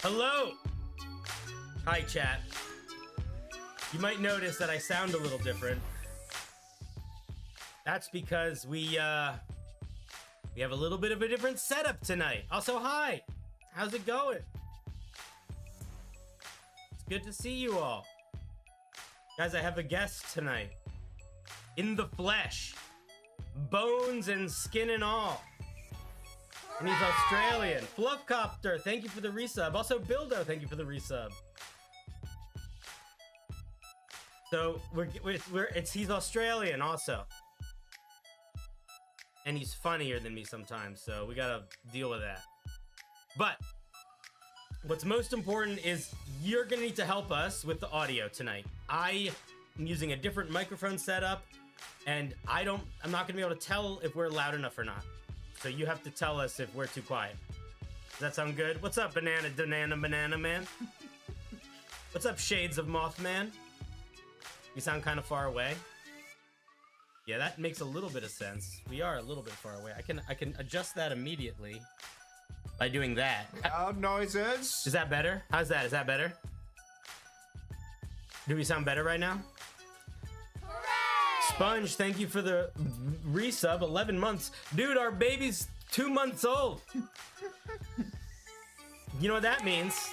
Hello! Hi, chat. You might notice that I sound a little different. That's because we have a little bit of a different setup tonight. Also, hi! How's it going? It's good to see you all. Guys, I have a guest tonight. In the flesh. Bones and skin and all. And he's Australian. Fluffcopter, thank you for the resub. Also, Bildo, thank you for the resub. So he's Australian also, and he's funnier than me sometimes. So we gotta deal with that. But what's most important is you're gonna need to help us with the audio tonight. I am using a different microphone setup, and I'm not gonna be able to tell if we're loud enough or not. So you have to tell us if we're too quiet. Does that sound good? What's up, banana man? What's up, shades of Mothman? You sound kind of far away. Yeah, that makes a little bit of sense. We are a little bit far away. I can adjust that immediately by doing that. Loud noises. Is that better? How's that? Is that better? Do we sound better right now? Hooray! Sponge, thank you for the resub. 11 months. Dude, our baby's 2 months old. You know what that means?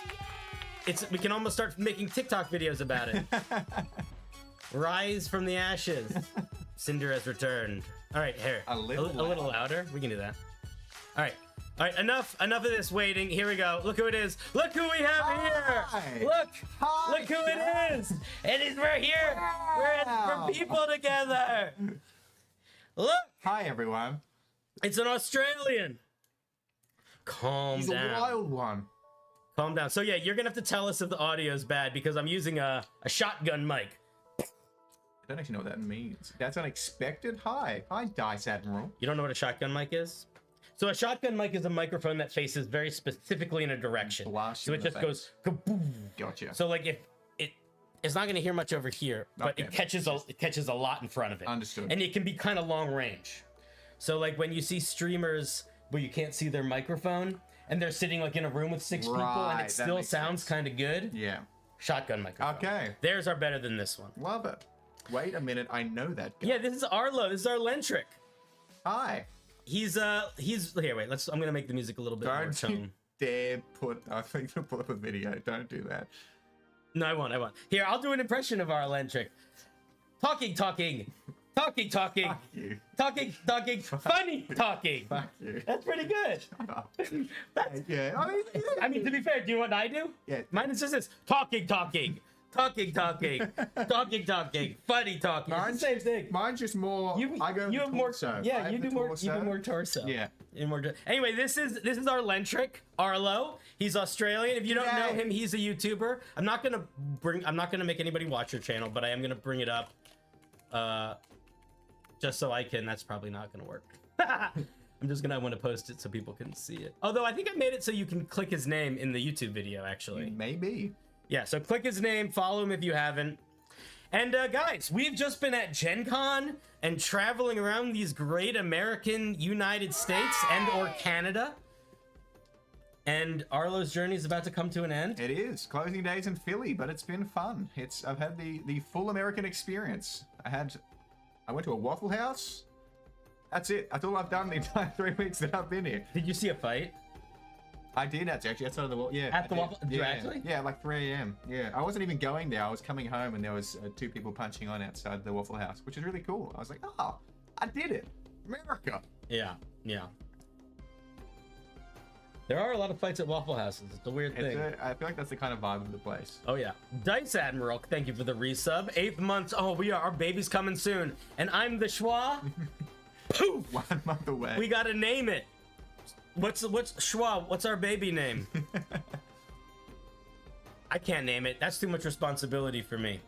We can almost start making TikTok videos about it. Rise from the ashes. Cinder has returned. All right, here. A little louder. We can do that. All right. Enough of this waiting. Here we go. Look who it is. Look who we have here. Look who it is. We're here. We're people together. Look. Hi, everyone. It's an Australian. Calm down. He's a wild one. Calm down. So yeah, you're gonna have to tell us if the audio is bad because I'm using a shotgun mic. I don't actually know what that means. That's unexpected. Hi, Dice Admiral. You don't know what a shotgun mic is? So a shotgun mic is a microphone that faces very specifically in a direction. So it just goes kaboom. Gotcha. So like if it's not going to hear much over here, but it catches a lot in front of it. Understood. And it can be kind of long range. So like when you see streamers where you can't see their microphone and they're sitting like in a room with 6 people and it still sounds kind of good. Yeah. Shotgun microphone. Okay. Theirs are better than this one. Love it. Wait a minute, I know that guy. Yeah, this is Arlo. This is our Lentric. Hi. He's here. Wait, I'm gonna make the music a little bit more tone. Dare put. I think to pull up a video. Don't do that. No, I won't. Here, I'll do an impression of our Lentric. Talking. Fuck you. Talking. Funny talking. Fuck you. That's pretty good. Shut up. Yeah. I mean, to be fair, do you know what I do? Yeah. Mine is just this: talking. Funny talking. Mine's same thing. Mine's just more. You have more torso. Yeah, you do more torso. Yeah. Anyway, this is our Lentric, Arlo. He's Australian. If you don't know him, he's a YouTuber. I'm not gonna make anybody watch your channel, but I am gonna bring it up. Just so I can. That's probably not gonna work. I'm just gonna want to post it so people can see it. Although I think I made it so you can click his name in the YouTube video. Actually, maybe. Yeah, so click his name, follow him if you haven't. And guys, we've just been at Gen Con and traveling around these great American United States and or Canada. And Arlo's journey is about to come to an end. It is. Closing days in Philly, but it's been fun. I've had the full American experience. I went to a Waffle House. That's it. That's all I've done the entire 3 weeks that I've been here. Did you see a fight? I did actually outside of the wall. Yeah. At the Waffle? Did you actually? Yeah, like 3 a.m. Yeah, I wasn't even going there. I was coming home and there was 2 people punching on outside the Waffle House, which is really cool. I was like, oh, I did it, America. Yeah. There are a lot of fights at Waffle Houses. It's a weird thing. I feel like that's the kind of vibe of the place. Oh yeah. Dice Admiral, thank you for the resub. 8th month. Oh, our baby's coming soon, and I'm the schwa. Poof. 1 month away. We gotta name it. What's Schwa? What's our baby name? I can't name it. That's too much responsibility for me.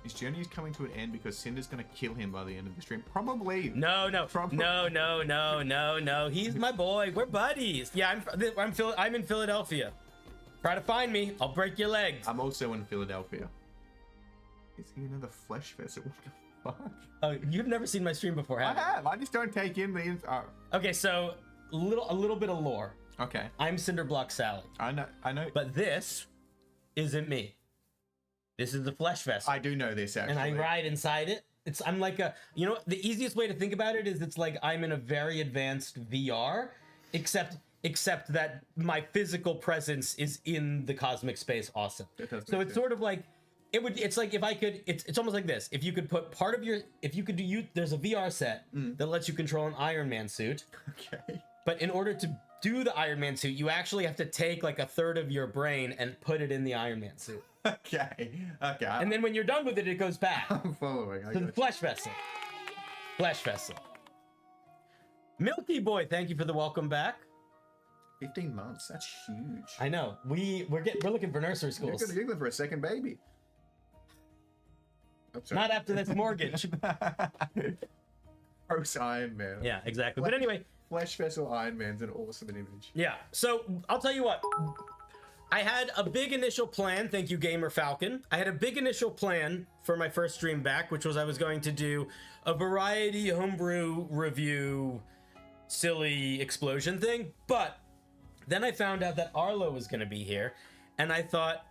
His journey is coming to an end because Cinder's gonna kill him by the end of the stream. Probably. No. He's my boy. We're buddies. Yeah, I'm in Philadelphia. Try to find me. I'll break your legs. I'm also in Philadelphia. Is he another flesh vessel? What the fuck? Oh, you've never seen my stream before, have you? I have. I just don't take in the. Okay, so a little bit of lore. Okay. I'm CinderBlocksally. I know. But this isn't me. This is the flesh vessel. I do know this, actually. And I ride inside it. I'm like the easiest way to think about it is it's like I'm in a very advanced VR, except that my physical presence is in the cosmic space. Awesome. So it's sort of like it's like if I could, it's almost like this. If you could put part of there's a VR set that lets you control an Iron Man suit. Okay. But in order to do the Iron Man suit, you actually have to take like a third of your brain and put it in the Iron Man suit. Okay. And then when you're done with it, it goes back. I'm following. To the flesh vessel. Flesh vessel. Milky Boy, thank you for the welcome back. 15 months. That's huge. I know. We're looking for nursery schools. You're looking for a second baby. Not after this mortgage. Gross Iron Man. Yeah, exactly. But anyway, Flesh Vessel Iron Man's an awesome image. Yeah. So I'll tell you what. I had a big initial plan. Thank you, Gamer Falcon. I had a big initial plan for my first stream back, which was I was going to do a variety homebrew review, silly explosion thing. But then I found out that Arlo was going to be here, and I thought,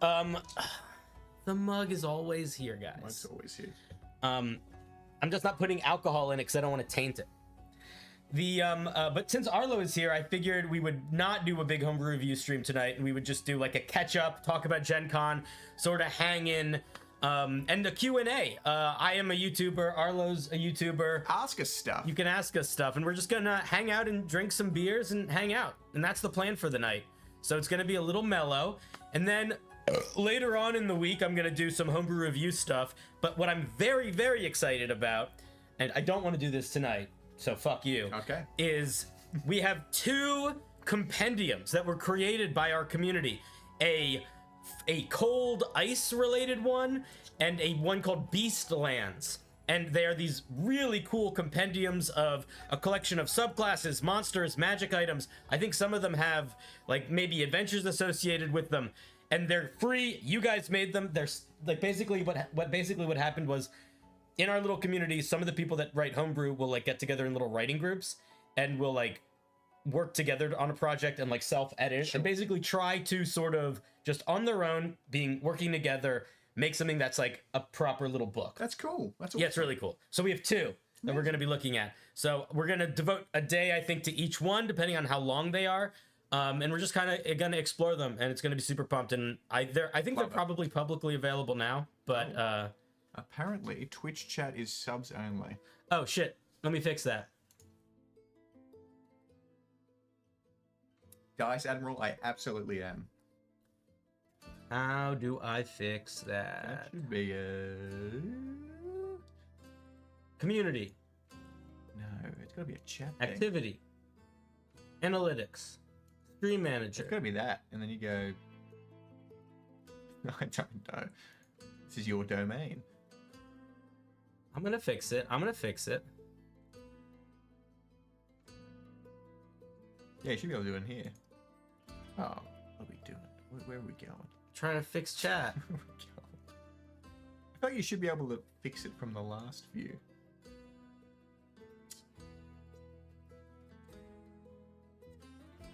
the mug is always here, guys. Mug's always here. I'm just not putting alcohol in it because I don't want to taint it. But since Arlo is here, I figured we would not do a big homebrew review stream tonight, and we would just do like a catch up, talk about Gen Con, sort of hang in, and a Q&A. I am a YouTuber, Arlo's a YouTuber. Ask us stuff. You can ask us stuff, and we're just gonna hang out and drink some beers and hang out. And that's the plan for the night. So it's gonna be a little mellow. And then later on in the week, I'm gonna do some homebrew review stuff. But what I'm very, very excited about, and I don't want to do this tonight, so fuck you. Okay. Is we have 2 compendiums that were created by our community. A cold ice related one and a one called Beastlands. And they are these really cool compendiums of a collection of subclasses, monsters, magic items. I think some of them have like maybe adventures associated with them. And they're free. You guys made them. They're like basically what happened was, in our little community, some of the people that write homebrew will like get together in little writing groups and will like work together on a project and like self-edit and basically try to sort of just on their own working together make something that's like a proper little book. That's cool. That's awesome. Yeah, it's really cool. So we have 2 that we're going to be looking at. So we're going to devote a day, I think, to each one depending on how long they are. And we're just kind of going to explore them, and it's going to be super pumped. And I think they're probably publicly available now, but apparently Twitch chat is subs only. Oh shit, let me fix that. Dice Admiral, I absolutely am. How do I fix that? That should be a community. No, it's gotta be a chat activity thing. Analytics, stream manager. It's gotta be that, and then you go, I don't know, this is your domain. I'm gonna fix it. Yeah, you should be able to do it in here. Oh, what are we doing? Where are we going? Trying to fix chat. Where are we going? I thought you should be able to fix it from the last view.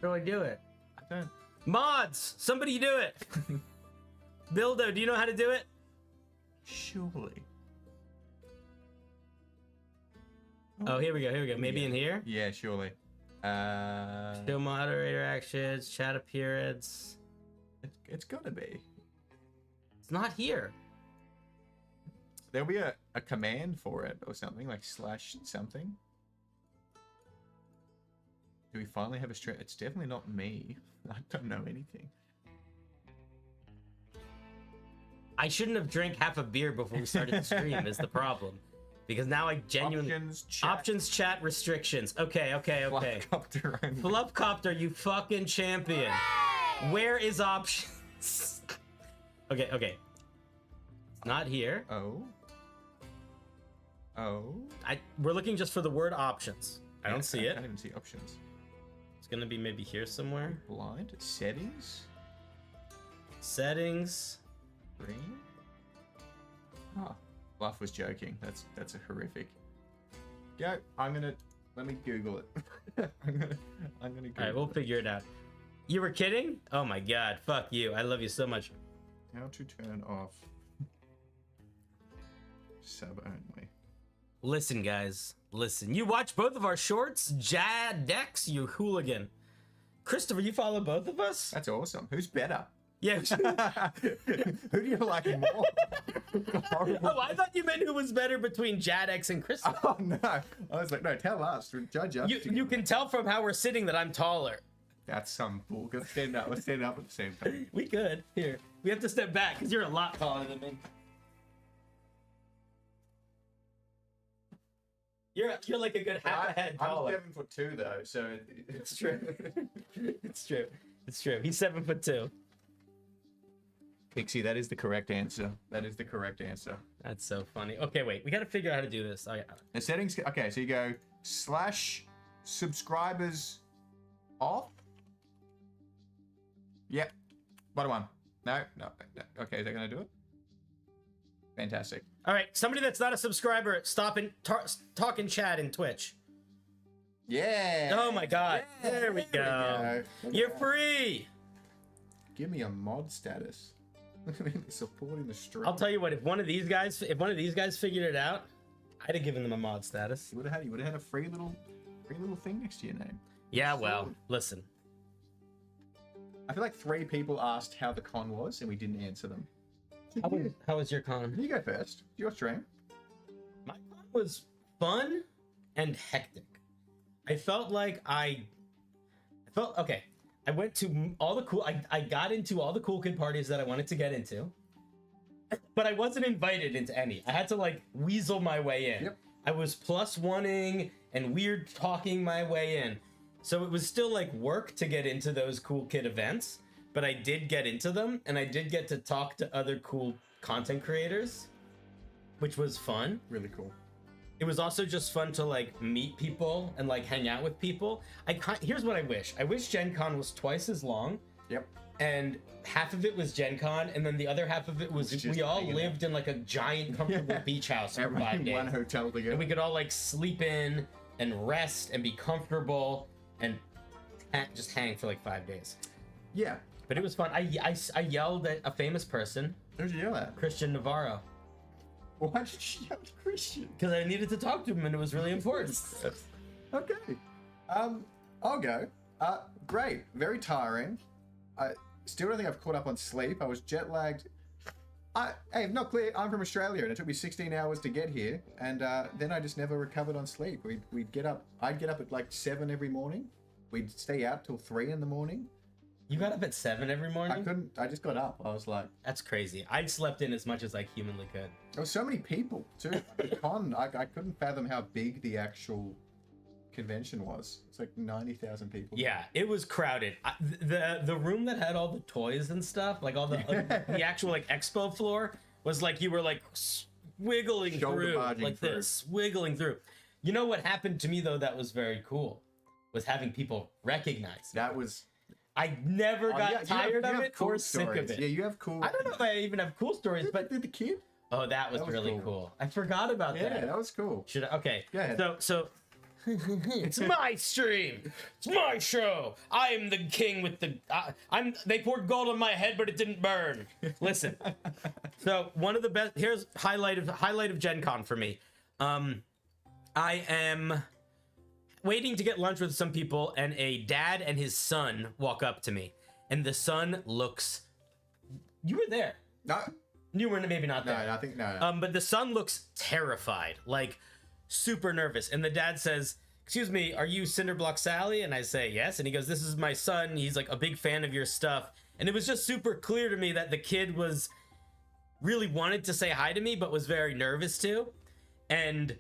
How do I do it? I don't. Mods! Somebody do it! Bildo, do you know how to do it? Surely. Oh, here we go. Maybe in here? Yeah, surely. Show moderator actions, chat appearance. It's gotta be. It's not here. There'll be a command for it or something, like slash something. Do we finally have a straight? It's definitely not me. I don't know anything. I shouldn't have drank half a beer before we started the stream is the problem. Because now I genuinely... Options, chat, restrictions. Okay. Flupcopter, you fucking champion. Hooray! Where is options? Okay. It's not here. Oh. We're looking just for the word options. I don't see it. I can't even see options. It's gonna be maybe here somewhere. Blind. Settings. Green. Oh. Bluff was joking. That's a horrific. Go. I'm gonna Let me Google it. I'm gonna Google All right, we'll figure it out. You were kidding? Oh my god, fuck you. I love you so much. How to turn off sub only. Listen, guys. Listen. You watch both of our shorts? Jadex, you hooligan. Christopher, you follow both of us? That's awesome. Who's better? Yeah. Who do you like more? Oh, I thought you meant who was better between Jadex and Christopher. Oh no! I was like, no, tell us. Judge us. You can tell from how we're sitting that I'm taller. That's some bull. Let's stand up. Let's stand up at the same time. We could. Here. We have to step back because you're a lot taller than me. You're like a good half a head taller. I'm 7'2" though, so it's true. It's true. It's true. He's 7'2". Pixie, that is the correct answer. That is the correct answer. That's so funny. Okay, wait. We got to figure out how to do this. The settings. Okay, so you go /subscribers off. Yep. Bottom one. No. Okay, is that gonna do it? Fantastic. All right. Somebody that's not a subscriber, stop and talk and chat in Twitch. Yeah. Oh my God. Yeah, there we go. You're free. Give me a mod status. Supporting the stream. I'll tell you what. If one of these guys figured it out, I'd have given them a mod status. You would have had a free little thing next to your name. Yeah. Well, listen. I feel like 3 people asked how the con was, and we didn't answer them. How was your con? You go first. Your stream. My con was fun and hectic. I felt okay. I went to all the cool. I got into all the cool kid parties that I wanted to get into, but I wasn't invited into any. I had to like weasel my way in. Yep. I was +1ing and weird talking my way in. So it was still like work to get into those cool kid events, but I did get into them, and I did get to talk to other cool content creators, which was fun. Really cool. It was also just fun to like meet people and like hang out with people. Here's what I wish. I wish Gen Con was twice as long. Yep. And half of it was Gen Con, and then the other half of it was we all lived in like a giant comfortable beach house for 5 days. One hotel together. And we could all like sleep in and rest and be comfortable and just hang for like 5 days. Yeah. But it was fun. I yelled at a famous person. Who'd you yell at? Christian Navarro. Why did you yell at Christian? Because I needed to talk to him, and it was really important. Okay. I'll go. Great. Very tiring. I still don't think I've caught up on sleep. I was jet lagged. Hey, not clear. I'm from Australia, and it took me 16 hours to get here, and then I just never recovered on sleep. We'd get up. I'd get up at like 7 every morning. We'd stay out till 3 in the morning. You got up at 7 every morning? I couldn't. I just got up. I was like, that's crazy. I slept in as much as I humanly could. There were so many people too. The con, I couldn't fathom how big the actual convention was. It's like 90,000 people. Yeah, it was crowded. The room that had all the toys and stuff, like all the the actual like expo floor, was like you were like wiggling through like this, wiggling through. You know what happened to me though that was very cool was having people recognize me. That was. I never got tired of it or sick of it. Yeah, you have cool. I don't know if I even have cool stories, but did the kid? Oh, that was really cool. I forgot about that. Yeah, that was cool. Should I? Okay. Go ahead. So it's my stream. It's my show. I am the king with the. They poured gold on my head, but it didn't burn. Listen. So one of the best. Here's highlight of Gen Con for me. I am waiting to get lunch with some people, and a dad and his son walk up to me, and the son looks. You were there. No. You were maybe not there. No, I think no. But the son looks terrified, like super nervous, and the dad says, "Excuse me, are you CinderBlocksally?" And I say, "Yes." And he goes, "This is my son. He's like a big fan of your stuff." And it was just super clear to me that the kid was really wanted to say hi to me, but was very nervous too. And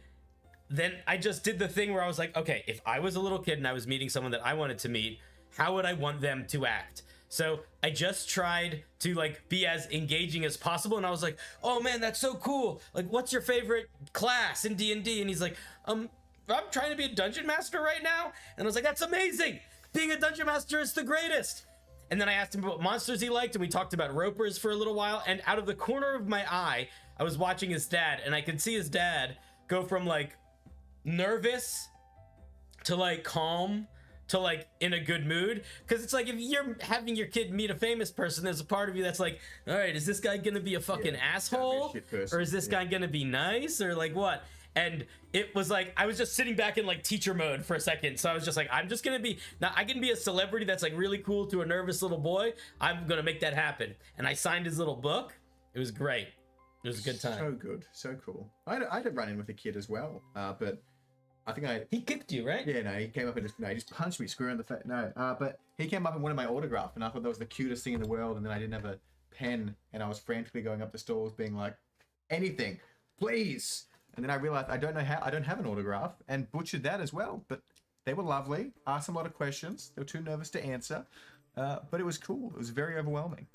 then I just did the thing where I was like, okay, if I was a little kid and I was meeting someone that I wanted to meet, how would I want them to act? So I just tried to like be as engaging as possible, and I was like, "Oh man, that's so cool! Like, what's your favorite class in D&D?" And he's like, I'm trying to be a dungeon master right now." And I was like, "That's amazing! Being a dungeon master is the greatest!" And then I asked him what monsters he liked, and we talked about ropers for a little while. And out of the corner of my eye, I was watching his dad, and I could see his dad go from like nervous to like calm to like in a good mood, because it's like if you're having your kid meet a famous person, there's a part of you that's like, all right, is this guy gonna be a fucking asshole, or is this guy gonna be nice, or like what? And it was like I was just sitting back in like teacher mode for a second, so I was just like, I'm just gonna be, now I can be a celebrity that's like really cool to a nervous little boy. I'm gonna make that happen. And I signed his little book. It was great. It was a good time. So good, so cool. I had to run in with a kid as well, but I think he kicked you, right? Yeah, no, he came up and he just punched me square in the face. No, but he came up and wanted my autograph, and I thought that was the cutest thing in the world. And then I didn't have a pen, and I was frantically going up the stalls, being like, anything, please. And then I realized I don't have an autograph, and butchered that as well. But they were lovely, asked a lot of questions. They were too nervous to answer, but it was cool. It was very overwhelming.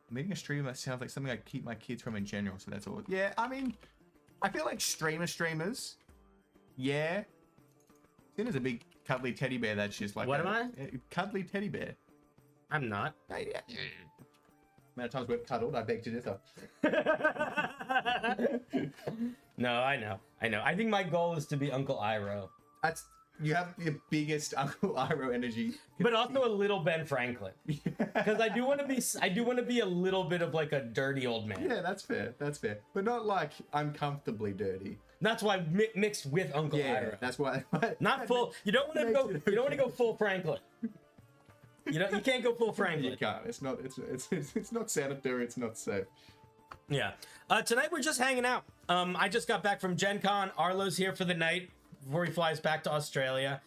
Meeting a streamer sounds like something I keep my kids from in general, so that's all. Yeah, I mean, I feel like streamers. Yeah. Cinder's a big cuddly teddy bear that's just like... What am I? Cuddly teddy bear. I'm not. Amount of times we've cuddled, I beg to differ. No, I know. I think my goal is to be Uncle Iroh. You have the biggest Uncle Iroh energy. But also a little Ben Franklin. Because I do want to be a little bit of like a dirty old man. Yeah, that's fair. But not like uncomfortably dirty. That's why mixed with Uncle Iroh. That's why. Not full. You don't want to go full Franklin. You can't go full Franklin. You can't. It's not sanitary. It's not safe. Yeah. Tonight we're just hanging out. I just got back from Gencon. Arlo's here for the night before he flies back to Australia.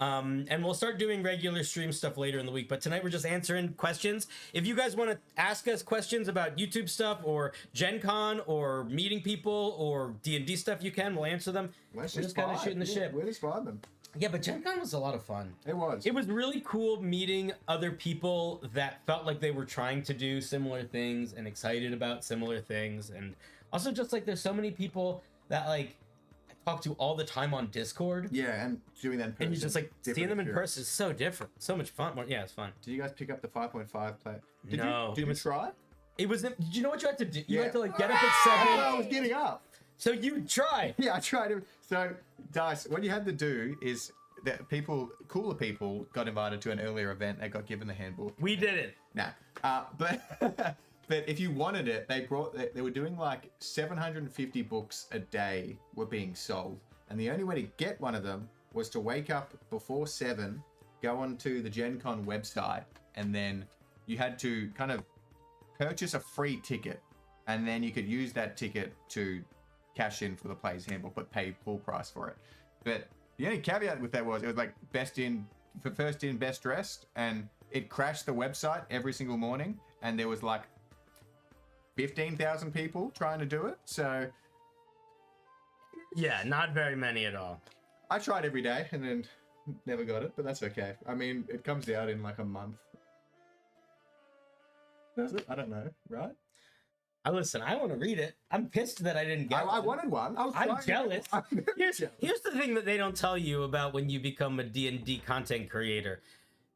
And we'll start doing regular stream stuff later in the week. But tonight we're just answering questions. If you guys want to ask us questions about YouTube stuff or Gen Con or meeting people or D&D stuff, you can. We'll answer them. We're just kind of shooting the shit. We're just vibing. Yeah, but Gen Con was a lot of fun. It was. It was really cool meeting other people that felt like they were trying to do similar things and excited about similar things. And also just like there's so many people that like talk to all the time on Discord. Yeah, and doing that in person. And you just like seeing them in person is so different. So much fun. Yeah, it's fun. Did you guys pick up the 5.5 play? No. Did you try? It was. Did you know what you had to do? You had to like get up at 7. I was getting up. So you tried. Yeah, I tried. So, Dice, what you had to do is that cooler people got invited to an earlier event. They got given the handbook. We didn't. Nah. But but if you wanted it, they were doing like 750 books a day were being sold. And the only way to get one of them was to wake up before 7, go onto the Gen Con website, and then you had to kind of purchase a free ticket. And then you could use that ticket to cash in for the player's handbook, but pay full price for it. But the only caveat with that was it was like first in, best dressed, and it crashed the website every single morning, and there was like 15,000 people trying to do it. So yeah, not very many at all. I tried every day and then never got it, but that's okay. I mean, it comes out in like a month. Does it? I don't know, right? Listen, I want to read it. I'm pissed that I didn't get one. I wanted one. I'm jealous. Here's the thing that they don't tell you about when you become a D&D content creator.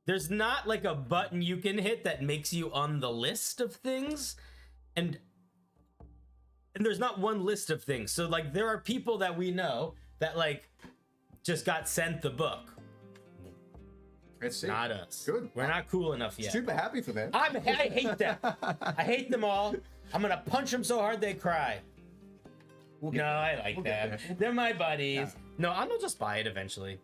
There's not like a button you can hit that makes you on the list of things. And there's not one list of things. So like there are people that we know that like just got sent the book. It's not us. Good. We're not cool enough yet. Super happy for them. I hate them. I hate them all. I'm gonna punch them so hard they cry. I like them. They're my buddies. No, I'm gonna just buy it eventually.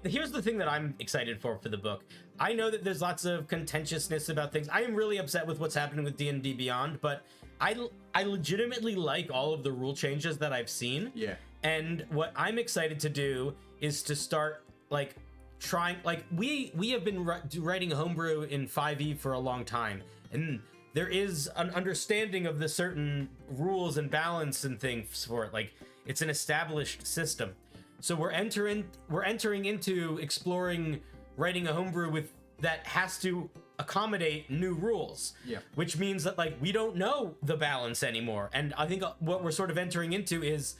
Here's the thing that I'm excited for the book. I know that there's lots of contentiousness about things. I am really upset with what's happening with D&D Beyond, but I legitimately like all of the rule changes that I've seen. Yeah. And what I'm excited to do is to start like trying, like we have been writing homebrew in 5e for a long time, and there is an understanding of the certain rules and balance and things for it. Like it's an established system. So we're entering into exploring writing a homebrew with that has to accommodate new rules. Yeah. Which means that like we don't know the balance anymore. And I think what we're sort of entering into is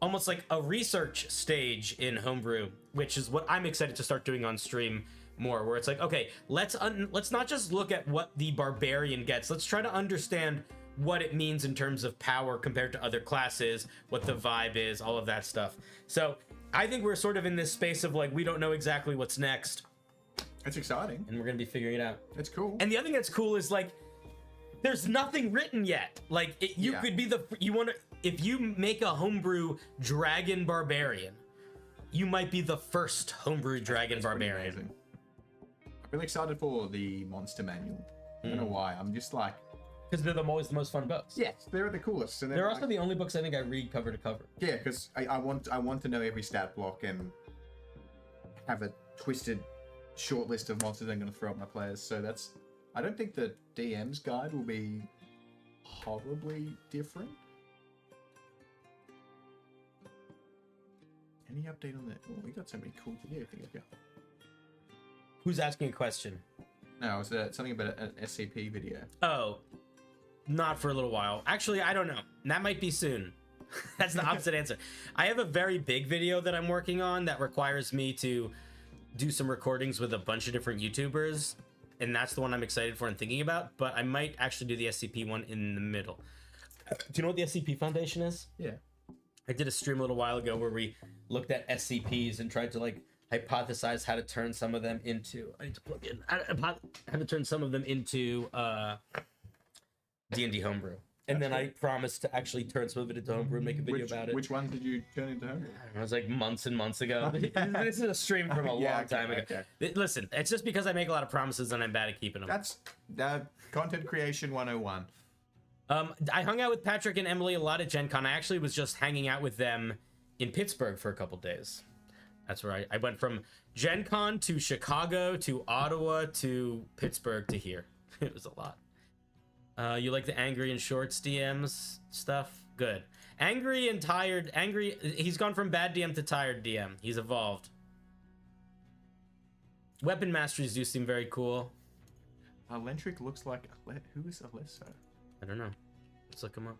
almost like a research stage in homebrew, which is what I'm excited to start doing on stream more, where it's like, okay, let's not just look at what the barbarian gets. Let's try to understand what it means in terms of power compared to other classes, what the vibe is, all of that stuff. So I think we're sort of in this space of like we don't know exactly what's next, It's exciting. and we're gonna be figuring it out. It's cool. And the other thing that's cool is like there's nothing written yet. Like you could be if you make a homebrew dragon barbarian, you might be the first homebrew dragon barbarian. Amazing. I'm really excited for the monster manual. I don't know why. I'm just like, Because they're always the most fun books. yes, they're the coolest. And They're also the only books I think I read cover to cover. yeah, because I want to know every stat block and have a twisted short list of monsters I'm going to throw at my players. So that's. I don't think the DM's guide will be horribly different. Any update on that? Oh, we got so many cool video things here. Who's asking a question? No, it's something about an SCP video. Oh, not for a little while. Actually, I don't know. That might be soon. That's the opposite answer. I have a very big video that I'm working on that requires me to do some recordings with a bunch of different YouTubers, and that's the one I'm excited for and thinking about, but I might actually do the SCP one in the middle. Do you know what the SCP Foundation is? Yeah. I did a stream a little while ago where we looked at SCPs and tried to like hypothesize how to turn some of them into. I need to plug in. How to turn some of them into D&D homebrew, and then I promised to actually turn some of it into homebrew and make a video about it. Which ones did you turn into homebrew? It was like months and months ago. This is a stream from a long time ago. Okay. Listen, it's just because I make a lot of promises and I'm bad at keeping them. That's content creation 101. I hung out with Patrick and Emily a lot at Gen Con. I actually was just hanging out with them in Pittsburgh for a couple days. That's where I went from Gen Con to Chicago to Ottawa to Pittsburgh to here. It was a lot. You like the angry and shorts DMs stuff? Good. Angry and tired. Angry. He's gone from bad DM to tired DM. He's evolved. Weapon masteries do seem very cool. Lentric looks like... Who is Alesso? I don't know. Let's look him up.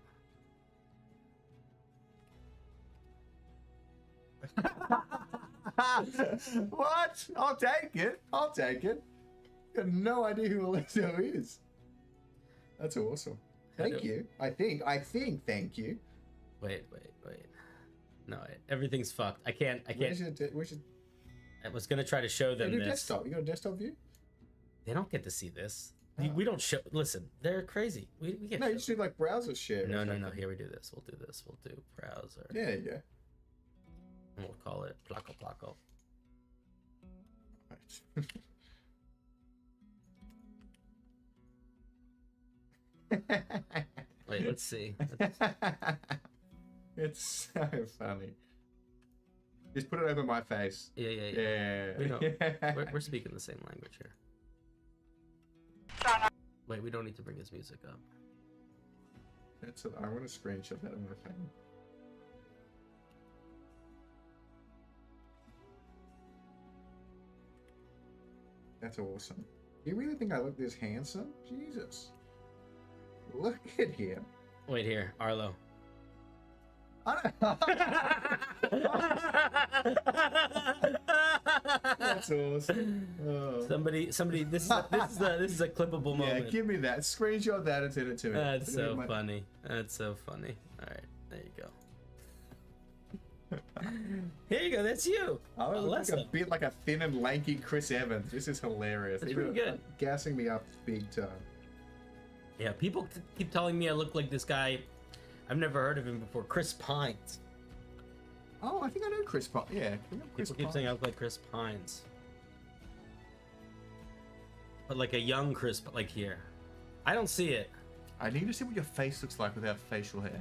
What? I'll take it. I'll take it. I have no idea who Alesso is. That's awesome. Thank you. I think. Thank you. Wait. No, everything's fucked. I can't. We should. I was gonna try to show them this. Desktop. You got a desktop view? They don't get to see this. We don't show. Listen, they're crazy. We get. No, you just do like browser share. No. Here we do this. We'll do this. We'll do browser. Yeah, you go. And we'll call it Placo Placo. Wait, let's see. It's so funny. Just put it over my face. Yeah. We know. We're speaking the same language here. Wait, we don't need to bring his music up. I want to screenshot that on my phone. That's awesome. You really think I look this handsome? Jesus. Look at him. Wait here, Arlo. That's awesome. Oh. Somebody. This is a clippable moment. Yeah, give me that. Screenshot that and send it to me. That's so funny. That's so funny. All right, there you go. Here you go. That's you. I look a bit like a thin and lanky Chris Evans. This is hilarious. That's pretty good. Gassing me up big time. Yeah, people keep telling me I look like this guy. I've never heard of him before. Chris Pines. Oh, I think I know Chris Pines. Yeah. People keep saying I look like Chris Pines. But like a young Chris, like here. I don't see it. I need to see what your face looks like without facial hair.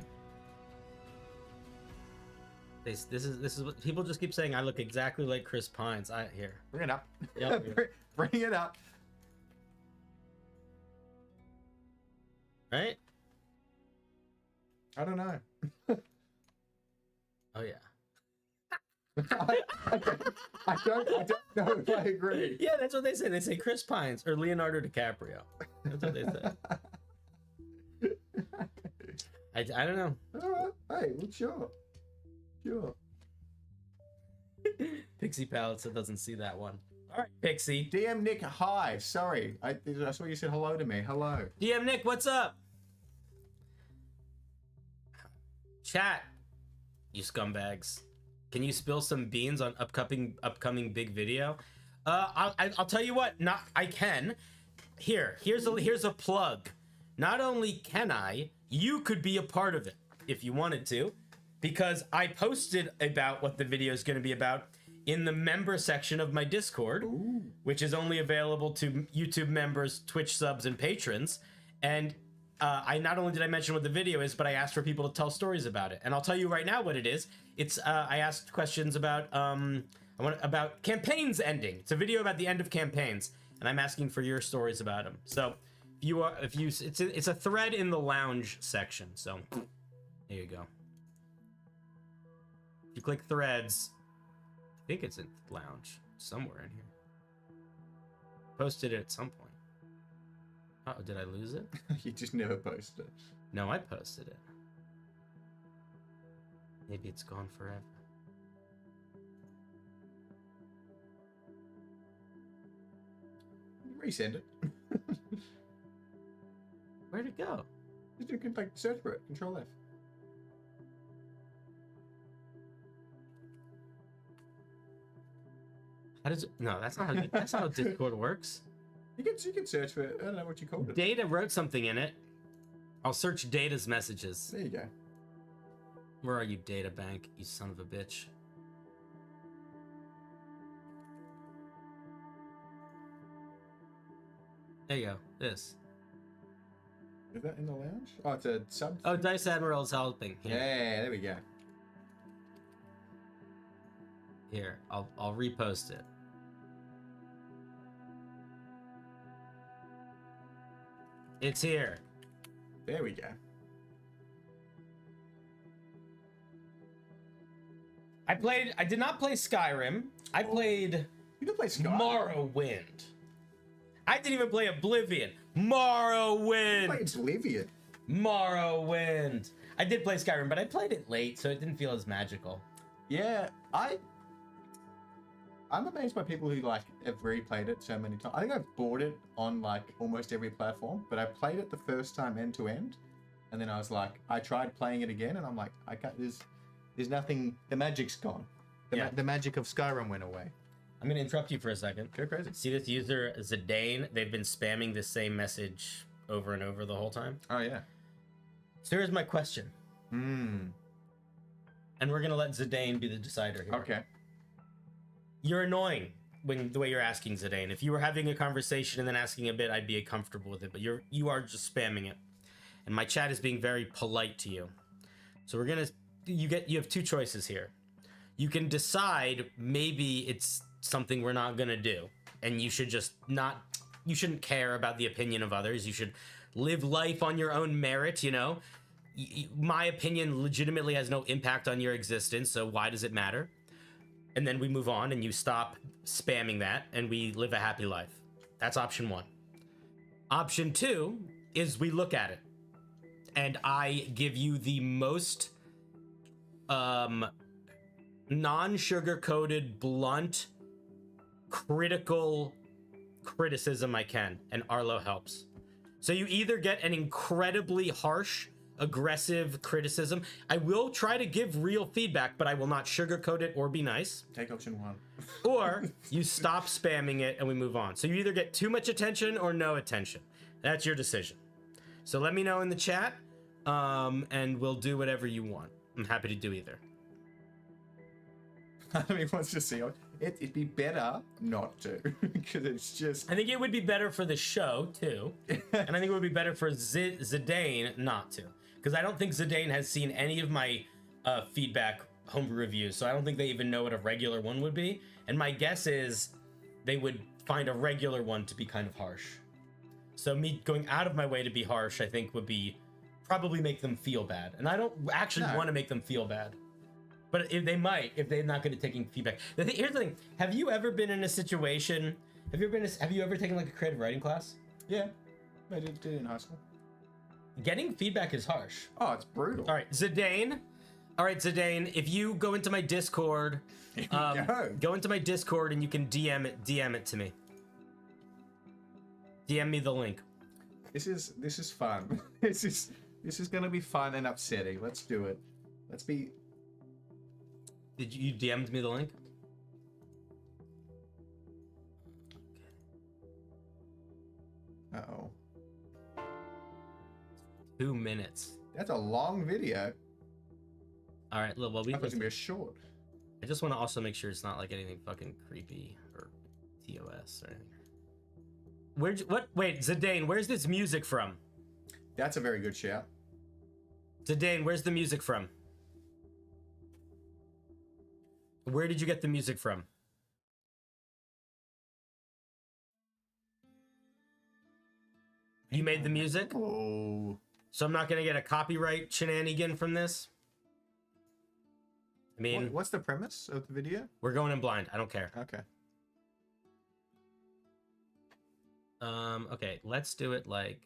This is what people just keep saying. I look exactly like Chris Pines. Here. Bring it up. Yep. Bring it up. Right? I don't know. Oh yeah. I don't know if I agree. Yeah, that's what they say. They say Chris Pines or Leonardo DiCaprio. That's what they say. I don't know. All right. Hey, well, sure. Pixie Palace doesn't see that one. All right, Pixie. DM Nick, hi. Sorry, I saw you said hello to me. Hello. DM Nick, what's up? Chat, you scumbags. Can you spill some beans on upcoming big video? I'll tell you what. I can. Here's a plug. Not only can I, you could be a part of it if you wanted to, because I posted about what the video is going to be about in the member section of my Discord, which is only available to YouTube members, Twitch subs, and patrons. And I not only did I mention what the video is, but I asked for people to tell stories about it. And I'll tell you right now what it is. It's I asked questions about about campaigns ending. It's a video about the end of campaigns, and I'm asking for your stories about them. So it's a thread in the lounge section. So there you go. If you click threads, I think it's in lounge somewhere in here. Posted it at some point. Oh, did I lose it? You just never posted it. No, I posted it. Maybe it's gone forever. Resend it. Where'd it go? You can like search for it. Control F. How does it? No, that's not how Discord works. You can search for it. I don't know what you called it. Data wrote something in it. I'll search Data's messages. There you go. Where are you, Data Bank? You son of a bitch. There you go. This. Is that in the lounge? Oh, it's a sub. Oh, Dice Admiral's helping. Here. Yeah, there we go. Here, I'll repost it. It's here. There we go. I did not play Skyrim. I played You can play Skyrim. Morrowind. I didn't even play Oblivion. Morrowind. Play Oblivion. Morrowind. I did play Skyrim, but I played it late, so it didn't feel as magical. Yeah, I'm amazed by people who like have replayed it so many times. I think I've bought it on like almost every platform, but I played it the first time end to end, and then I was like, I tried playing it again, and I'm like, I can't. There's nothing. The magic's gone. The magic of Skyrim went away. I'm gonna interrupt you for a second. Go crazy. See this user Zidane? They've been spamming the same message over and over the whole time. Oh yeah. So here's my question. And we're gonna let Zidane be the decider here. Okay. You're annoying the way you're asking, Zidane. If you were having a conversation and then asking a bit, I'd be comfortable with it. But you are just spamming it, and my chat is being very polite to you. So we're gonna you have two choices here. You can decide maybe it's something we're not gonna do, and you should just not. You shouldn't care about the opinion of others. You should live life on your own merit. You know, my opinion legitimately has no impact on your existence, so why does it matter? And then we move on and you stop spamming that and we live a happy life. That's option one. Option two is we look at it and I give you the most non-sugar-coated, blunt, critical criticism I can, and Arlo helps. So you either get an incredibly harsh, aggressive criticism. I will try to give real feedback, but I will not sugarcoat it or be nice. Take option one. Or you stop spamming it and we move on. So you either get too much attention or no attention. That's your decision. So let me know in the chat, and we'll do whatever you want. I'm happy to do either. I mean, let's just see. It'd be better not to, because it's just. I think it would be better for the show too, and I think it would be better for Zidane not to, because I don't think Zidane has seen any of my feedback homebrew reviews, so I don't think they even know what a regular one would be. And my guess is they would find a regular one to be kind of harsh. So me going out of my way to be harsh, I think would be probably make them feel bad, and I don't actually want to make them feel bad. But if they might, if they're not good at taking feedback. Here's the thing: have you ever been in a situation? Have you ever taken like a creative writing class? Yeah, I did in high school. Getting feedback is harsh. Oh, it's brutal. All right, Zidane. All right, Zidane. If you go into my Discord, go into my Discord and you can DM it to me. DM me the link. This is fun. This is gonna be fun and upsetting. Let's do it. Let's be. Did you DM'd me the link? Uh-oh. 2 minutes. That's a long video. All right, well, I thought it was gonna be a short. I just want to also make sure it's not like anything fucking creepy or TOS or anything. Wait, Zidane, where's this music from? That's a very good shout. Zidane, where's the music from? Where did you get the music from? You made the music? Oh. So I'm not gonna get a copyright shenanigan from this? I mean... What's the premise of the video? We're going in blind. I don't care. Okay. Okay, let's do it like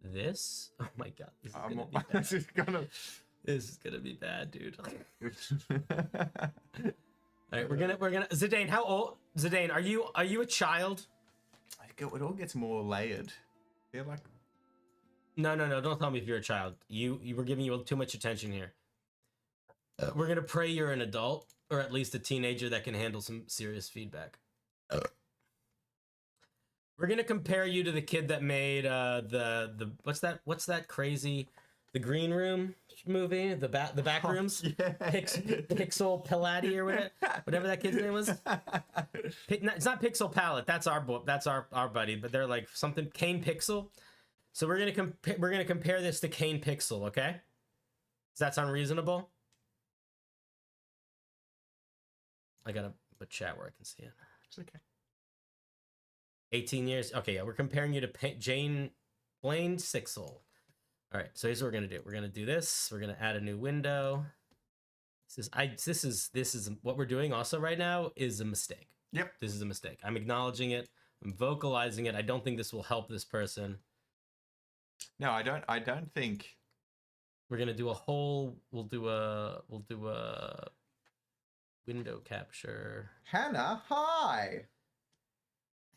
this. Oh my god, This is gonna... This is gonna be bad, dude. Alright, we're gonna Zidane, how old? Zidane, are you a child? It all gets more layered. They're like... No, don't tell me if you're a child. You were giving you too much attention here. We're gonna pray you're an adult, or at least a teenager that can handle some serious feedback. We're gonna compare you to the kid that made the what's that crazy, the Green Room movie, the back rooms, Yeah. Pixel Palette or whatever that kid's name was. It's not Pixel Palette. That's our buddy, but they're like something Kane Pixel. So we're gonna compare this to Kane Pixel, okay? Does that sound reasonable? I gotta put chat where I can see it. It's okay. 18 years. Okay, yeah, we're comparing you to Jane Blaine Sixel. All right, so here's what we're gonna do. We're gonna do this. We're gonna add a new window. This is what we're doing. Also, right now is a mistake. Yep. This is a mistake. I'm acknowledging it. I'm vocalizing it. I don't think this will help this person. No, I don't think. We're gonna do a whole. We'll do a window capture. Hannah, hi.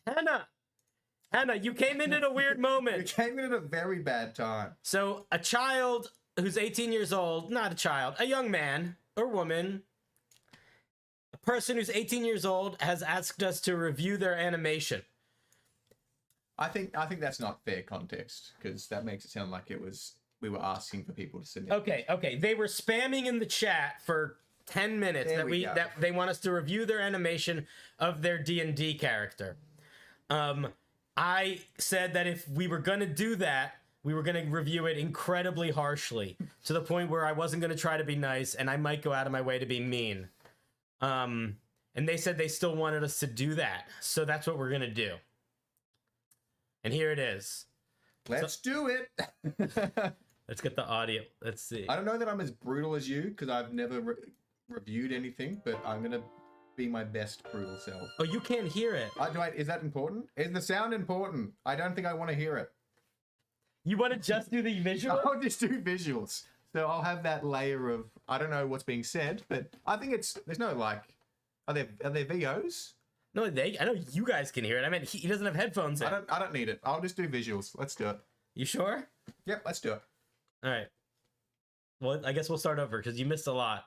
Hannah, you came in at a weird moment. You came in at a very bad time. So a child who's 18 years old, not a child, a young man or woman, a person who's 18 years old has asked us to review their animation. I think that's not fair context, because that makes it sound like we were asking for people to submit. Okay. They were spamming in the chat for 10 minutes that they want us to review their animation of their D&D character. I said that if we were gonna do that, we were gonna review it incredibly harshly, to the point where I wasn't gonna try to be nice, and I might go out of my way to be mean. And they said they still wanted us to do that, so that's what we're gonna do. And here it is. Let's do it. Let's get the audio. Let's see. I don't know that I'm as brutal as you, because I've never reviewed anything, but I'm gonna be my best brutal self. Oh, you can't hear it. Is that important? Is the sound important? I don't think I want to hear it. You want to just do the visual? I'll just do visuals. So I'll have that layer of, I don't know what's being said, but I think there's no like, are there VOs? No, I know you guys can hear it. I mean, he doesn't have headphones in. I don't need it. I'll just do visuals. Let's do it. You sure? Yep, let's do it. All right. Well, I guess we'll start over because you missed a lot.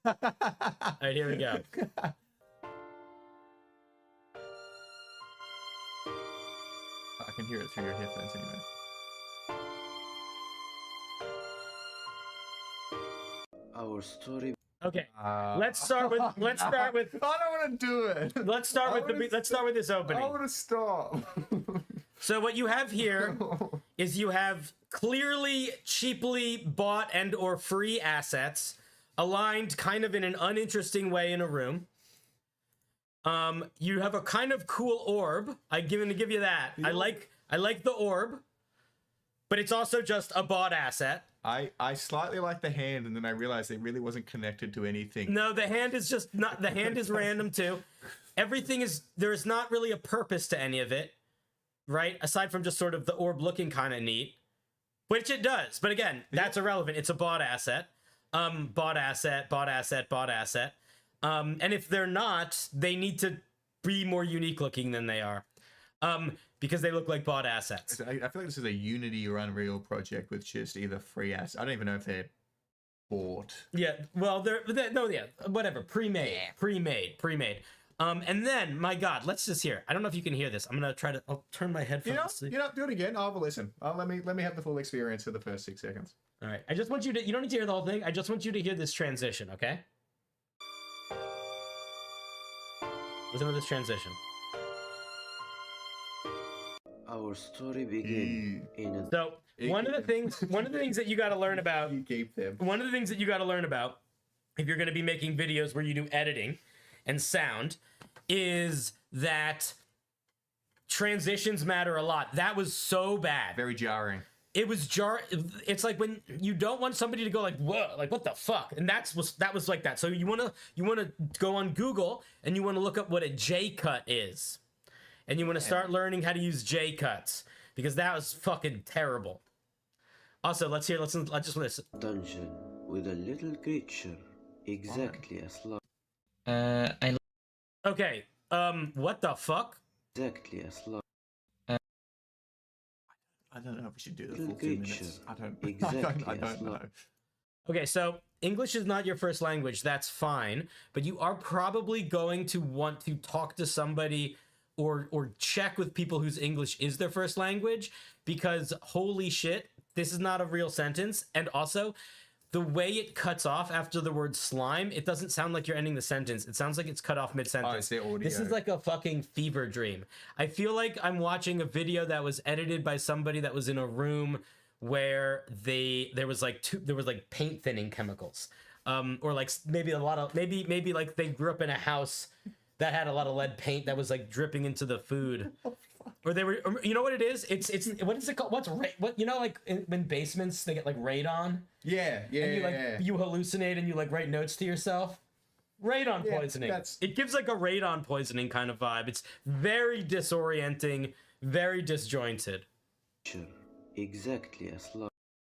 All right, here we go. I can hear it through your headphones anyway. Our story. Okay, let's start with. I don't want to do it. Let's start with this opening. I want to stop. So what you have here is you have clearly cheaply bought and or free assets aligned kind of in an uninteresting way in a room. You have a kind of cool orb. I'm going to give you that. I like the orb, but it's also just a bought asset. I slightly like the hand, and then I realized it really wasn't connected to anything. No, the hand is just not. The hand is random too. Everything is. There is not really a purpose to any of it, right? Aside from just sort of the orb looking kind of neat, which it does. But again, that's irrelevant. It's a bought asset. Bought asset. And if they're not, they need to be more unique looking than they are. Because they look like bought assets. I feel like this is a Unity or Unreal project with just either free assets. I don't even know if they're bought. Yeah, well, whatever. Pre-made. And then, my God, let's just hear. I don't know if you can hear this. I'll turn my headphones. Do it again. I'll listen. Let me have the full experience for the first 6 seconds. All right. I just want you to. You don't need to hear the whole thing. I just want you to hear this transition. Okay. Listen to this transition. Our story begins in a So one of the things that you got to learn about. You keep them. One of the things that you got to learn about if you're going to be making videos where you do editing and sound is that transitions matter a lot. That was so bad. Very jarring. It was It's like when you don't want somebody to go like, whoa, like what the fuck, and that was like that. So you wanna go on Google and you wanna look up what a J cut is, and you wanna start learning how to use J cuts because that was fucking terrible. Also, let's just listen. dungeon with a little creature exactly as large. Okay, what the fuck? Exactly as large. I don't know if we should do the Little full 2 minutes. creature. I don't Exactly as know. large. Okay, so English is not your first language. That's fine, but you are probably going to want to talk to somebody or check with people whose English is their first language, because holy shit, this is not a real sentence. And also, the way it cuts off after the word slime, it doesn't sound like you're ending the sentence. It sounds like it's cut off mid-sentence. Oh, it's the audio. This is like a fucking fever dream. I feel like I'm watching a video that was edited by somebody that was in a room where there was like paint thinning chemicals, or like maybe like they grew up in a house that had a lot of lead paint that was like dripping into the food. Or they were, you know what it is? It's what is it called? What you know, like in basements they get like radon. Yeah. And you hallucinate and you like write notes to yourself. Radon poisoning. It gives like a radon poisoning kind of vibe. It's very disorienting, very disjointed. Creature exactly as large.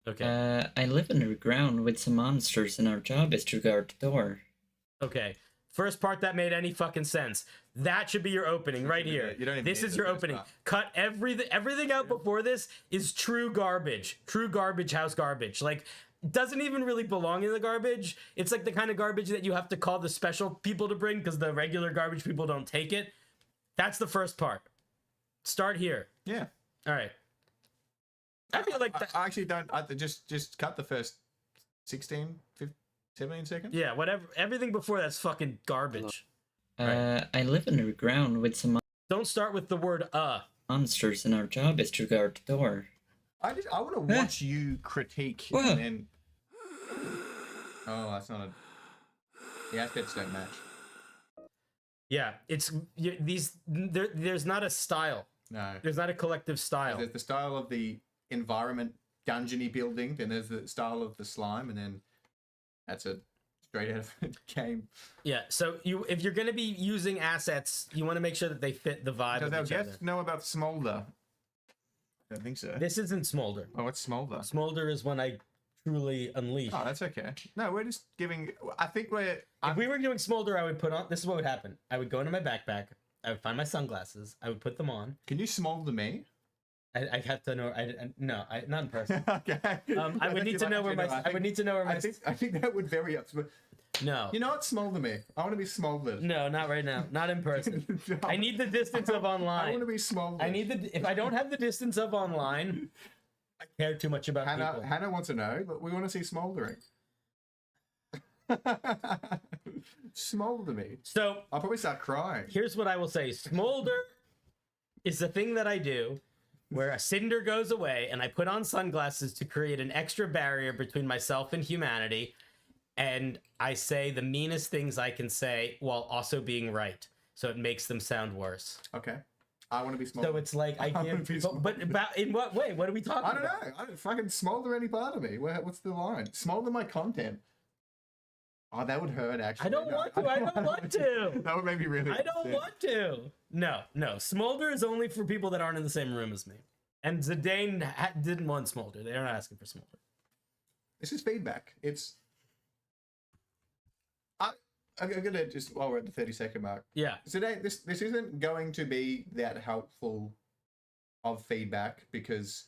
Okay. I live underground with some monsters and our job is to guard the door. Okay. First part that made any fucking sense. That should be your opening right here. You don't even This need is the your first opening. part. Cut everything out before this is true garbage. True garbage house garbage. Like, doesn't even really belong in the garbage. It's like the kind of garbage that you have to call the special people to bring because the regular garbage people don't take it. That's the first part. Start here. Yeah. All right. I feel like that. I actually don't. Just cut the first 16, 15, 17 seconds. Yeah, whatever. Everything before that's fucking garbage. I live underground with some Don't start with the word monsters and our job is to guard the door. I want to watch you critique Whoa. and then. Oh, that's not a. The aspects don't match. Yeah, there's not a style. No. There's not a collective style. There's the style of the environment dungeony building, then there's the style of the slime, and then that's a straight out of a game. Yeah, so if you're going to be using assets, you want to make sure that they fit the vibe Does of our each other. guest know about Smolder? I don't think so. This isn't Smolder. Oh, it's Smolder. Smolder is when I truly unleash. Oh, that's okay. No, we're just giving. I think we're. If we were doing Smolder, I would put on. This is what would happen. I would go into my backpack. I would find my sunglasses. I would put them on. Can you Smolder me? I have to know. No, not in person. Okay. I would need to know where my. I would need to know where my. I think that would very upset. No. You know what? Smolder me. I want to be smoldered. No, not right now. Not in person. I need the distance of online. I want to be smoldered. I need the. If I don't have the distance of online, I care too much about people. Hannah wants to know, but we want to see smoldering. Smolder me. So I'll probably start crying. here's what I will say. Smolder is the thing that I do where a cinder goes away and I put on sunglasses to create an extra barrier between myself and humanity. And I say the meanest things I can say while also being right. So it makes them sound worse. Okay. I want to be smoldered. So it's like I wanna can't. be But about in what way? What are we talking I don't about? know. I don't fucking smolder any part of me. What's the line? Smolder my content. Oh, that would hurt, actually. I don't want to. I don't want to. That would make me really I don't upset. want to. No. Smolder is only for people that aren't in the same room as me. And Zidane didn't want Smolder. They're not asking for Smolder. This is feedback. It's... I'm going to just, while we're at the 30-second mark. Yeah. Today, this isn't going to be that helpful of feedback because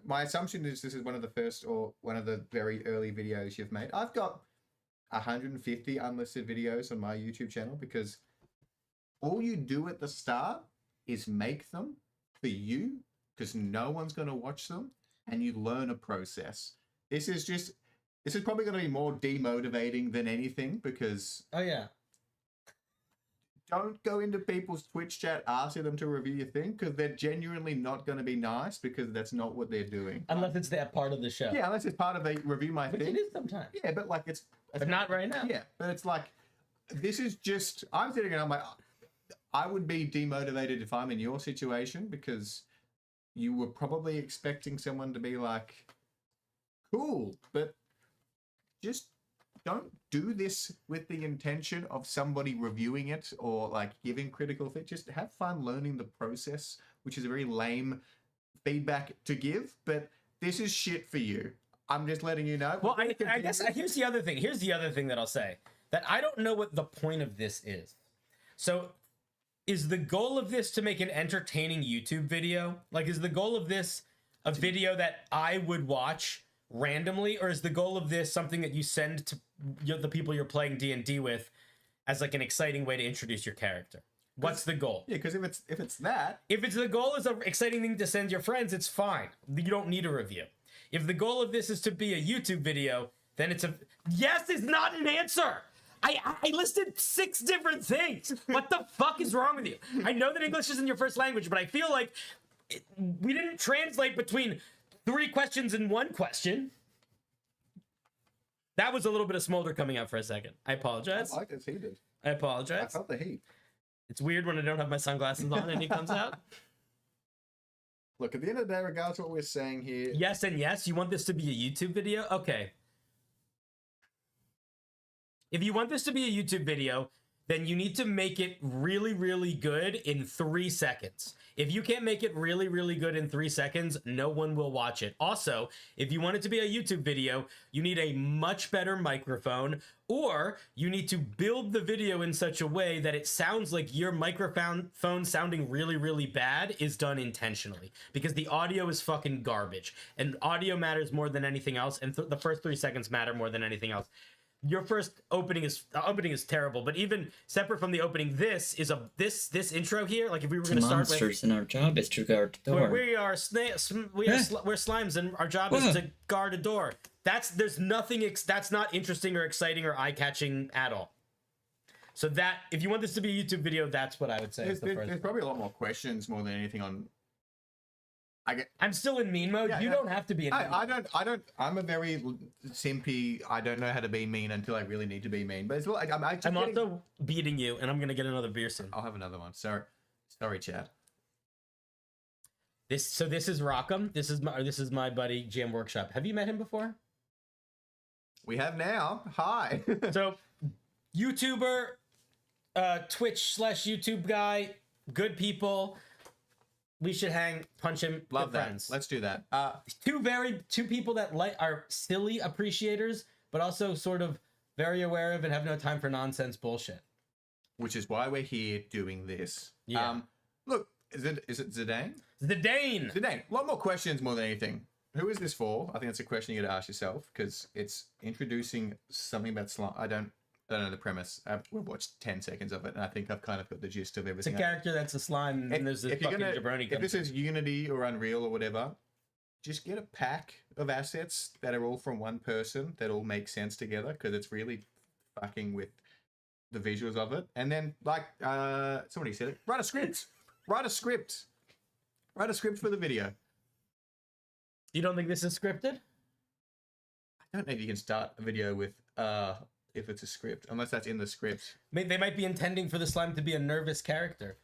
my assumption is this is one of the first or one of the very early videos you've made. I've got 150 unlisted videos on my YouTube channel because all you do at the start is make them for you because no one's going to watch them, and you learn a process. This is probably going to be more demotivating than anything because don't go into people's Twitch chat asking them to review your thing because they're genuinely not going to be nice because that's not what they're doing. Unless it's that part of the show. Yeah, unless it's part of a review my Which thing. it is sometimes. Yeah, but like it's But not right now. Yeah, but it's like this is just I'm sitting and I'm like I would be demotivated if I'm in your situation because you were probably expecting someone to be like cool, but just don't do this with the intention of somebody reviewing it or like giving critical feedback. Just have fun learning the process, which is a very lame feedback to give, but this is shit for you. I'm just letting you know. Well, I guess here's the other thing. Here's the other thing that I'll say. That I don't know what the point of this is. So, is the goal of this to make an entertaining YouTube video? Like, is the goal of this a video that I would watch randomly, or is the goal of this something that you send to the people you're playing D&D with as like an exciting way to introduce your character? What's the goal? Yeah, because if it's that, if it's the goal is an exciting thing to send your friends, it's fine. You don't need a review. If the goal of this is to be a YouTube video, then it's a yes is not an answer. I listed 6 different things. What the fuck is wrong with you? I know that English isn't your first language, but I feel like we didn't translate between 3 questions and 1 question. That was a little bit of Smolder coming out for a second. I apologize. I like it's heated. I apologize. I felt the heat. It's weird when I don't have my sunglasses on and he comes out. Look, at the end of the day, regardless of what we're saying here. Yes and yes. You want this to be a YouTube video? Okay. If you want this to be a YouTube video, then you need to make it really, really good in 3 seconds. If you can't make it really, really good in 3 seconds, no one will watch it. Also, if you want it to be a YouTube video, you need a much better microphone, or you need to build the video in such a way that it sounds like your microphone sounding really, really bad is done intentionally, because the audio is fucking garbage, and audio matters more than anything else, and the first 3 seconds matter more than anything else. Your first opening is terrible, but even separate from the opening, this is this intro here. Like if we were going to start with monsters, and our job is to guard the door. we're slimes, and our job is to guard a door. There's nothing that's not interesting or exciting or eye catching at all. So that if you want this to be a YouTube video, that's what I would say. There's probably a lot more questions more than anything on. I'm still in mean mode. You don't have to be in mean mode. I don't. I'm a very simpy. I don't know how to be mean until I really need to be mean. But it's like I'm also beating you, and I'm gonna get another beer soon. I'll have another one. Sorry, Chad. This is Rockham. This is my buddy Jam Workshop. Have you met him before? We have now. Hi. So, YouTuber, Twitch/YouTube guy, good people. We should punch him. Love that. Friends. Let's do that. Two people that are silly appreciators, but also sort of very aware of and have no time for nonsense bullshit. Which is why we're here doing this. Yeah. Look, is it Zidane? Zidane. A lot more questions more than anything. Who is this for? I think that's a question you got to ask yourself because it's introducing something about slime. I don't know the premise. We've watched 10 seconds of it, and I think I've kind of got the gist of everything. It's a character that's a slime, and there's this fucking jabroni. If this is Unity or Unreal or whatever, just get a pack of assets that are all from one person that all make sense together because it's really fucking with the visuals of it. And then, like somebody said it, write a script. Write a script for the video. You don't think this is scripted? I don't know if you can start a video with if it's a script, unless that's in the script. They might be intending for the slime to be a nervous character,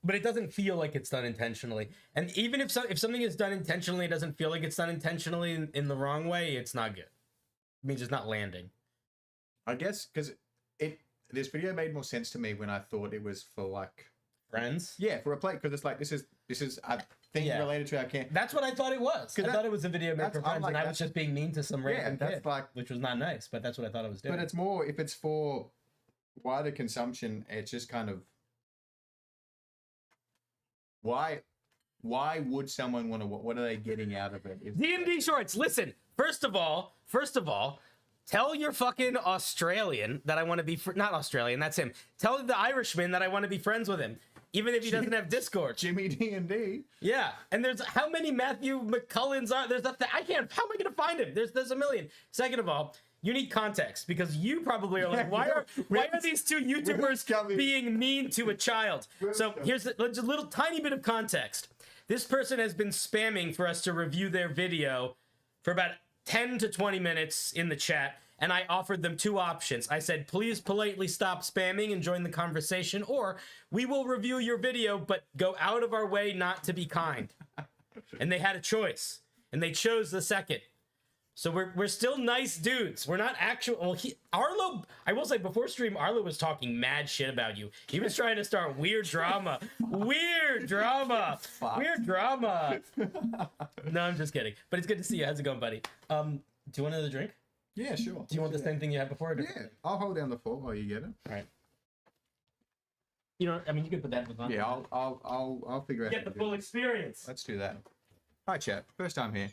but it doesn't feel like it's done intentionally. And even if something is done intentionally, it doesn't feel like it's done intentionally in the wrong way. It's not good. It means it's not landing. I guess because this video made more sense to me when I thought it was for like friends. Yeah, for a play because it's like this is a thing related to our camp. That's what I thought it was. I thought it was a video made for friends, like, and I was just being mean to some random kid, like, which was not nice. But that's what I thought I was doing. But it's more if it's for wider consumption. It's just kind of why Why would someone want to? What are they getting out of it? D&D shorts. Listen, first of all, tell your fucking Australian that I want to be not Australian. That's him. Tell the Irishman that I want to be friends with him, even if he doesn't have Discord. Jimmy D&D. Yeah, and there's how many Matthew McCullens are there's a I can't. How am I gonna find him? There's a million. Second of all, you need context because you probably are like, why are these two YouTubers being mean to a child? So here's a little tiny bit of context. This person has been spamming for us to review their video for about 10 to 20 minutes in the chat, and I offered them two options. I said, please politely stop spamming and join the conversation, or we will review your video, but go out of our way not to be kind. And they had a choice, and they chose the second. So we're still nice dudes. We're not actual. Well, Arlo. I will say before stream, Arlo was talking mad shit about you. He was trying to start weird drama. Weird drama. Weird drama. No, I'm just kidding. But it's good to see you. How's it going, buddy? Do you want another drink? Yeah, sure. Do you want the same thing you had before? Yeah, I'll hold down the fort while you get it. All right. You know, I mean, you can put that in the Yeah, I'll figure out. Get the full experience. Let's do that. Hi, chat. First time here.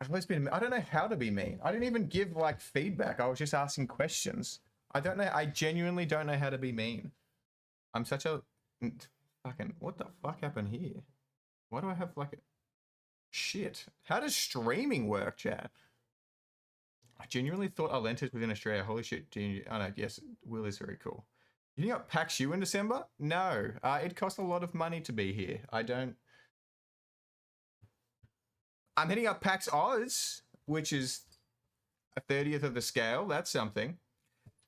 I've always been. I don't know how to be mean. I didn't even give like feedback. I was just asking questions. I don't know. I genuinely don't know how to be mean. I'm such a fucking. What the fuck happened here? Why do I have like a shit? How does streaming work, chat? I genuinely thought Alente's within Australia. Holy shit! Oh no, yes, Will is very cool. You got PAX U in December? No, it cost a lot of money to be here. I don't. I'm hitting up PAX Oz, which is a 30th of the scale. That's something.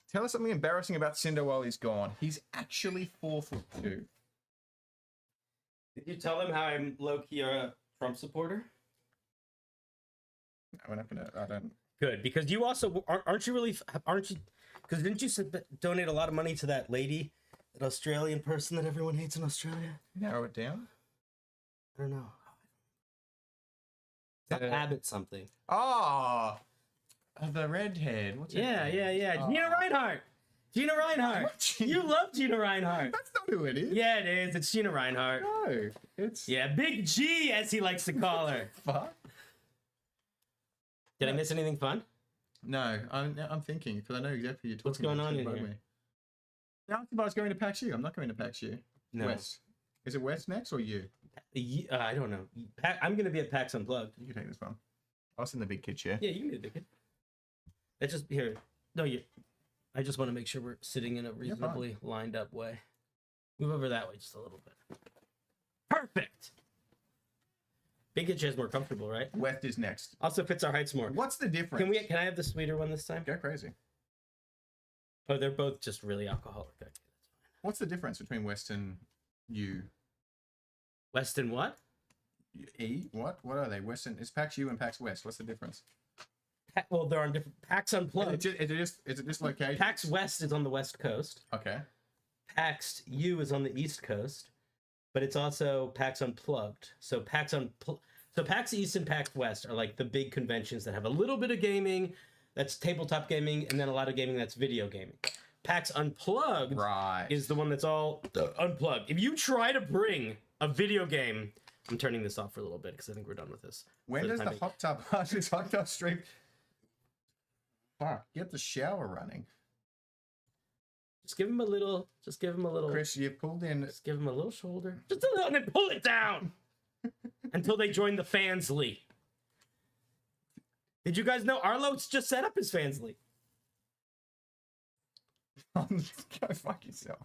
Tell us something embarrassing about Cinder while he's gone. He's actually 4'2". Did you tell him how I'm low-key a Trump supporter? No, we're not gonna. I don't. Good, because you also aren't you? Because didn't you donate a lot of money to that lady, that Australian person that everyone hates in Australia? Narrow it down. I don't know. Abbott something. Oh, the redhead. What's yeah. Gina Reinhardt. Gina Reinhardt. You love Gina Reinhardt. That's not who it is. Yeah, it is. It's Gina Reinhardt. No, it's. Yeah, Big G, as he likes to call her. Fuck. Did I miss anything fun? No, I'm thinking because I know exactly what you're talking. What's going about. on in here? Now, if I was going to PAX U, I'm not going to PAX U. No. West. Is it West next or you? I don't know. I'm going to be at PAX Unplugged. You can take this one. I was in the big kid chair. Yeah, you can be the big kid. It's just here. No, you. I just want to make sure we're sitting in a reasonably lined up way. Move over that way just a little bit. Perfect. Big kid chair is more comfortable, right? West is next. Also fits our heights more. What's the difference? Can I have the sweeter one this time? Go crazy. Oh, they're both just really alcoholic. Okay, that's fine. What's the difference between West and U? West and what? E? What? What are they? Western? It's PAX U and PAX West. What's the difference? Well, they're on different. PAX Unplugged. Is it just location? PAX West is on the West Coast. Okay. PAX U is on the East Coast, but it's also PAX Unplugged. So PAX East and PAX West are like the big conventions that have a little bit of gaming, that's tabletop gaming, and then a lot of gaming that's video gaming. PAX Unplugged is the one that's all unplugged. If you try to bring a video game, I'm turning this off for a little bit because I think we're done with this. When does the hot tub stream? Fuck, get the shower running. Just give him a little. Chris, you pulled in. Just give him a little shoulder. Just a little, and then pull it down until they join the Fansly. Did you guys know Arlo's just set up his Fansly? Go fuck yourself.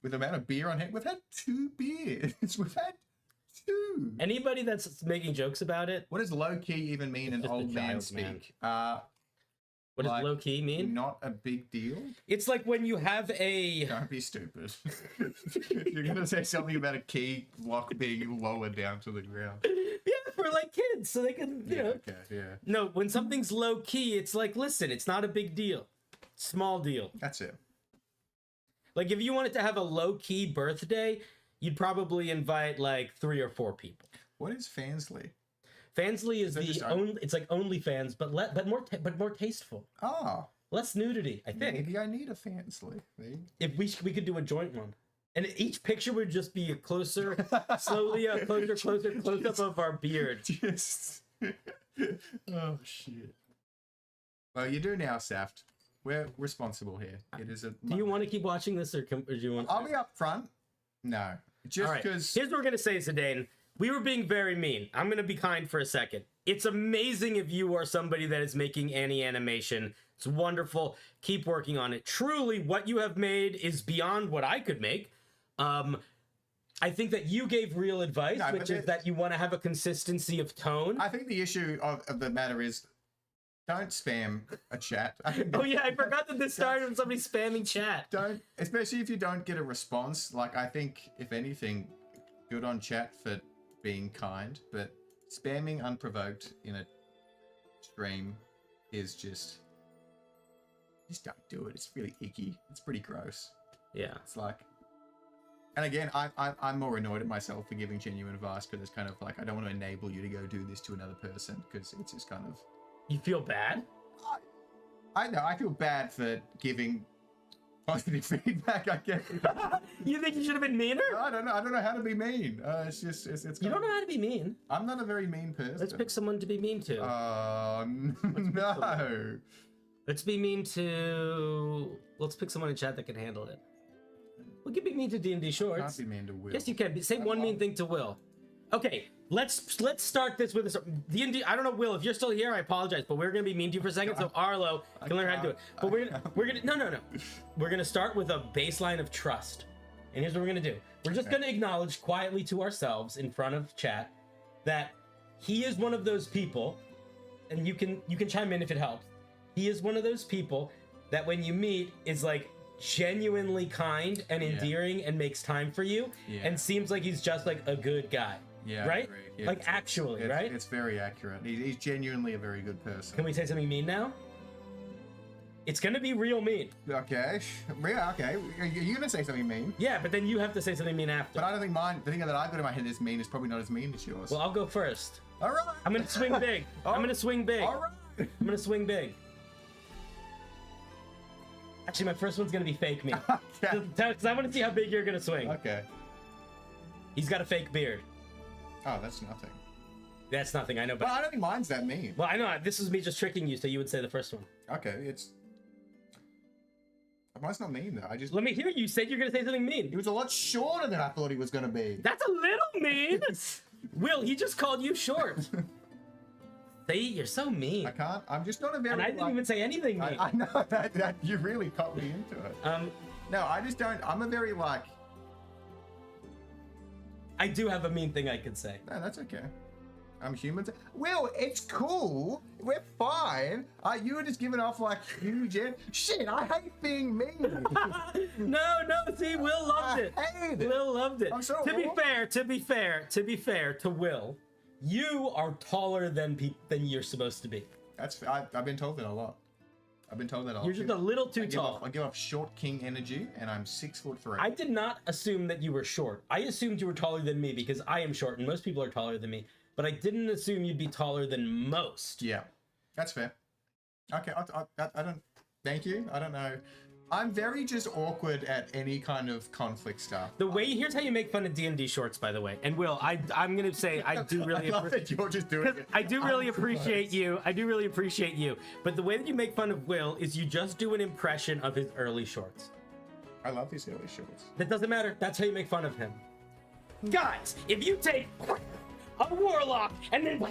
With the amount of beer on hand, we've had 2 beers. We've had 2. Anybody that's making jokes about it. What does low key even mean in old man speak? What does low key mean? Not a big deal. It's like when you have a. Don't be stupid. You're gonna say something about a key lock being lower down to the ground. Yeah, for like kids, so they can. You know. Okay. Yeah. No, when something's low key, it's like, listen, it's not a big deal. Small deal. That's it. Like if you wanted to have a low key birthday, you'd probably invite like 3 or 4 people. What is Fansly? Fansly is it's like OnlyFans, but more tasteful. Oh, less nudity, I think. Maybe I need a Fansly. If we could do a joint one. And each picture would just be a closer, slowly a closer close up of our beard. Just... oh shit. Well, you do now, Saft. We're responsible here. It is a. Do you want to keep watching this, or do you want? I'll be up front. No, just because. Here's what we're gonna say, Zidane. We were being very mean. I'm gonna be kind for a second. It's amazing if you are somebody that is making any animation. It's wonderful. Keep working on it. Truly, what you have made is beyond what I could make. I think that you gave real advice, which is that you want to have a consistency of tone. I think the issue of the matter is, don't spam a chat. Oh yeah, I forgot that this started from somebody spamming chat. Don't, especially if you don't get a response. Like, I think, if anything, good on chat for being kind, but spamming unprovoked in a stream is just don't do it. It's really icky. It's pretty gross. Yeah. It's like, and again, I'm more annoyed at myself for giving genuine advice, because it's kind of like, I don't want to enable you to go do this to another person, because it's just kind of... You feel bad? I know, I feel bad for giving positive feedback, I guess. You think you should have been meaner? I don't know how to be mean. It's just, it's you don't know how to be mean. I'm not a very mean person. Let's pick someone to be mean to. No. Let's be mean to... Let's pick someone in chat that can handle it. We can be mean to D&D Shorts. Can't be mean to Will. Yes, you can. Say one mean thing to Will. Okay, let's start this with D&D. I don't know, Will, if you're still here, I apologize, but we're gonna be mean to you for a second, so Arlo can learn how to do it. But we're gonna no. We're gonna start with a baseline of trust, and here's what we're gonna do. We're just gonna acknowledge quietly to ourselves in front of chat that he is one of those people, and you can chime in if it helps. He is one of those people that when you meet is like genuinely kind and endearing and makes time for you and seems like he's just like a good guy. Yeah, right? Yeah, like actually, right? It's very accurate. He's genuinely a very good person. Can we say something mean now? It's gonna be real mean. Okay. Yeah, okay. You're gonna say something mean. Yeah, but then you have to say something mean after. But I don't think mine, the thing that I've got in my head is mean is probably not as mean as yours. Well, I'll go first. All right. I'm gonna swing big. I'm gonna swing big. All right. I'm gonna swing big. Actually, my first one's gonna be fake mean. Okay. Because I want to see how big you're gonna swing. Okay. He's got a fake beard. Oh, that's nothing. That's nothing, I know, but... Well, I don't think mine's that mean. Well, I know, this is me just tricking you, so you would say the first one. Okay, it's... Mine's not mean, though. I just... Let me hear you. You said you're gonna say something mean. He was a lot shorter than I thought he was gonna be. That's a little mean! Will, he just called you short. See, you're so mean. I can't. I'm just not a very... And I didn't even say anything mean. I know that you really caught me into it. No, I just don't... I'm a very, like... I do have a mean thing I could say. No, that's okay. I'm human. Will, it's cool. We're fine. You were just giving off like huge... Shit, I hate being mean. No, see, Will loved it. I hate it. Will loved it. I'm so to be fair to Will, you are taller than you're supposed to be. That's... I've been told that a lot. You're just a little too tall. I give off short king energy, and I'm 6'3". I did not assume that you were short. I assumed you were taller than me because I am short, and most people are taller than me. But I didn't assume you'd be taller than most. Yeah, that's fair. Okay, I don't... Thank you. I don't know. I'm very just awkward at any kind of conflict stuff. Here's how you make fun of D&D Shorts, by the way. And Will, I'm gonna say I do really appreciate you're just doing it. I do really appreciate you. I do really appreciate you. But the way that you make fun of Will is you just do an impression of his early shorts. I love his early shorts. That doesn't matter. That's how you make fun of him. Guys, if you take a warlock and then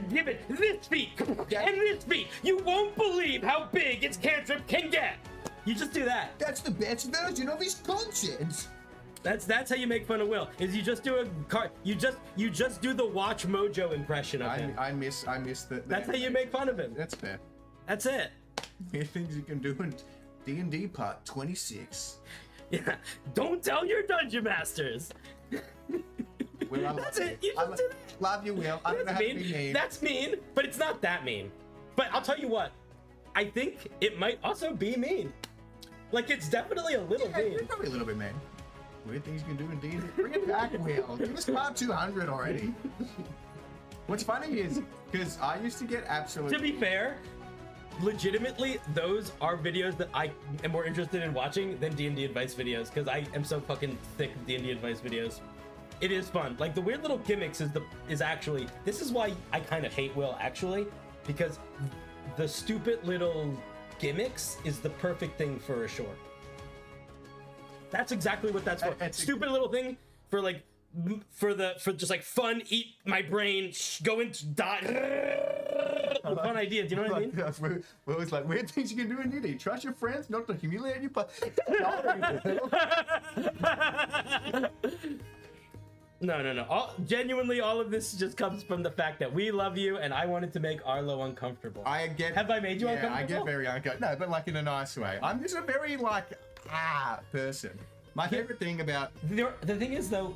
give it this feat and this feat, you won't believe how big its cantrip can get. You just do that. That's the best version of his content. That's how you make fun of Will. Is you just do you just do the Watch Mojo impression of him. I miss the. That's how you make fun of him. That's fair. That's it. Here things you can do in D&D part 26. Yeah. Don't tell your dungeon masters. Will, that's it. You just do that. Love you, Will. I don't know how to be mean. That's mean, but it's not that mean. But I'll tell you what. I think it might also be mean. Like, it's definitely a little mean. It's probably a little bit mean. Weird things you can do in D&D. Bring it back, Will. Give us part 200 already. What's funny is, because I used to get absolutely... To be fair, legitimately, those are videos that I am more interested in watching than D&D advice videos, because I am so fucking sick of D&D advice videos. It is fun. Like, the weird little gimmicks is actually, this is why I kind of hate Will, actually, because the stupid little gimmicks is the perfect thing for a short. That's exactly what that's for. Stupid little thing for like, for just like fun, eat my brain, go into die. Fun idea, do you know what I mean? Well, it's like weird things you can do in D&D. Trust your friends not to humiliate you, but No. Genuinely, all of this just comes from the fact that we love you, and I wanted to make Arlo uncomfortable. Have I made you uncomfortable? I get very uncomfortable. No, but like in a nice way. I'm just a very like person. My favorite thing about the thing is though,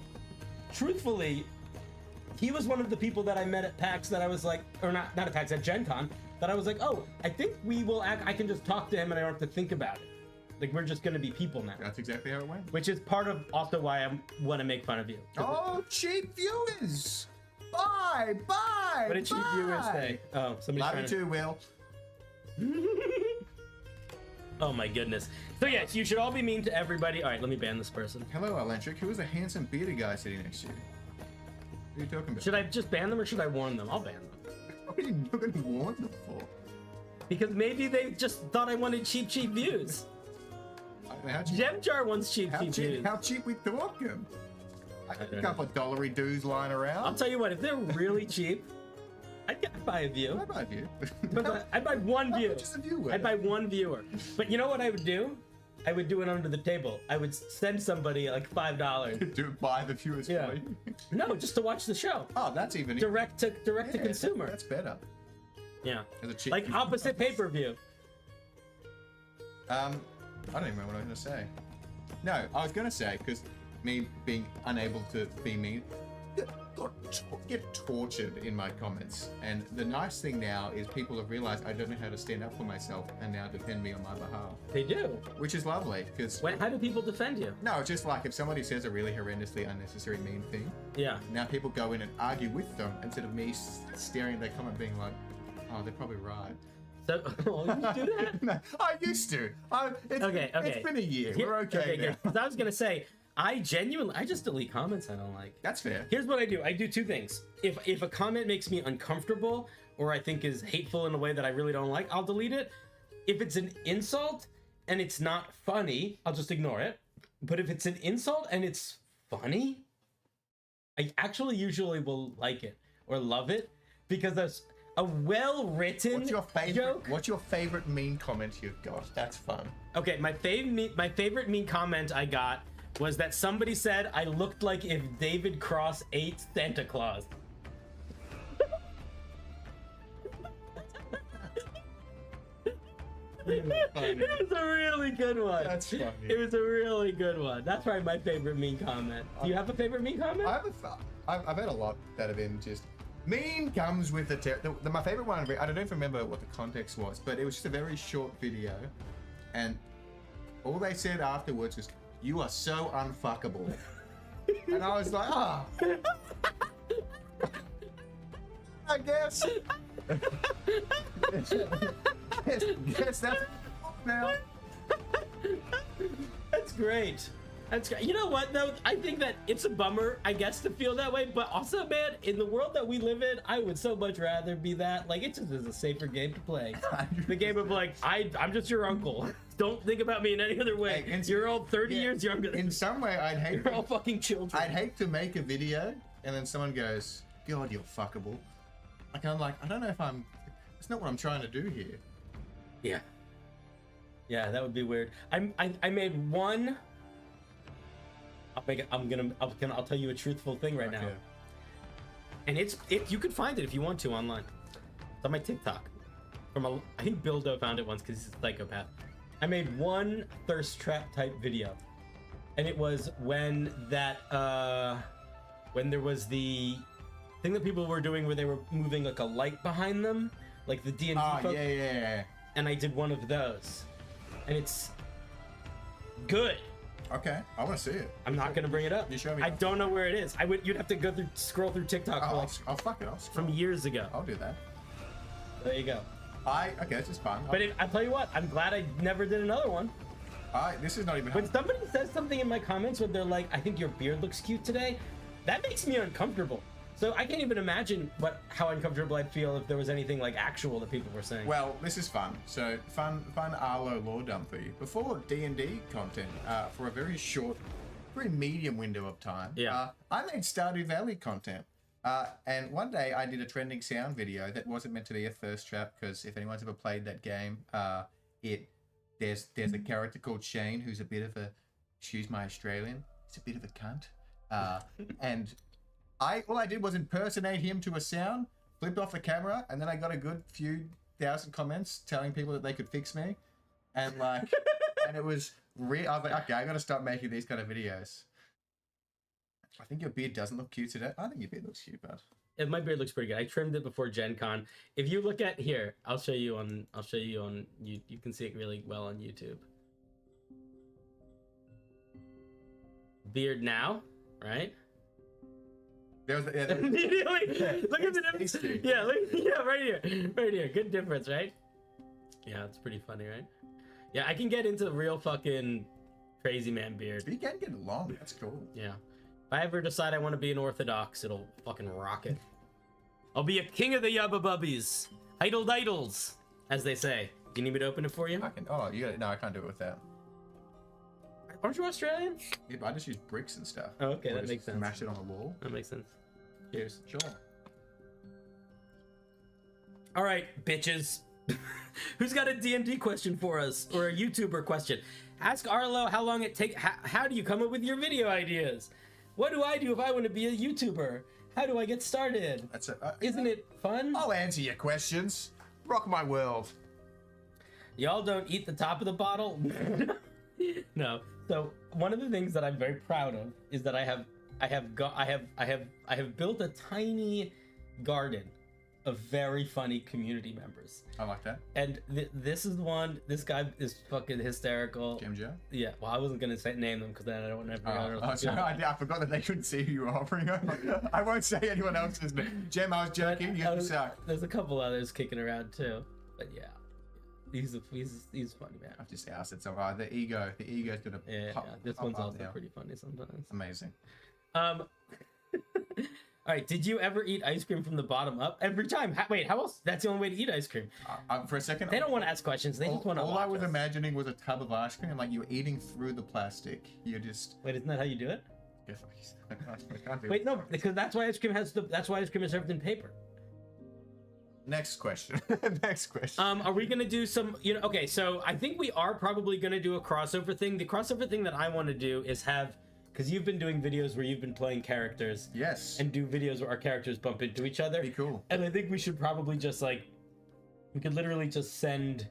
truthfully, he was one of the people that I met at PAX that I was like, or not at PAX, at Gen Con, that I was like, oh, I think we will act. I can just talk to him and I don't have to think about it. Like, we're just gonna be people now. That's exactly how it went. Which is part of also why I want to make fun of you. Oh, cheap viewers! Bye! What did cheap viewers say? Oh, somebody's Love you too, Will. Oh my goodness. So yes, you should all be mean to everybody. All right, let me ban this person. Hello, Elentric. Who is the handsome bearded guy sitting next to you? Who are you talking about? Should I just ban them or should I warn them? I'll ban them. What are you going to warn them for? Because maybe they just thought I wanted cheap views. Gemjar wants cheap views. How cheap we talking? I got a couple of dollary dues lying around. I'll tell you what, if they're really cheap, I'd buy a view. I'd buy a view. I'd buy one view. Just a viewer. I'd buy one viewer. But you know what I would do? I would do it under the table. I would send somebody like $5. Buy the viewers for you. No, just to watch the show. Oh, that's even direct to consumer. That's better. Yeah. As a cheap like opposite pay-per-view. I don't even know what I was going to say. No, I was going to say, because me being unable to be mean, get tortured in my comments. And the nice thing now is people have realized I don't know how to stand up for myself and now defend me on my behalf. They do. Which is lovely, because... How do people defend you? No, it's just like if somebody says a really horrendously unnecessary mean thing, yeah. Now people go in and argue with them instead of me staring at their comment being like, oh, they're probably right. So, you do that? No, I used to. Okay. It's been a year. We're okay now. Because I was going to say, I just delete comments I don't like. That's fair. Here's what I do. I do two things. If a comment makes me uncomfortable or I think is hateful in a way that I really don't like, I'll delete it. If it's an insult and it's not funny, I'll just ignore it. But if it's an insult and it's funny, I actually usually will like it or love it because that's a well-written joke. What's your favorite mean comment you've got? That's fun. Okay, my favorite mean comment I got was that somebody said I looked like if David Cross ate Santa Claus. It was a really good one. That's funny. It was a really good one. That's probably my favorite mean comment. Do you have a favorite mean comment? I've had a lot that have been just... Mean comes with my favorite one, I don't even remember what the context was, but it was just a very short video, and all they said afterwards was, "You are so unfuckable." And I was like, ah. I guess. Guess that's now. That's great. That's great. You know what though? I think that it's a bummer, I guess, to feel that way. But also, man, in the world that we live in, I would so much rather be that. Like, it just is a safer game to play. The game of like, I'm just your uncle. Don't think about me in any other way. Hey, you're all 30 years younger. In some way, I'd hate. You're all fucking children. I'd hate to make a video and then someone goes, "God, you're fuckable." Like, I'm like, I don't know if I'm. It's not what I'm trying to do here. Yeah. Yeah, that would be weird. I made one. I'll tell you a truthful thing right now. And you could find it if you want to online. It's on my TikTok. I think Bildo found it once because he's a psychopath. I made one thirst trap type video. And it was when there was the thing that people were doing where they were moving like a light behind them, like the D&D folk. Yeah. And I did one of those. And it's good. Okay, I want to see it. I'm not gonna bring it up. You show me. I don't know where it is. You'd have to scroll through TikTok. I'll fuck it. I'll scroll. From years ago. I'll do that. There you go. Okay, this is fun. But I tell you what, I'm glad I never did another one. This is not even. When somebody says something in my comments where they're like, "I think your beard looks cute today," that makes me uncomfortable. So I can't even imagine how uncomfortable I'd feel if there was anything like actual that people were saying. Well, this is fun. So fun Arlo lore dump for you. Before D&D content, for a very short, very medium window of time, I made Stardew Valley content. And one day I did a trending sound video that wasn't meant to be a thirst trap, because if anyone's ever played that game, there's a character called Shane who's a bit of a, excuse my Australian, he's a bit of a cunt. And all I did was impersonate him to a sound, flipped off the camera, and then I got a good few thousand comments telling people that they could fix me. And like, and it was real. I was like, okay, I gotta start making these kind of videos. I think your beard doesn't look cute today. I think your beard looks cute, bud. My beard looks pretty good. I trimmed it before Gen Con. If you look at here, I'll show you on you can see it really well on YouTube. Beard now, right? Immediately, look at the difference. Yeah, right here. Good difference, right? Yeah, it's pretty funny, right? Yeah, I can get into the real fucking crazy man beard. You can get long. That's cool. Yeah. If I ever decide I want to be an Orthodox, it'll fucking rock it. I'll be a king of the Yabba Bubbies. Idles, as they say. Do you need me to open it for you? I can. Oh, you got it. No, I can't do it with that. Aren't you Australian? Yeah, but I just use bricks and stuff. Oh, okay, that makes sense. Smash it on the wall. That makes sense. Cheers. Sure. All right, bitches. Who's got a D&D question for us, or a YouTuber question? Ask Arlo how long it take. How do you come up with your video ideas? What do I do if I want to be a YouTuber? How do I get started? Isn't it fun? I'll answer your questions. Rock my world. Y'all don't eat the top of the bottle. No. So one of the things that I'm very proud of is that I have built a tiny garden of very funny community members. I like that. And this is one. This guy is fucking hysterical. Jim Joe? Yeah. Well, I wasn't gonna name them because then I don't ever. Sorry, I forgot that they couldn't see who you were offering. I won't say anyone else's name. Jim, I was joking. You suck. There's a couple others kicking around too, but yeah. He's funny, man. I've just asked it. So the ego's gonna. Yeah. This one's also pretty funny sometimes. Amazing. All right. Did you ever eat ice cream from the bottom up every time? Wait, how else? That's the only way to eat ice cream. For a second, they don't want to ask questions. They just want to. All I was imagining was a tub of ice cream, like you were eating through the plastic. You just. Wait, isn't that how you do it? Yes. Wait, no, because that's why ice cream is served in paper. Next question. Next question. Are we gonna do some? Okay. So I think we are probably gonna do a crossover thing. The crossover thing that I want to do is have, because you've been doing videos where you've been playing characters. Yes. And do videos where our characters bump into each other. Be cool. And I think we should probably just we could literally just send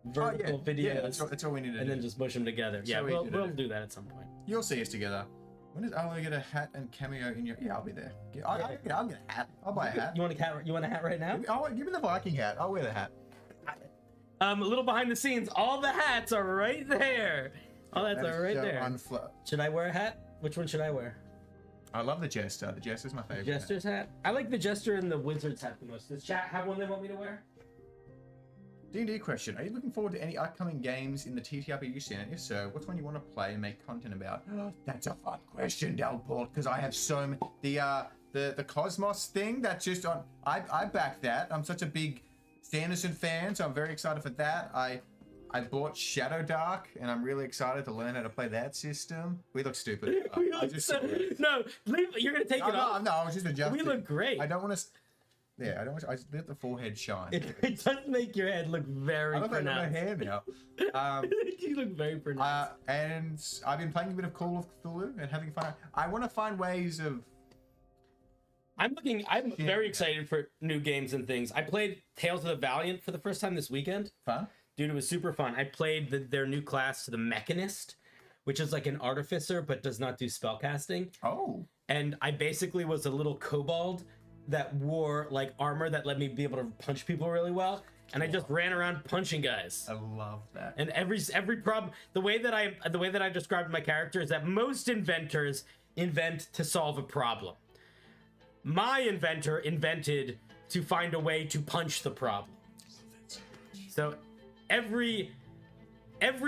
vertical videos. Yeah, that's all we need to do. And then just mush them together. Yeah, we'll do that at some point. You'll see us together. When does Arlo get a hat and cameo in your? Yeah, I'll be there. I'll get a hat. I'll buy a hat. You want a hat? You want a hat right now? Give me the Viking hat. I'll wear the hat. A little behind the scenes. All the hats are right there. All that's right there. Should I wear a hat? Which one should I wear? I love the Jester. The Jester's my favorite. Jester's hat? I like the Jester and the Wizard's hat the most. Does chat have one they want me to wear? D&D question. Are you looking forward to any upcoming games in the TTRPG scene? If so, what's one you want to play and make content about? That's a fun question, Delport, because I have so many. The Cosmos thing, that's just on. I back that. I'm such a big Sanderson fan, so I'm very excited for that. I bought Shadow Dark, and I'm really excited to learn how to play that system. We look stupid. No, you're gonna take it off. No, I was just adjusting. We look great. I don't want to. Yeah, I don't want to. I just let the forehead shine. It does make your head look very pronounced. I look like my hair now. You look very pronounced. And I've been playing a bit of Call of Cthulhu and having fun. I want to find ways of. I'm very excited for new games and things. I played Tales of the Valiant for the first time this weekend. Fun? Dude, it was super fun. I played their new class, the Mechanist, which is like an artificer but does not do spellcasting. Oh. And I basically was a little kobold that wore like armor that let me be able to punch people really well, and I just ran around punching guys. I love that. And every problem, the way that I described my character is that most inventors invent to solve a problem. My inventor invented to find a way to punch the problem. So every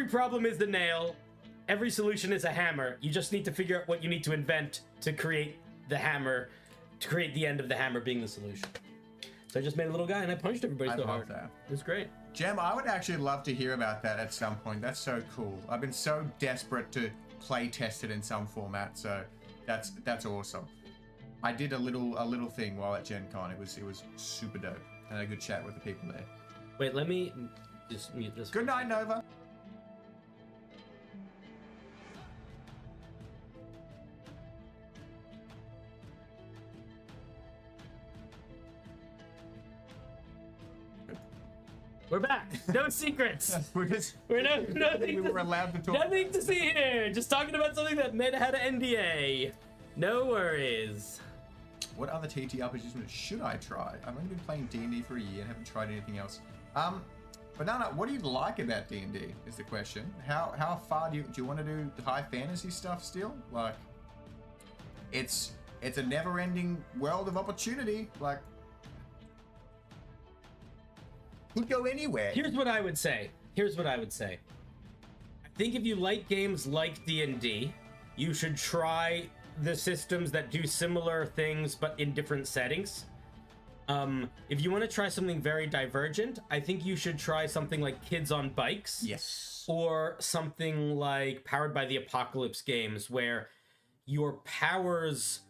problem is the nail. Every solution is a hammer. You just need to figure out what you need to invent to create the hammer, to create the end of the hammer being the solution. So I just made a little guy and I punched everybody so hard. That. It was great. Jem, I would actually love to hear about that at some point. That's so cool. I've been so desperate to play test it in some format, so that's awesome. I did a little thing while at Gen Con. It was super dope. And a good chat with the people there. Wait, let me just mute this. Good night, Nova. We're back. No secrets. We're just nothing. we were allowed to talk. Nothing to see here. Just talking about something that had an NDA. No worries. What other TTRPGs should I try? I've only been playing D&D for a year and haven't tried anything else. Banana, what do you like about D&D is the question. How far do you want to do high fantasy stuff still? Like, it's a never-ending world of opportunity. Like, could go anywhere. Here's what I would say. I think if you like games like D&D, you should try the systems that do similar things but in different settings. If you want to try something very divergent, I think you should try something like Kids on Bikes. Yes. Or something like Powered by the Apocalypse games, where your powers,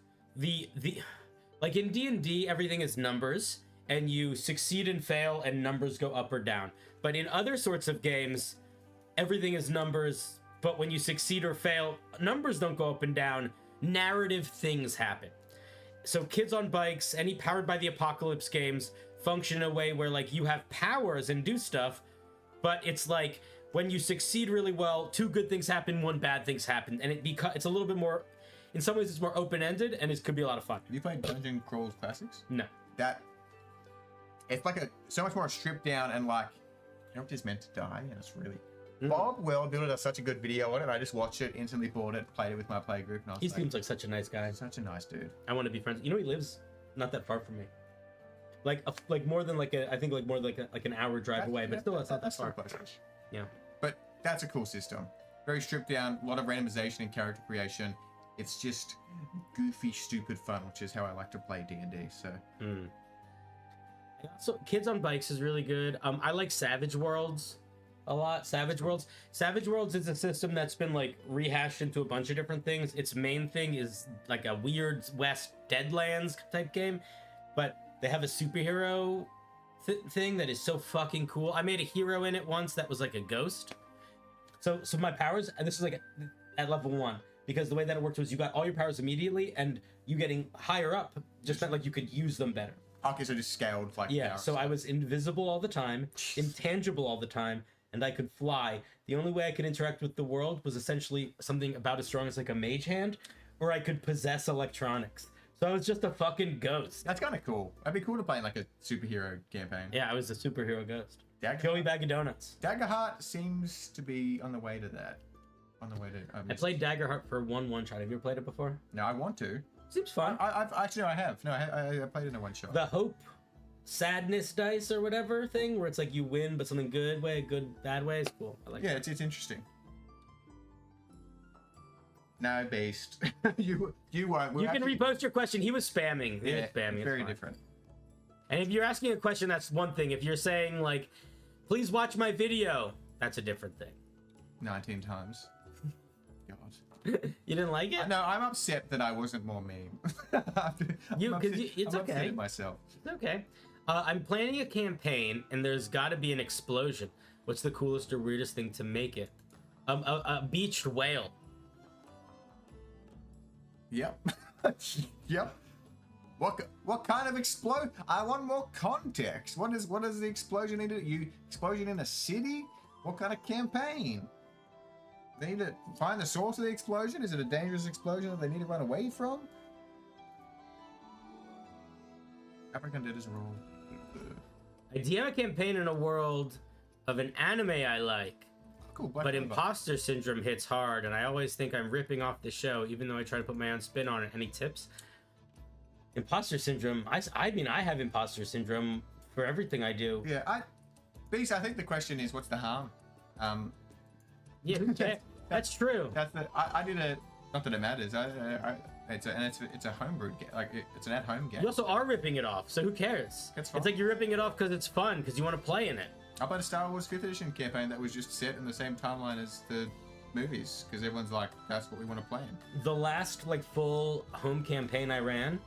like in D&D, everything is numbers, and you succeed and fail, and numbers go up or down. But in other sorts of games, everything is numbers, but when you succeed or fail, numbers don't go up and down. Narrative things happen. So Kids on Bikes, any Powered by the Apocalypse games function in a way where like you have powers and do stuff, but it's like when you succeed really well, 2 good things happen, 1 bad things happen, and it's a little bit more, in some ways it's more open-ended, and it could be a lot of fun. Have you played Dungeon Crawls Classics? No. It's like so much more stripped down and like you're not just meant to die, and it's really. Bob Wellbuilder does such a good video on it. I just watched it, instantly bought it, played it with my play group, and I was He seems like such a nice guy. Such a nice dude. I want to be friends. You know, he lives not that far from me. Like more than I think more like an hour drive away, but still, that's not that far. Yeah. But that's a cool system. Very stripped down, a lot of randomization and character creation. It's just goofy, stupid fun, which is how I like to play D&D. So. So Kids on Bikes is really good. I like Savage Worlds a lot. Savage Worlds is a system that's been like rehashed into a bunch of different things. Its main thing is like a weird West Deadlands type game, but they have a superhero thing that is so fucking cool. I made a hero in it once that was like a ghost. So my powers, and this is like at level 1, because the way that it worked was you got all your powers immediately, and you getting higher up just meant like you could use them better. Okay, so just scaled like so I was invisible all the time, intangible all the time, and I could fly. The only way I could interact with the world was essentially something about as strong as like a mage hand, or I could possess electronics. So I was just a fucking ghost. That's kind of cool. That'd be cool to play in like a superhero campaign. Yeah, I was a superhero ghost. Daggerheart. Joey Bag of Donuts. Daggerheart seems to be on the way to that. I played Daggerheart for one shot. Have you ever played it before? No, I want to. Seems fun. I have. No, I played it in a one shot. The hope, sadness dice or whatever thing, where it's like you win, but something good way, bad way is cool. I like. Yeah, it's interesting. No, based. you won't. You can repost your question. He was spamming. He was spamming. It's very different. And if you're asking a question, that's one thing. If you're saying like, please watch my video, that's a different thing. 19 times. God. You didn't like it? No, I'm upset that I wasn't more meme. It's I'm okay. upset at myself. It's okay. I'm planning a campaign, and there's got to be an explosion. What's the coolest or weirdest thing to make it? A beached whale. Yep. Yep. What kind of explode? I want more context. What does the explosion need to? Explosion in a city? What kind of campaign? They need to find the source of the explosion. Is it a dangerous explosion that they need to run away from? African did his role. I DM a campaign in a world of an anime I like. Cool, but imposter syndrome hits hard, and I always think I'm ripping off the show, even though I try to put my own spin on it. Any tips? Imposter syndrome. I mean, I have imposter syndrome for everything I do. Yeah, Beast, I think the question is, what's the harm? Yeah, that's true. That's the. I did a. Not that it matters. It's a homebrewed game. Like it's an at-home game. You also are ripping it off, so who cares? That's fine. It's like you're ripping it off because it's fun, because you want to play in it. I played a Star Wars 5th edition campaign that was just set in the same timeline as the movies, because everyone's like, that's what we want to play in. The last like full home campaign I ran,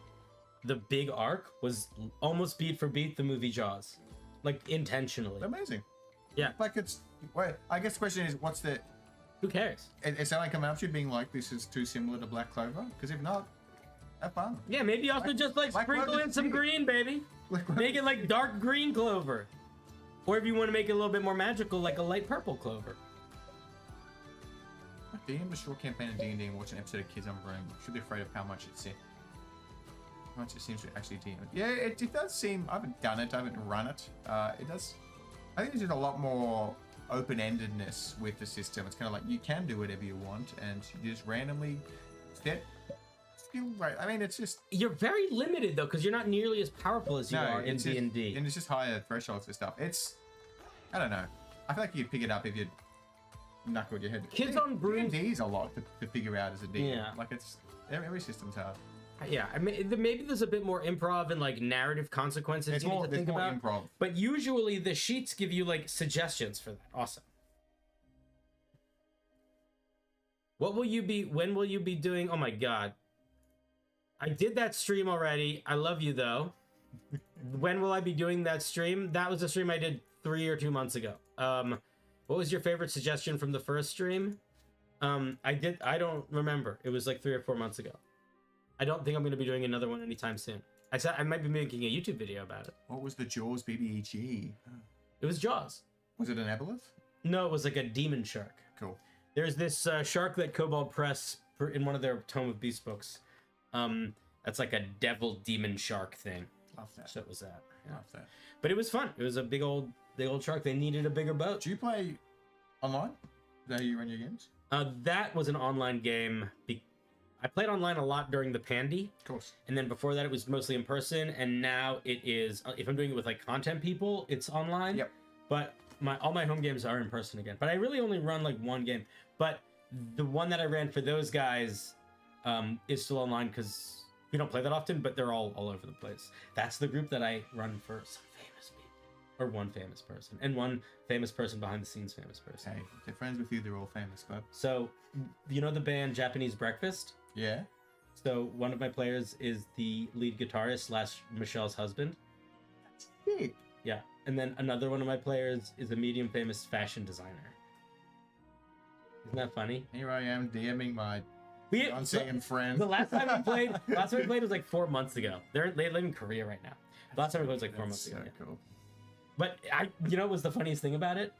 the big arc was almost beat for beat the movie Jaws, like intentionally. Amazing. Yeah. Like it's. Wait, I guess the question is, what's the. Who cares? Is someone coming up to you being like, this is too similar to Black Clover? Because if not, have fun. Yeah, maybe also just like sprinkle in some green, baby. Make it like dark green clover. Or if you want to make it a little bit more magical, like a light purple clover. DM a short campaign in D&D and watch an episode of Kids on Broom. Should be afraid of how much it seems to actually DM it. Yeah, it does seem. I haven't done it. I haven't run it. It does. I think there's just a lot more open-endedness with the system. It's kind of like you can do whatever you want, and you just randomly set skill. Right. I mean, it's just. You're very limited though, because you're not nearly as powerful as you are in D&D. And it's just higher thresholds for stuff. It's. I don't know. I feel like you'd pick it up if you'd knuckled your head. Kids on Broom. D&D is a lot to figure out as a DM. Yeah. Like it's every system's hard. Yeah, I mean, maybe there's a bit more improv and like narrative consequences It's you more, need to think more about. improv. But usually the sheets give you like suggestions for that. Awesome. When will you be doing? Oh my god. I did that stream already. I love you though. When will I be doing that stream? That was a stream I did 3 or 2 months ago. What was your favorite suggestion from the first stream? I don't remember. It was like 3 or 4 months ago. I don't think I'm going to be doing another one anytime soon. I said I might be making a YouTube video about it. What was the Jaws BBEG? It was Jaws. Was it an aboleth? No, it was like a demon shark. Cool. There's this shark that Kobold Press in one of their Tome of Beasts books. That's like a devil demon shark thing. Love that. So it was that. Yeah. Love that. But it was fun. It was a big old shark. They needed a bigger boat. Do you play online? Is that how you run your games? That was an online game. I played online a lot during the Pandy. Of course. And then before that, it was mostly in person. And now it is, if I'm doing it with like content people, it's online. Yep. But all my home games are in person again. But I really only run like one game. But the one that I ran for those guys is still online because we don't play that often, but they're all over the place. That's the group that I run for some famous people. Or one famous person. And one famous person behind the scenes famous person. Hey, if they're friends with you, they're all famous, bud. So, you know the band Japanese Breakfast? Yeah. So one of my players is the lead guitarist / Michelle's husband. That's big. Yeah. And then another one of my players is a medium famous fashion designer. Isn't that funny? Here I am DMing my fiancé and friend. The last time we played was like 4 months ago. They live in Korea right now. The last time we played was like 4 months ago. So cool. But you know what was the funniest thing about it?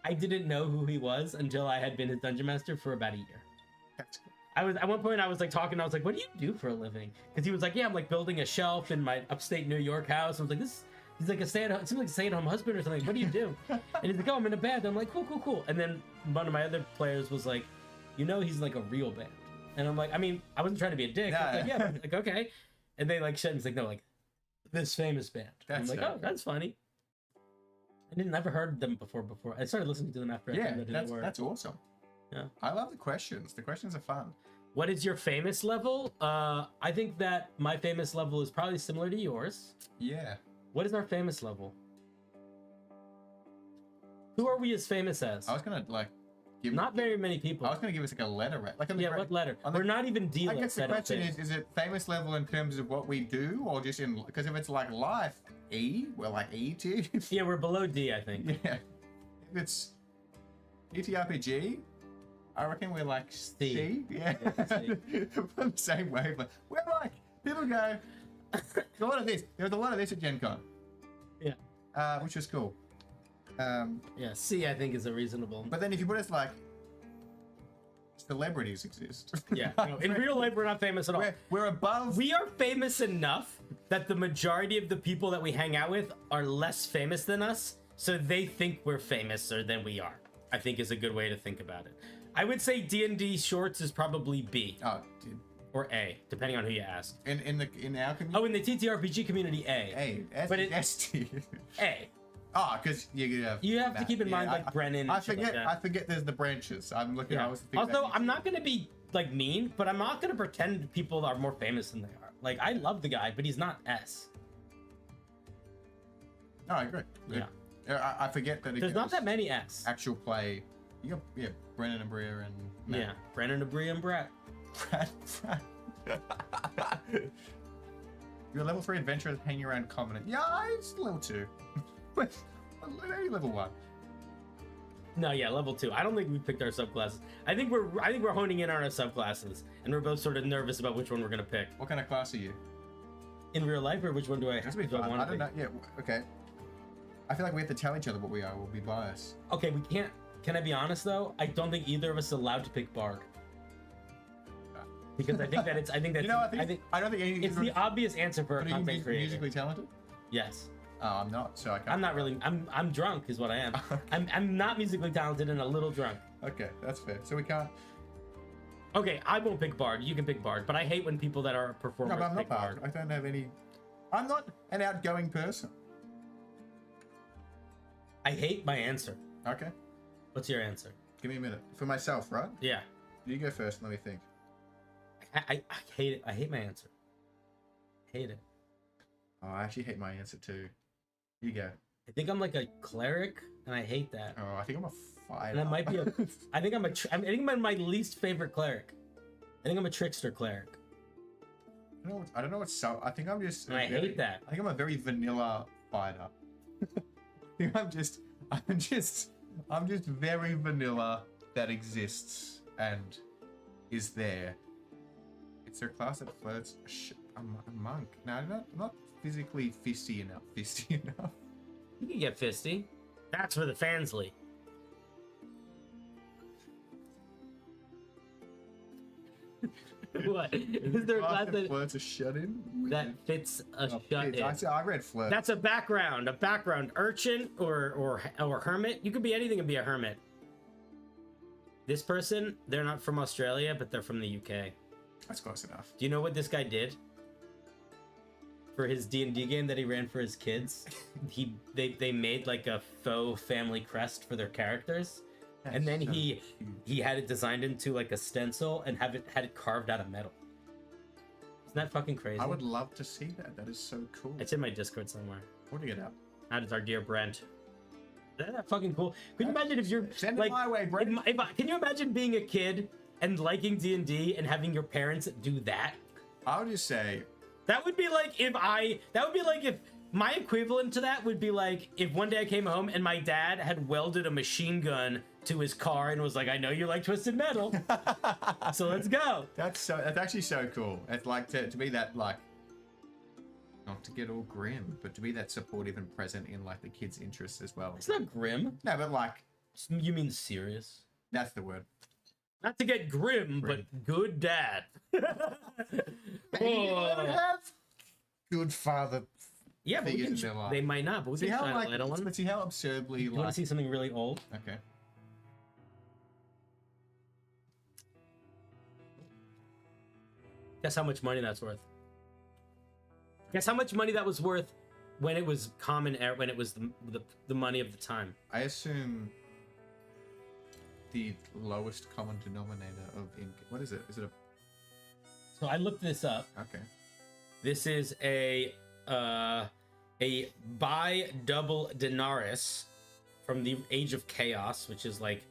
I didn't know who he was until I had been his dungeon master for about a year. That's cool. At one point I was like talking, I was like, what do you do for a living? Because he was like, yeah, I'm like building a shelf in my upstate New York house. I was like, he's like it seems like a stay-at-home husband or something. What do you do? And he's like, oh, I'm in a band. I'm like, cool. And then one of my other players was like, he's like a real band. And I'm like, I mean, I wasn't trying to be a dick. Nah. I was like, yeah, like, okay. And they like shut and he's like, no, like this famous band. I'm like, oh, that's funny. I never heard them before. I started listening to them after I found out who they were. That's awesome. Yeah. I love the questions. The questions are fun. What is your famous level? I think that my famous level is probably similar to yours. Yeah. What is our famous level? Who are we as famous as? I was gonna give Not very many people. I was gonna give us like a letter, right? Like what letter? We're not even I guess D-list. the question is it famous level in terms of what we do, or just in? Because if it's like life, E, we're like E tier. Yeah, we're below D, I think. Yeah. If it's ttrpg, I reckon we're like C. Yeah. C. We're the same wavelength. We're like people go. There's a lot of this. There was a lot of this at Gen Con. Yeah. Which was cool. Yeah, C I think is a reasonable. But then if you put us like celebrities exist. Yeah. No, in real life, we're not famous at all. We're above. We are famous enough that the majority of the people that we hang out with are less famous than us, so they think we're famouser than we are. I think is a good way to think about it. I would say D&D Shorts is probably B Oh, dude. or A, depending on who you ask. In our community. Oh, in the TTRPG community, A. A. But S tier. A. Oh, because you have. You have to keep in mind like Brennan. I and shit forget. like I that. forget. There's the branches. I'm looking. Yeah. I was thinking Also, I'm not gonna be like mean, but I'm not gonna pretend people are more famous than they are. Like I love the guy, but he's not S. No, I agree. Yeah. I forget that. There's not that many S. Actual play. You got Brennan and Bria and Matt. Yeah, Brennan, Abria, and Brett. You're a level 3 adventurer hanging around common. Yeah, it's level 2. Maybe level 1. No, yeah, level 2. I don't think we picked our subclasses. I think we're honing in on our subclasses, and we're both sort of nervous about which one we're gonna pick. What kind of class are you? In real life, or which one do I This will be do I fun. want I to don't pick? know. Yeah, okay. I feel like we have to tell each other what we are. We'll be biased. Okay, we can't. Can I be honest though? I don't think either of us is allowed to pick Bard. Because I think that it's. I think that. You know, I don't think any. it's the obvious answer for a Are you content creator. musically talented? Yes. Oh, I'm not, so I can't. I'm not really. I'm drunk, is what I am. I'm not musically talented and a little drunk. Okay, that's fair. So we can't. Okay, I won't pick Bard. You can pick Bard, but I hate when people that are performers No, but I'm pick not Bard. I don't have any. I'm not an outgoing person. I hate my answer. Okay, What's your answer? give me a minute. For myself, right? Yeah. You go first. Let me think. I hate it. I hate my answer. Hate it. Oh, I actually hate my answer too. You go. I think I'm like a cleric, and I hate that. Oh, I think I'm a fighter. And I might be a. I think I think I'm my least favorite cleric. I think I'm a trickster cleric. I don't know what's so. I think I'm just. And I hate that. I think I'm a very vanilla fighter. I think I'm just very vanilla that exists and is there. It's their class that flirts. I'm a monk. No, I'm not physically fisty enough. You can get fisty. That's for the fansly. What? Is there a class that flirts a shut-in? that fits a Oh, shut in? I read flirt. That's a background urchin or hermit. You could be anything and be a hermit. This person, they're not from Australia, but they're from the UK. That's close enough. Do you know what this guy did for his D&D game that he ran for his kids? They made like a faux family crest for their characters, and then so he had it designed into like a stencil and had it carved out of metal. Isn't that fucking crazy? I would love to see that. That is so cool. It's in my Discord somewhere. Putting it up. That is our dear Brent. Isn't that fucking cool? Could you imagine if you're Send it like, my way, Brent. can you imagine being a kid and liking D&D and having your parents do that? I would just say, That would be like if my equivalent to that would be like if one day I came home and my dad had welded a machine gun to his car and was like, I know you like Twisted Metal, so let's go. that's actually so cool. It's like to be that, like, not to get all grim, but to be that supportive and present in like the kids' interests as well. It's not grim. No, but like, You mean serious? that's the word. Not to get grim, but good dad. They don't have good father. Yeah, but we figures can, in their life. they might not, but we See can how shine like, a light on them. but see how absurdly You want like. to see something really old? Okay. Guess how much money that's worth. Guess how much money that was worth when it was when it was the money of the time. I assume the lowest common denominator of ink. What is it? Is it a? So I looked this up. Okay. This is a bi-double denarius from the Age of Chaos, which is like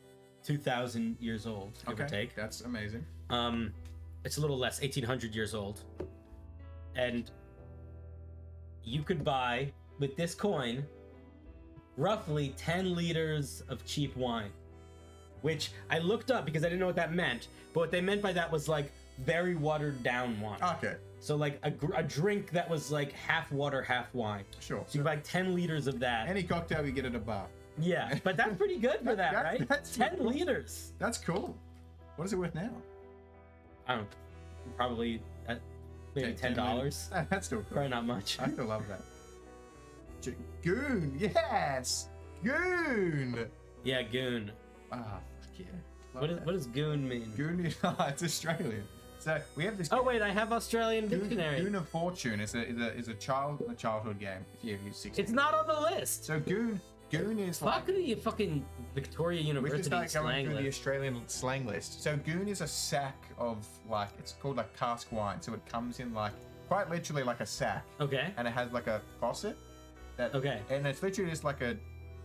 2,000 years old, give or take. That's amazing. It's a little less, 1,800 years old, and you could buy with this coin roughly 10 liters of cheap wine, which I looked up because I didn't know what that meant. But what they meant by that was like very watered down wine. Okay. So like a drink that was like half water, half wine. Sure. So you buy 10 liters of that. Any cocktail you get at a bar. Yeah, but that's pretty good for that, right? That's 10 cool. liters. That's cool. What is it worth now? I don't know, probably maybe $10. That's still cool. Probably not much. I still love that. Goon, yes, goon. Yeah, goon. Ah, fuck yeah. Love What that. does goon mean? Goon? It's Australian. So we have this. Oh wait, I have Australian Goon dictionary. Goon of Fortune is a childhood game. If you're 16. It's not on the list. So Goon is Fuck like. the fucking Victoria We University just start going slang through the list. Australian slang list. So Goon is a sack of like it's called like cask wine. So it comes in like quite literally like a sack, Okay. and it has like a faucet. Okay. And it's literally just like a,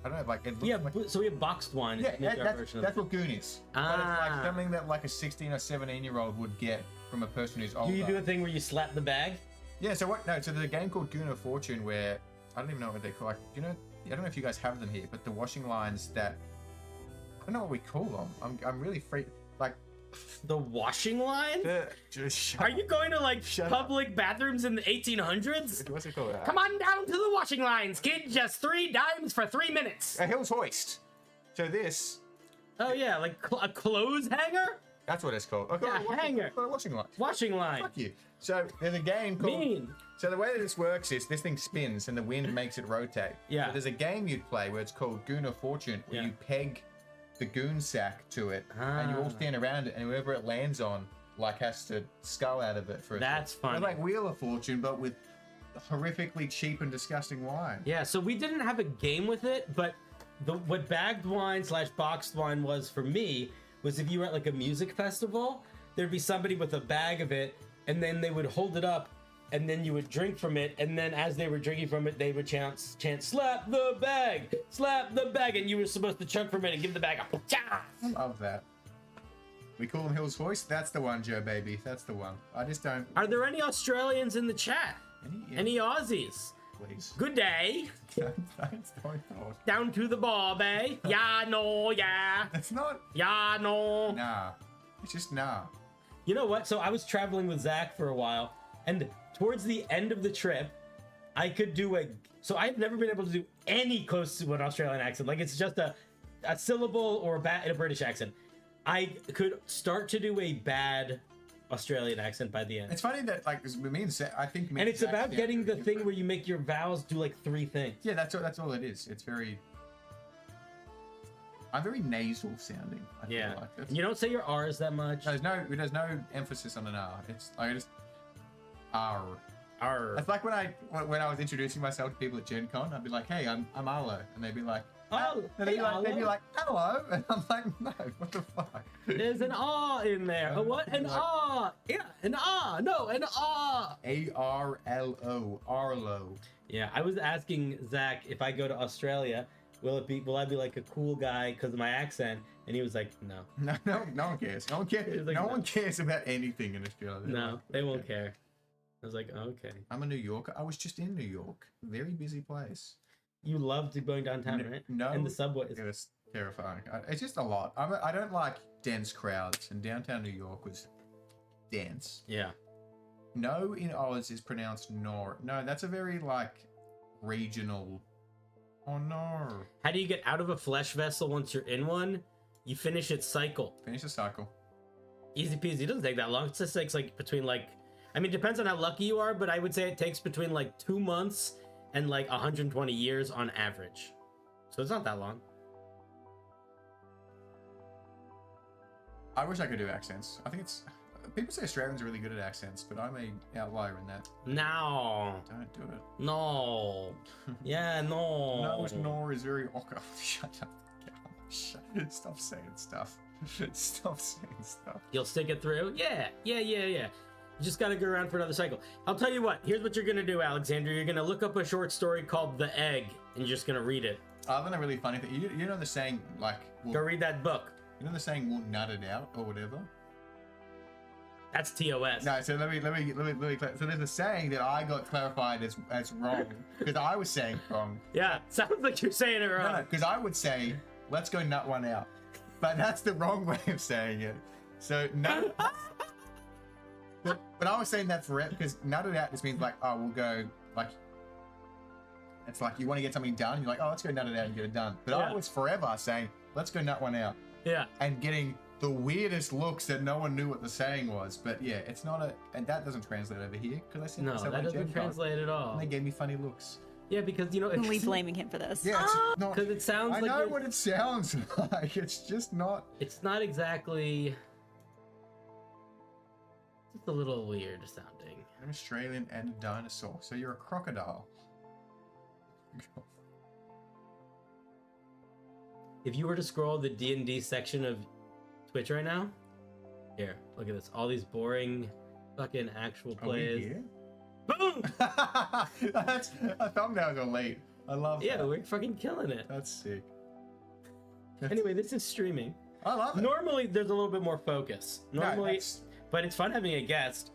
I don't know, like it looks Yeah, like. so we have boxed wine. Yeah, that's what Goon is. But it's Ah. like something that like a 16 or 17-year-old would get from a person who's older. Do you do a thing where you slap the bag? Yeah, so what? No, so there's a game called Goon of Fortune where I don't even know what they call. Like, you know, I don't know if you guys have them here, but the washing lines that I don't know what we call them. I'm really free. Like, The washing line? just shut Are you going to like Shut public bathrooms in the 1800s? What's it called? Come on down to the washing lines, kid. Just 3 dimes for 3 minutes. A Hill's Hoist. So this, Oh yeah, like a clothes hanger? that's what it's called. Okay, Yeah, hanger. Washing line. Washing line. Fuck you. So there's a game called. Mean. So the way that this works is this thing spins and the wind makes it rotate. Yeah. So there's a game you'd play where it's called Goon of Fortune, where Yeah. you peg the goon sack to it, and you all Ah. stand around it, and whoever it lands on, like, has to scull out of it for a That's second. funny. It's like Wheel of Fortune, but with horrifically cheap and disgusting wine. Yeah, so we didn't have a game with it, but what bagged wine / boxed wine was for me was if you were at like a music festival, there'd be somebody with a bag of it, and then they would hold it up, and then you would drink from it, and then as they were drinking from it, they would chant slap the bag, and you were supposed to chug from it and give the bag a cha. Love that. We call them Hill's Hoist. That's the one, Joe, baby. That's the one. I just don't. Are there any Australians in the chat? Any Aussies? Please. Good day. That's the one thought. Down to the bar, bay. Yeah, no, yeah. It's not. Yeah, no. Nah. It's just nah. You know what? So I was traveling with Zach for a while, and towards the end of the trip, I could do so I've never been able to do any close to an Australian accent. Like it's just a syllable or a British accent. I could start to do a bad Australian accent by the end. It's funny that, like, me and Zach, I think. And it's about getting the thing where you make your vowels do like 3 things. Yeah, that's all it is. It's very. I'm very nasal sounding. I feel Yeah. like. That's- You don't say your R's that much. There's no emphasis on an R. It's I just R. R. It's like when I was introducing myself to people at Gen Con, I'd be like, "Hey, I'm Arlo," and they'd be like, Oh, and hey, they'd be Arlo. like, "Hello," and I'm like, "No, what the fuck?" There's an R in there. A what? An R. Yeah, an R. No, an R. ARLO, Arlo. Yeah, I was asking Zach if I go to Australia, will I be like a cool guy because of my accent? And he was like, no. No one cares. No one cares. It's like, no no. one cares about anything in Australia. No, they won't care. I was like, okay. I'm a New Yorker. I was just in New York. Very busy place. You loved going downtown, right? No. And the subways. It was terrifying. It's just a lot. I don't like dense crowds, and downtown New York was dense. Yeah. No in Oz is pronounced nor. No, that's a very, like, regional. Oh, no. How do you get out of a flesh vessel once you're in one? You finish its cycle. Finish the cycle. Easy peasy. It doesn't take that long. It just takes like between like, I mean, it depends on how lucky you are, but I would say it takes between like 2 months and like 120 years on average. So it's not that long. I wish I could do accents. I think it's... People say Australians are really good at accents, but I'm a outlier in that. No. Don't do it. No. Yeah, no. No, nor is very... Okay, shut up. Stop saying stuff. Stop saying stuff. You'll stick it through? Yeah. You just gotta go around for another cycle. I'll tell you what, here's what you're gonna do, Alexander. You're gonna look up a short story called The Egg, and you're just gonna read it. Other than a really funny thing, you know the saying, like... Go read that book. You know the saying, we'll nut it out, or whatever? That's TOS. No, so let me so there's a saying that I got clarified as wrong, because I was saying it wrong. Yeah, sounds like you're saying it wrong. No, because I would say, let's go nut one out. But that's the wrong way of saying it. So, nut... but I was saying that forever, because nut it out just means like, oh, we'll go, like... It's like you want to get something done, you're like, oh, let's go nut it out and get it done. But I was forever saying, let's go nut one out. Yeah. And getting the weirdest looks that no one knew what the saying was. But yeah, it's not a... And that doesn't translate over here, because I said No, that doesn't translate at all. And they gave me funny looks. Yeah, because, you know... Are we blaming him for this? Yeah, it's not... Because it sounds I like... know what it sounds like. It's just not... It's not exactly... just a little weird sounding. I'm Australian and a dinosaur, so you're a crocodile. If you were to scroll the D&D section of Twitch right now, here, look at this. All these boring fucking actual plays. Here? Boom! That's a thumbnail's elite. I love Yeah, that. we're fucking killing it. That's sick. Anyway, this is streaming. I love it. Normally, there's a little bit more focus. Normally, that's- but it's fun having a guest.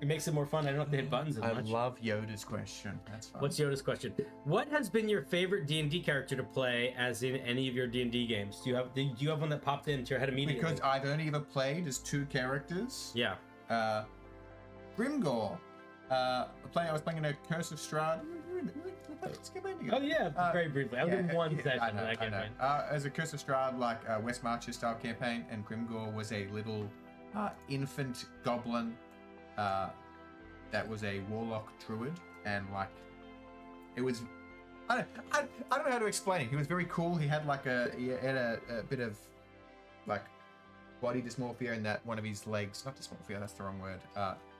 It makes it more fun. I don't have to hit buttons as I much. love Yoda's question. That's fun. What's Yoda's question? What has been your favorite D&D character to play, as in any of your D&D games? Do you have one that popped into your head immediately? Because I've only ever played as 2 characters. Yeah. Grimgore. I was playing in a Curse of Strahd. Let's get back together. Oh yeah, very briefly. I was in one session I know, of that campaign. As a Curse of Strahd, like West Marcher style campaign, and Grimgore was a little infant goblin that was a warlock druid, and like it was. I don't know how to explain it. He was very cool. He had like a bit of like body dysmorphia in that one of his legs. Not dysmorphia. That's the wrong word.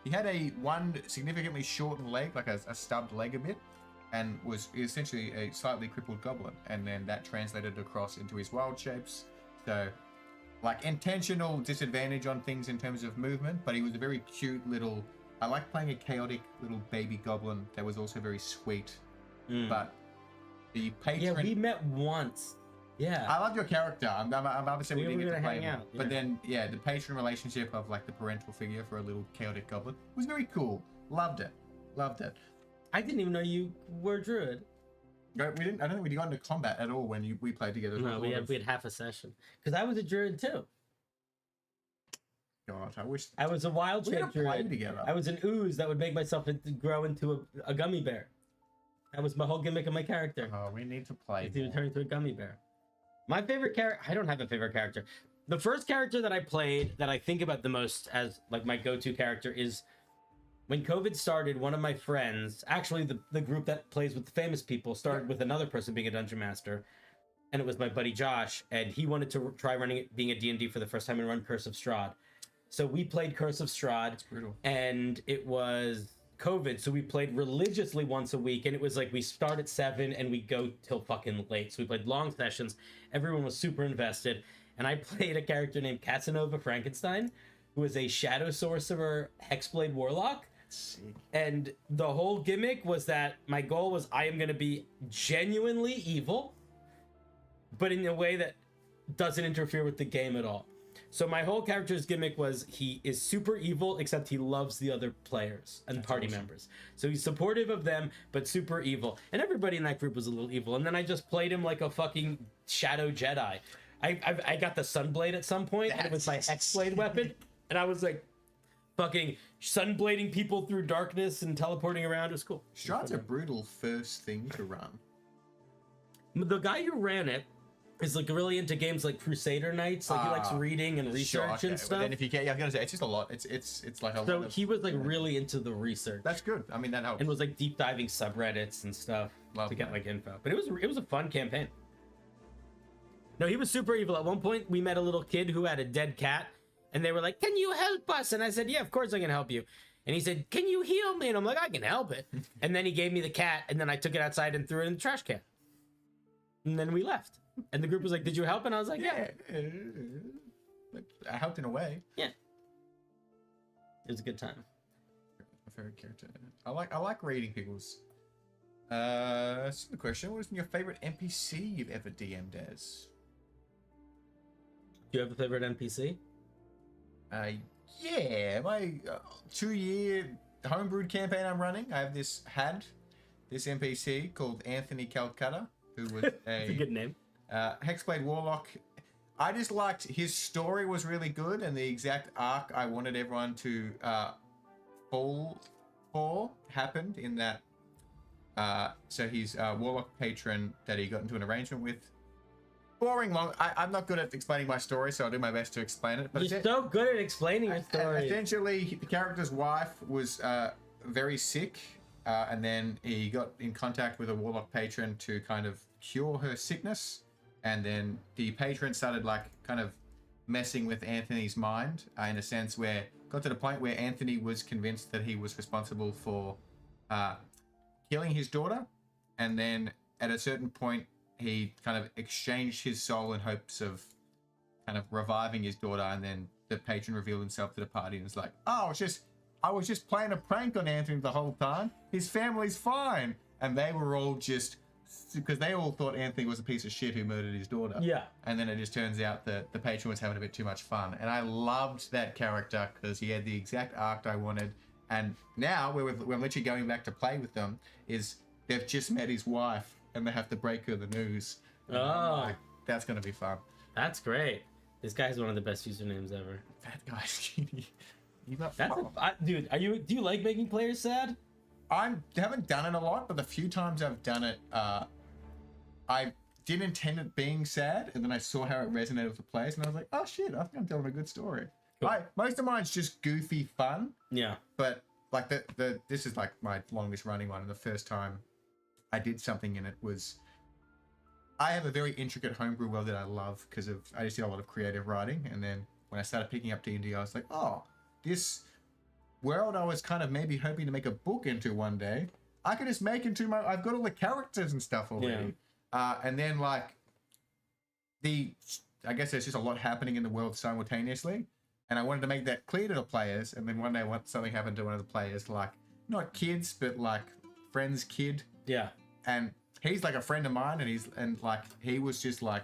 He had one significantly shortened leg, like a stubbed leg a bit, and was essentially a slightly crippled goblin. And then that translated across into his wild shapes. So, like intentional disadvantage on things in terms of movement, but he was a very cute little. I like playing a chaotic little baby goblin that was also very sweet. But the patron. Yeah, we met once. Yeah. I love your character. I'm obviously we didn't get to play him. out, But then, yeah, the patron relationship of like the parental figure for a little chaotic goblin was very cool. Loved it. Loved it. I didn't even know you were a druid. No, we didn't. I don't think we got into combat at all when we played together. No, we had half a session. Because I was a druid too. God, I wish I was a wild we shape had to play druid. together. I was an ooze that would make myself grow into a gummy bear. That was my whole gimmick of my character. Oh, we need to play. He would turn into a gummy bear. My favorite character, I don't have a favorite character. The first character that I played that I think about the most as like my go-to character is when COVID started, one of my friends, actually the group that plays with the famous people, started with another person being a dungeon master. And it was my buddy Josh, and he wanted to try being a D&D for the first time and run Curse of Strahd. So we played Curse of Strahd. It's brutal. And it was COVID, so we played religiously once a week, and it was like we start at 7 and we go till fucking late. So we played long sessions. Everyone was super invested, and I played a character named Casanova Frankenstein, who was a shadow sorcerer hexblade warlock. Sick. And the whole gimmick was that my goal was I am going to be genuinely evil, but in a way that doesn't interfere with the game at all. So my whole character's gimmick was he is super evil, except he loves the other players and party members. So he's supportive of them, but super evil. And everybody in that group was a little evil. And then I just played him like a fucking shadow Jedi. I got the Sunblade at some point, and it was my Hexblade weapon. And I was like fucking sunblading people through darkness and teleporting around. It was cool. Strahd's a brutal first thing to run. The guy who ran it is like really into games like Crusader Knights. Like he likes reading and research and stuff. Well, then if you can't, I was gonna say it's just a lot. It's like a lot. So of, he was like really into the research. That's good. I mean that helps. And was like deep diving subreddits and stuff Love to get that. like info. But it was a fun campaign. No, he was super evil. At one point, we met a little kid who had a dead cat, and they were like, "Can you help us?" And I said, "Yeah, of course I can help you." And he said, "Can you heal me?" And I'm like, "I can help it." And then he gave me the cat, and then I took it outside and threw it in the trash can. And then we left. And the group was like, "Did you help?" And I was like, "Yeah." I helped in a way. Yeah. It was a good time. My favorite character. I like reading people's. That's the question. What was your favorite NPC you've ever DM'd as? Do you have a favorite NPC? Yeah, my 2-year homebrewed campaign I'm running. I have this NPC called Anthony Calcutta, who was That's a good name. Hexblade Warlock. I just liked his story was really good, and the exact arc I wanted everyone to fall for happened in that. So he's a Warlock patron that he got into an arrangement with. Boring long. I'm not good at explaining my story, so I'll do my best to explain it. But You're so good at explaining your story. essentially, the character's wife was very sick, and then he got in contact with a Warlock patron to kind of cure her sickness. And then the patron started like kind of messing with Anthony's mind in a sense where got to the point where Anthony was convinced that he was responsible for killing his daughter, and then at a certain point he kind of exchanged his soul in hopes of kind of reviving his daughter, and then the patron revealed himself to the party and was like, oh, I was just playing a prank on Anthony the whole time. His family's fine. And they were all just, because they all thought Anthony was a piece of shit who murdered his daughter. Yeah. And then it just turns out that the patron was having a bit too much fun. And I loved that character because he had the exact arc I wanted. And now we're literally going back to play with them is they've just met his wife and they have to break her the news. Oh. That's going to be fun. That's great. This guy has one of the best usernames ever. That guy's skinny. Dude, do you like making players sad? I haven't done it a lot, but the few times I've done it, I didn't intend it being sad, and then I saw how it resonated with the players, and I was like, oh shit, I think I'm telling a good story. Cool. Most of mine's just goofy fun. Yeah. But like this is like my longest running one, and the first time I did something in it was, I have a very intricate homebrew world that I love because I just did a lot of creative writing, and then when I started picking up D&D, I was like, oh, this world I was kind of maybe hoping to make a book into one day, I could just make into I've got all the characters and stuff already. Yeah. And then like I guess there's just a lot happening in the world simultaneously, and I wanted to make that clear to the players, and then one day something happened to one of the players, like not kids, but like friend's kid. Yeah. And he's like a friend of mine, and he was just like,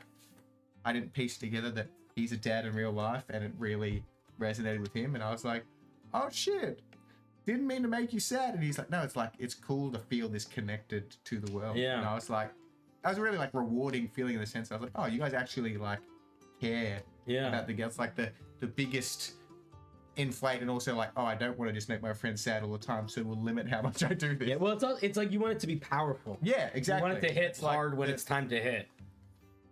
I didn't piece together that he's a dad in real life, and it really resonated with him, and I was like, oh shit, didn't mean to make you sad. And he's like, no, it's cool to feel this connected to the world. Yeah. And I was really like rewarding feeling in the sense I was like, oh, you guys actually like care about the girls, like the biggest inflate, and also like, oh, I don't want to just make my friends sad all the time, so we'll limit how much I do this. Yeah, well, it's like you want it to be powerful. Yeah, exactly. You want it to hit hard when it's time to hit.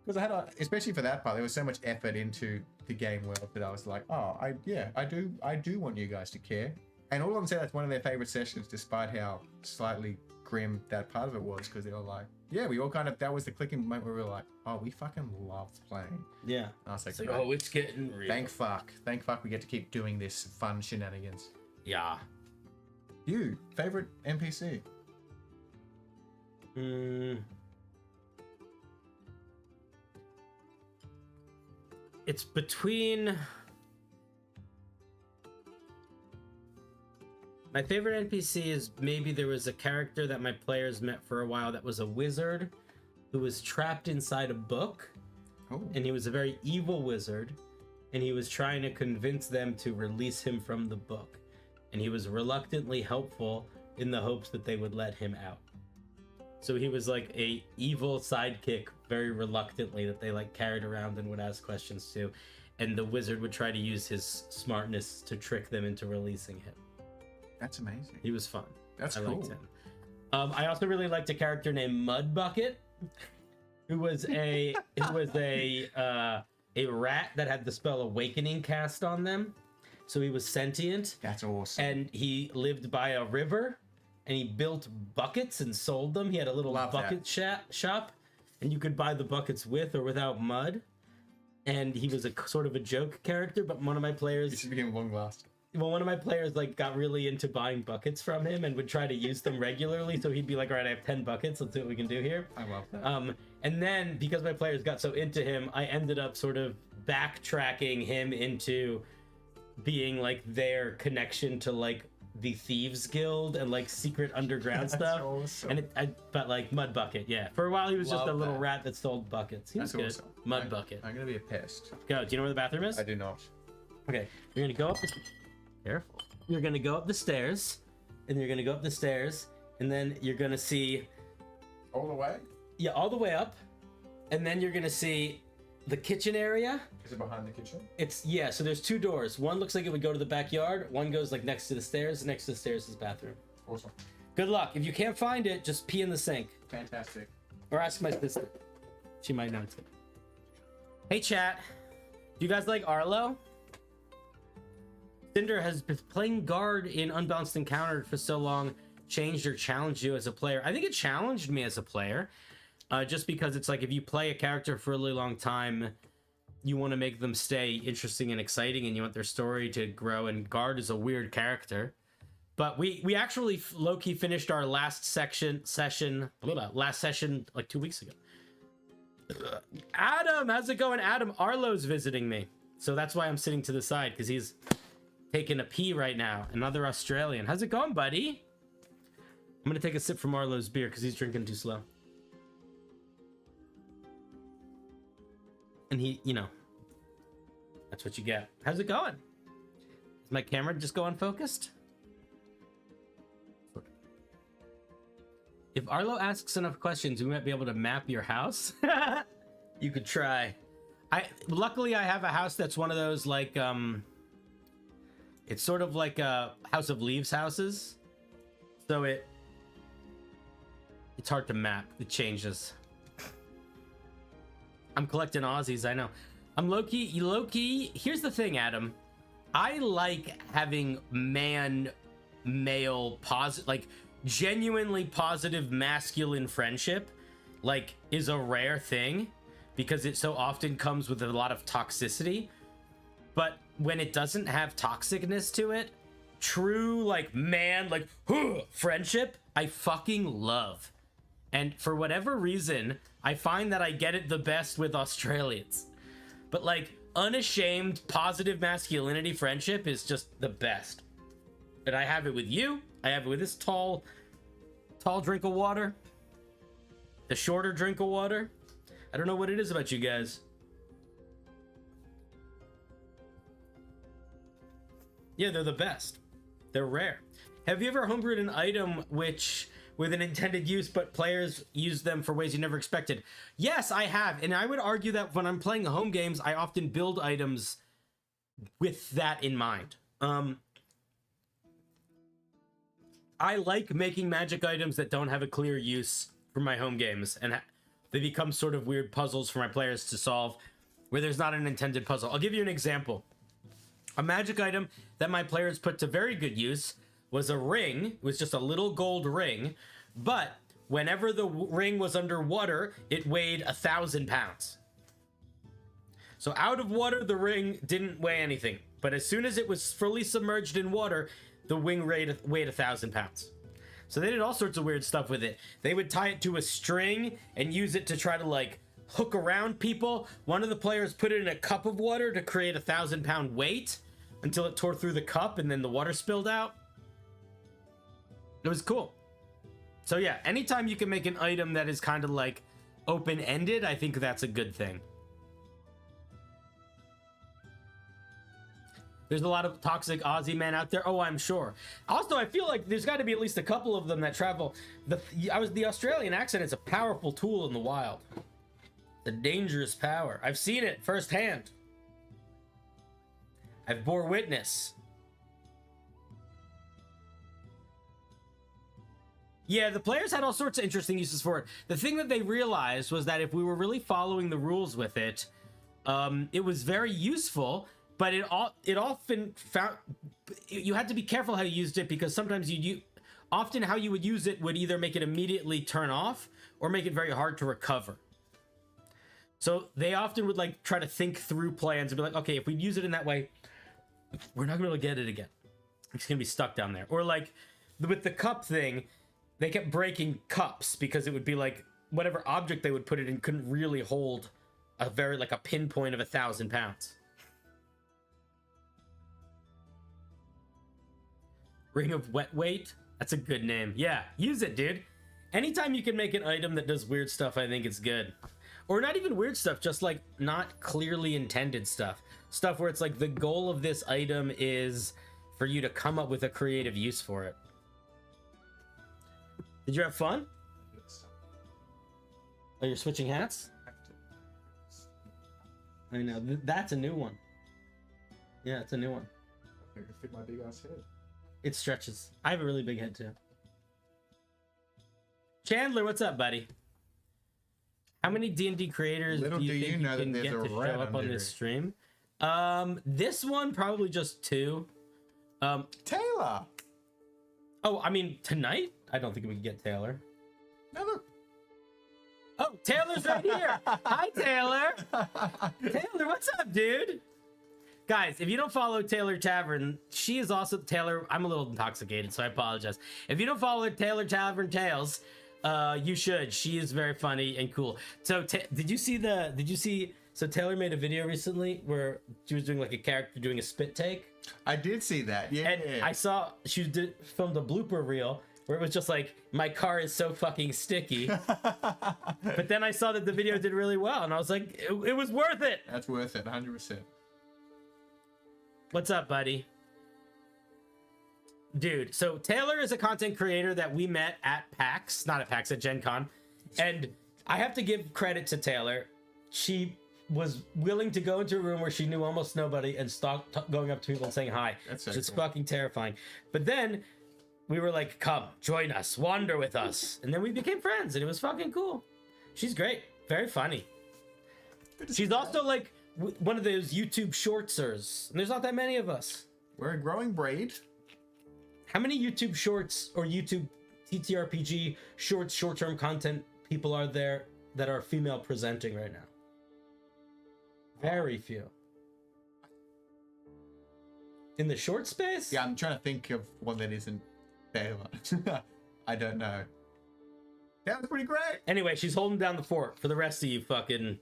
Because I had especially for that part, there was so much effort into the game world that I was like, oh, I do want you guys to care. And all of them said that's one of their favorite sessions, despite how slightly grim that part of it was, because they were like, yeah, we all that was the clicking moment where we were like, oh, we fucking loved playing. Yeah. And I was like, oh, it's getting real. Thank fuck we get to keep doing this fun shenanigans. Yeah. You, favorite NPC? It's between... My favorite NPC is maybe there was a character that my players met for a while that was a wizard who was trapped inside a book. Oh. And he was a very evil wizard, and he was trying to convince them to release him from the book. And he was reluctantly helpful in the hopes that they would let him out. So he was like a evil sidekick, very reluctantly, that they like carried around and would ask questions to. And the wizard would try to use his smartness to trick them into releasing him. That's amazing. He was fun. That's I cool. liked him. I also really liked a character named Mud Bucket, who was a rat that had the spell Awakening cast on them. So he was sentient. That's awesome. And he lived by a river, and he built buckets and sold them. He had a little bucket shop, and you could buy the buckets with or without mud. And he was a sort of a joke character, but one of my players... You should become long last. Well, one of my players like got really into buying buckets from him and would try to use them regularly. So he'd be like, all right, I have 10 buckets. Let's see what we can do here. I love that. And then because my players got so into him, I ended up sort of backtracking him into being like their connection to like the Thieves Guild and like secret underground stuff. Awesome. But like Mud Bucket, yeah. For a while he was just a little rat that sold buckets. He was good. Awesome. Mud Bucket. I'm gonna be a pest. Go. Do you know where the bathroom is? I do not. Okay. You're gonna go up. Careful. You're gonna go up the stairs, and you're gonna go up the stairs, and then you're gonna see... All the way? Yeah, all the way up, and then you're gonna see the kitchen area. Is it behind the kitchen? Yeah, so there's two doors. One looks like it would go to the backyard, one goes like next to the stairs, next to the stairs is bathroom. Awesome. Good luck. If you can't find it, just pee in the sink. Fantastic. Or ask my sister. She might know too. Hey chat, do you guys like Arlo? Cinder has been playing guard in Unbalanced Encounter for so long, changed or challenged you as a player. I think it challenged me as a player, just because it's like if you play a character for a really long time, you want to make them stay interesting and exciting, and you want their story to grow. And Guard is a weird character, but we actually low-key finished our last session like 2 weeks ago. Adam, how's it going? Adam, Arlo's visiting me, so that's why I'm sitting to the side, because he's taking a pee right now. Another Australian. How's it going, buddy? I'm gonna take a sip from Arlo's beer because he's drinking too slow. And he, you know, that's what you get. How's it going? Is my camera just go unfocused? If Arlo asks enough questions, we might be able to map your house. You could try. Luckily I have a house that's one of those like it's sort of like a House of Leaves houses. So it's hard to map. It changes. I'm collecting Aussies, I know. I'm Lowkey. Here's the thing, Adam. I like having male positive, like genuinely positive masculine friendship, like is a rare thing because it so often comes with a lot of toxicity. But when it doesn't have toxicness to it, true like man, like friendship, I fucking love. And for whatever reason, I find that I get it the best with Australians. But like unashamed positive masculinity friendship is just the best. And I have it with you. I have it with this tall drink of water. The shorter drink of water. I don't know what it is about you guys. Yeah, they're the best. They're rare. Have you ever homebrewed an item with an intended use, but players use them for ways you never expected? Yes, I have. And I would argue that when I'm playing home games, I often build items with that in mind. I like making magic items that don't have a clear use for my home games, and they become sort of weird puzzles for my players to solve where there's not an intended puzzle. I'll give you an example. A magic item that my players put to very good use was a ring. It was just a little gold ring, but whenever the ring was underwater, it weighed 1,000 pounds. So out of water, the ring didn't weigh anything, but as soon as it was fully submerged in water, the ring weighed 1,000 pounds. So they did all sorts of weird stuff with it. They would tie it to a string and use it to try to like hook around people. One of the players put it in a cup of water to create 1,000-pound weight until it tore through the cup and then the water spilled out. It was cool. So yeah, anytime you can make an item that is kind of like open-ended, I think that's a good thing. There's a lot of toxic Aussie men out there. Oh, I'm sure. Also, I feel like there's got to be at least a couple of them that travel. The Australian accent is a powerful tool in the wild. The dangerous power. I've seen it firsthand. I've bore witness. Yeah, the players had all sorts of interesting uses for it. The thing that they realized was that if we were really following the rules with it, it was very useful. But it often found you had to be careful how you used it, because sometimes often how you would use it would either make it immediately turn off or make it very hard to recover. So they often would like try to think through plans and be like, okay, if we use it in that way, we're not gonna be able to get it again. It's gonna be stuck down there. Or like with the cup thing, they kept breaking cups because it would be like whatever object they would put it in couldn't really hold a pinpoint of 1,000 pounds. Ring of Wet Weight. That's a good name. Yeah, use it, dude. Anytime you can make an item that does weird stuff, I think it's good. Or not even weird stuff, just like not clearly intended stuff. Stuff where it's like the goal of this item is for you to come up with a creative use for it. Did you have fun? Oh, you're switching hats? I know. That's a new one. Yeah, it's a new one. I can fit my big ass head. It stretches. I have a really big head too. Chandler, what's up, buddy? How many D&D creators do you think you can get to show up on this stream? This one probably just 2. Taylor. Oh, I mean tonight? I don't think we can get Taylor. No, look. Oh, Taylor's right here. Hi, Taylor. Taylor, what's up, dude? Guys, if you don't follow Taylor Tavern, she is also Taylor. I'm a little intoxicated, so I apologize. If you don't follow Taylor Tavern Tales, you should. She is very funny and cool. So, did you see? So Taylor made a video recently where she was doing like a character doing a spit take. I did see that. Yeah. And I saw she filmed a blooper reel where it was just like, my car is so fucking sticky. But then I saw that the video did really well, and I was like, it was worth it. That's worth it, 100%. What's up, buddy? Dude, so Taylor is a content creator that we met at PAX, not at PAX, at Gen Con. And I have to give credit to Taylor. She was willing to go into a room where she knew almost nobody and stop going up to people and saying hi. That's so just cool. fucking terrifying. But then we were like, come, join us, wander with us. And then we became friends, and it was fucking cool. She's great. Very funny. She's also like one of those YouTube shortsers. And there's not that many of us. We're a growing breed. How many YouTube shorts or YouTube ttrpg short-term content people are there that are female presenting right now? Very few. In the short space? Yeah, I'm trying to think of one that isn't Taylor. I don't know. That was pretty great. Anyway, she's holding down the fort for the rest of you fucking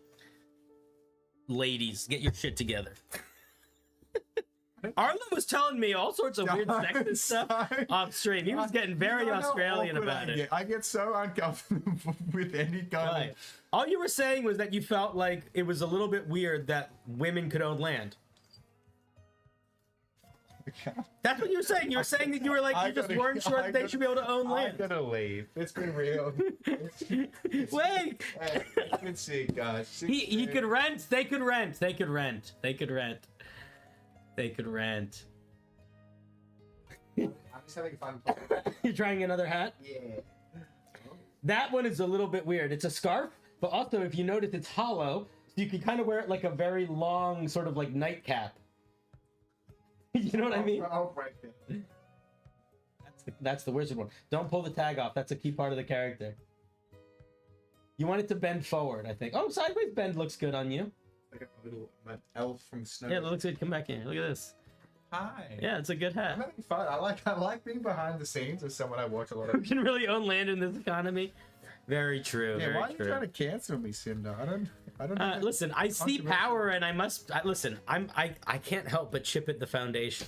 ladies. Get your shit together. Arlo was telling me all sorts of weird sexist stuff off stream. He was getting very Australian about it. I get so uncomfortable with any kind of... All you were saying was that you felt like it was a little bit weird that women could own land. That's what you were saying. You were saying that you were like, you just weren't sure that they should be able to own land. I'm gonna leave. It's been real. Wait! Hey, let's see, guys. He could rent. They could rent. They could rent. They could rent. They could rent. I'm just having fun. You're trying another hat? Yeah. That one is a little bit weird. It's a scarf, but also if you notice it's hollow, so you can kind of wear it like a very long sort of like nightcap. You know what I mean? I'll break it. That's the wizard one. Don't pull the tag off. That's a key part of the character. You want it to bend forward, I think. Oh, sideways bend looks good on you. Like a little elf from Snow. Yeah, it looks good. Come back here. Look at this. Hi. Yeah, it's a good I'm hat. having fun. I like being behind the scenes as someone I watch a lot We of. can really own land in this economy. Very true. Yeah, very why are you true. trying to cancel me, Cinder? I don't know. Listen, I see power, and I must listen. I can't help but chip at the foundation.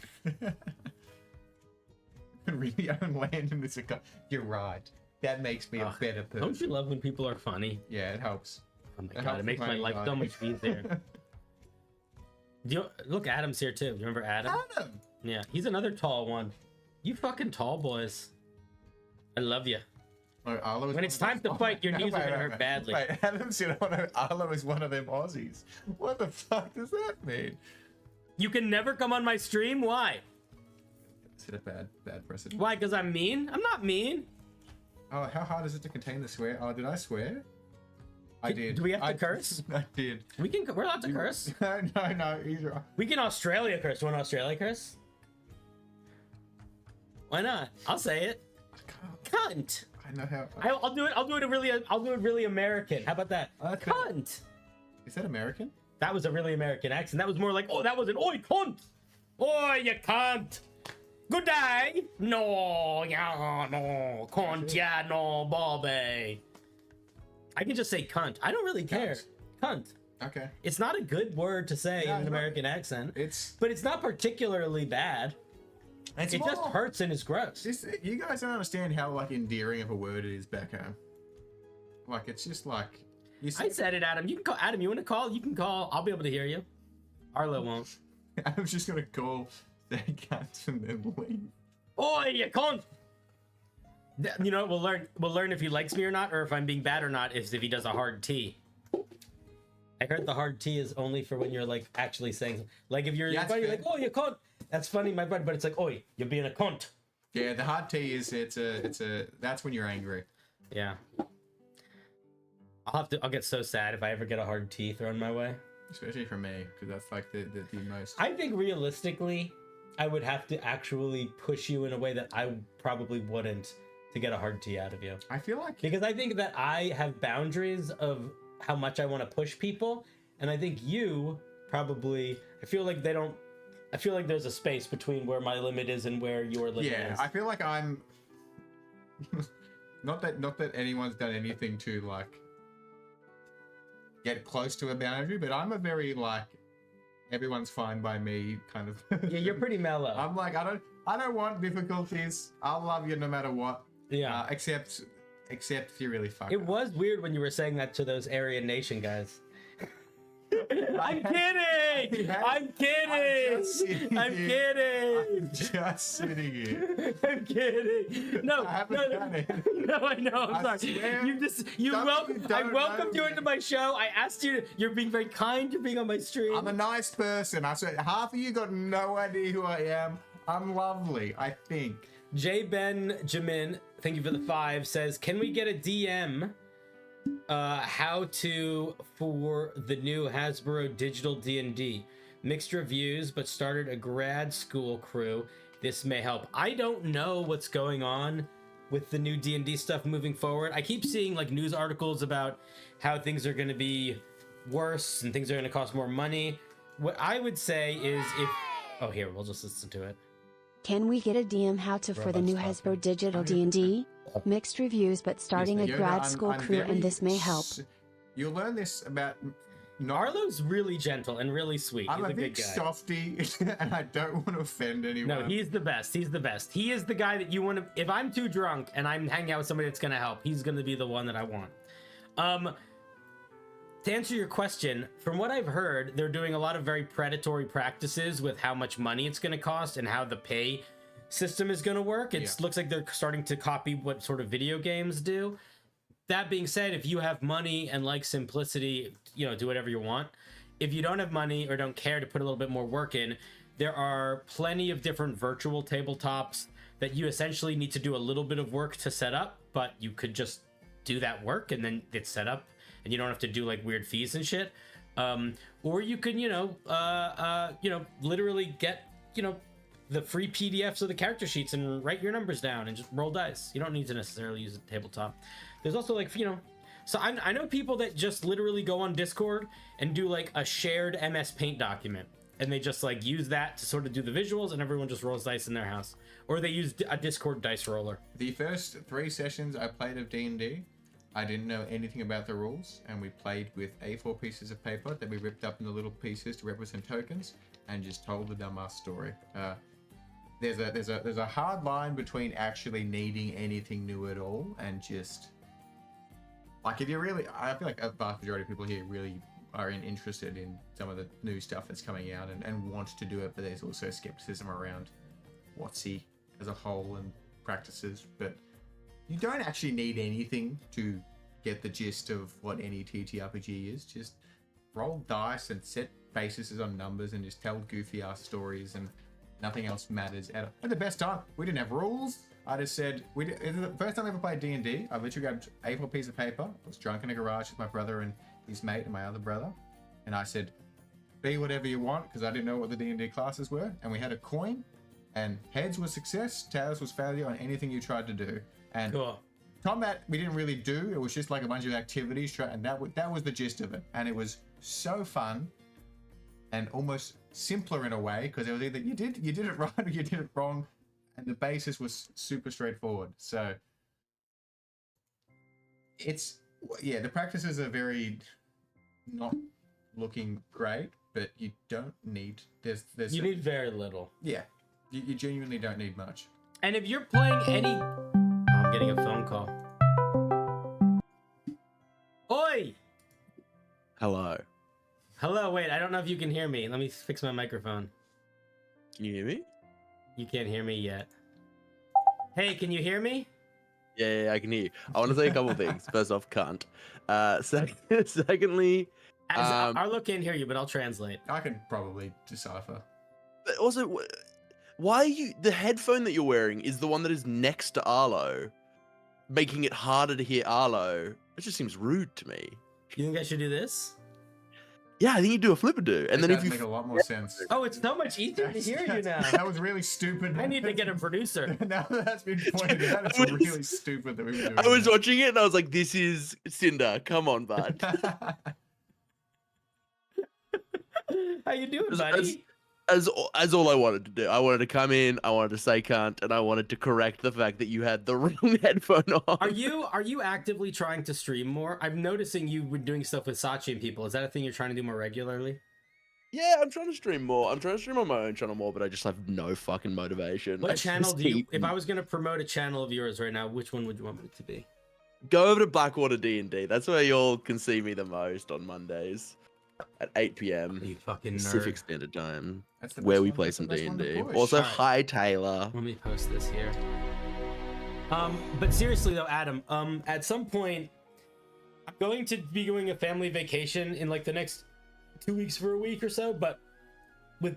Really own land in this economy. You're right. That makes me a better person. Don't you love when people are funny? Yeah, it helps. Oh my It god, helps it makes with my my life so much easier. Look, Adam's here too. You remember Adam? Adam. Yeah, he's another tall one. You fucking tall boys. I love you. Oh, Arlo is When it's time to fight, your knees are gonna hurt badly. Wait, Adam said Arlo is one of them Aussies. What the fuck does that mean? You can never come on my stream? Why? Is it a bad precedent? Why? Because I'm mean? I'm not mean. Oh, how hard is it to contain the swear? Oh, did I swear? I did. Do we have to curse? I did. We're allowed to curse. No, either. We can Australia curse. You want Australia curse? Why not? I'll say it. Cunt. I know how. I'll do it. I'll do it really American. How about that? Okay. Cunt. Is that American? That was a really American accent. That was more like, oh, that was an oi cunt. Oi, you cunt. Good day. No, yeah, no, cunt, yeah, no, Bobby. I can just say cunt. I don't really care. Cunt. Okay. It's not a good word to say in an American accent. But it's not particularly bad. It just hurts and is gross. You guys don't understand how like endearing of a word it is back home. Like it's just like I said it, Adam. You can call Adam. You want to call? You can call. I'll be able to hear you. Arlo won't. I was just gonna call their cats and then leave. Oi, you cunt! You know, we'll learn if he likes me or not, or if I'm being bad or not, is if he does a hard T. I heard the hard T is only for when you're like actually saying, like if you're buddy, like, oh, you cunt. That's funny, my buddy, but it's like, oi, you're being a cunt. Yeah, the hard T is that's when you're angry. Yeah. I'll get so sad if I ever get a hard T thrown my way. Especially for me, because that's like the most. I think realistically, I would have to actually push you in a way that I probably wouldn't to get a hard T out of you. I feel like Because I think that I have boundaries of how much I want to push people, and I think you probably, I feel like there's a space between where my limit is and where your limit is. I feel like I'm not that anyone's done anything to like get close to a boundary, but I'm a very like everyone's fine by me kind of. Yeah, you're pretty mellow. I'm like I don't want difficulties. I'll love you no matter what. Yeah. Except if you really fuck It up. was weird when you were saying that to those Aryan Nation guys. I'm kidding! I'm kidding! I'm kidding! I'm just sitting here. I'm kidding. No, I haven't done it. No, I know. I'm I sorry. swear, I welcomed you into my show. I asked you. You're being very kind. You're being on my stream. I'm a nice person. I said half of you got no idea who I am. I'm lovely, I think. J Benjamin, thank you for the 5, says, can we get a DM how to for the new Hasbro digital D&D? Mixed reviews, but started a grad school crew. This may help. I don't know what's going on with the new D&D stuff moving forward. I keep seeing like news articles about how things are going to be worse and things are going to cost more money. What I would say is if... Oh, here, we'll just listen to it. Can we get a DM how to for the new Hasbro digital D&D? Mixed reviews, but starting a grad school crew, and this may help. You'll learn this about... Arlo's really gentle and really sweet. I'm He's a a good big guy. softy, and I don't want to offend anyone. No, he's the best. He's the best. He is the guy that you want to... If I'm too drunk and I'm hanging out with somebody that's going to help, he's going to be the one that I want. To answer your question, from what I've heard, they're doing a lot of very predatory practices with how much money it's going to cost and how the pay system is going to work. It looks like they're starting to copy what sort of video games do. That being said, if you have money and like simplicity, do whatever you want. If you don't have money or don't care to put a little bit more work in, there are plenty of different virtual tabletops that you essentially need to do a little bit of work to set up, but you could just do that work and then it's set up and you don't have to do like weird fees and shit. Or you can, literally get, the free PDFs of the character sheets and write your numbers down and just roll dice. You don't need to necessarily use a tabletop. There's also like, so I know people that just literally go on Discord and do like a shared MS Paint document. And they just like use that to sort of do the visuals and everyone just rolls dice in their house. Or they use a Discord dice roller. The first 3 sessions I played of D&D, I didn't know anything about the rules, and we played with A4 pieces of paper that we ripped up into little pieces to represent tokens, and just told the dumbass story. There's a hard line between actually needing anything new at all and just like if you really, I feel like a vast majority of people here really are interested in some of the new stuff that's coming out and want to do it, but there's also skepticism around WotC as a whole and practices. But you don't actually need anything to get the gist of what any ttrpg is. Just roll dice and set bases on numbers and just tell goofy ass stories, and nothing else matters. At the best time, we didn't have rules. I just said, it's the first time I ever played D&D. I literally grabbed a A4 piece of paper. I was drunk in a garage with my brother and his mate and my other brother. And I said, be whatever you want, because I didn't know what the D&D classes were. And we had a coin, and heads was success, tails was failure on anything you tried to do. And Cool. combat, we didn't really do. It was just like a bunch of activities, and that was the gist of it. And it was so fun and almost simpler in a way, because it was either you did it right or you did it wrong, and the basis was super straightforward. So the practices are very not looking great, but you don't need You need very little. yeah, you genuinely don't need much. And if you're playing any... Oh, I'm getting a phone call. Oi! Hello. Hello, wait, I don't know if you can hear me. Let me fix my microphone. Can you hear me? You can't hear me yet. Hey, can you hear me? Yeah, I can hear you. I want to say a couple things. First off, can't. Secondly, Arlo can't hear you, but I'll translate. I can probably decipher. but also, why are you... The headphone that you're wearing is the one that is next to Arlo, making it harder to hear Arlo. It just seems rude to me. You think I should do this? Yeah, I think you do a flipperdo, and then It if does you make a lot more sense. Oh, it's so much easier to hear you now. That was really stupid. I need to get a producer. Now that that's been pointed out, it's really stupid that we've been doing I was that. watching it and I was like, "This is Cinder. Come on, bud." How you doing, buddy? As all I wanted to do. I wanted to come in, I wanted to say cunt, and I wanted to correct the fact that you had the wrong headphone on. Are you actively trying to stream more? I'm noticing you've been doing stuff with Sachi and people. Is that a thing you're trying to do more regularly? Yeah, I'm trying to stream more. I'm trying to stream on my own channel more, but I just have no fucking motivation. What I channel just do you? keep- If I was gonna promote a channel of yours right now, which one would you want it to be? Go over to Blackwater D&D. That's where y'all can see me the most on Mondays at 8 p.m. You fucking Pacific nerd. Standard Time, That's the where best we one- play that's the some best one to D&D. push. Also, Alright. hi Taylor. Let me post this here. But seriously though, Adam, at some point, I'm going to be going a family vacation in like the next 2 weeks for a week or so. But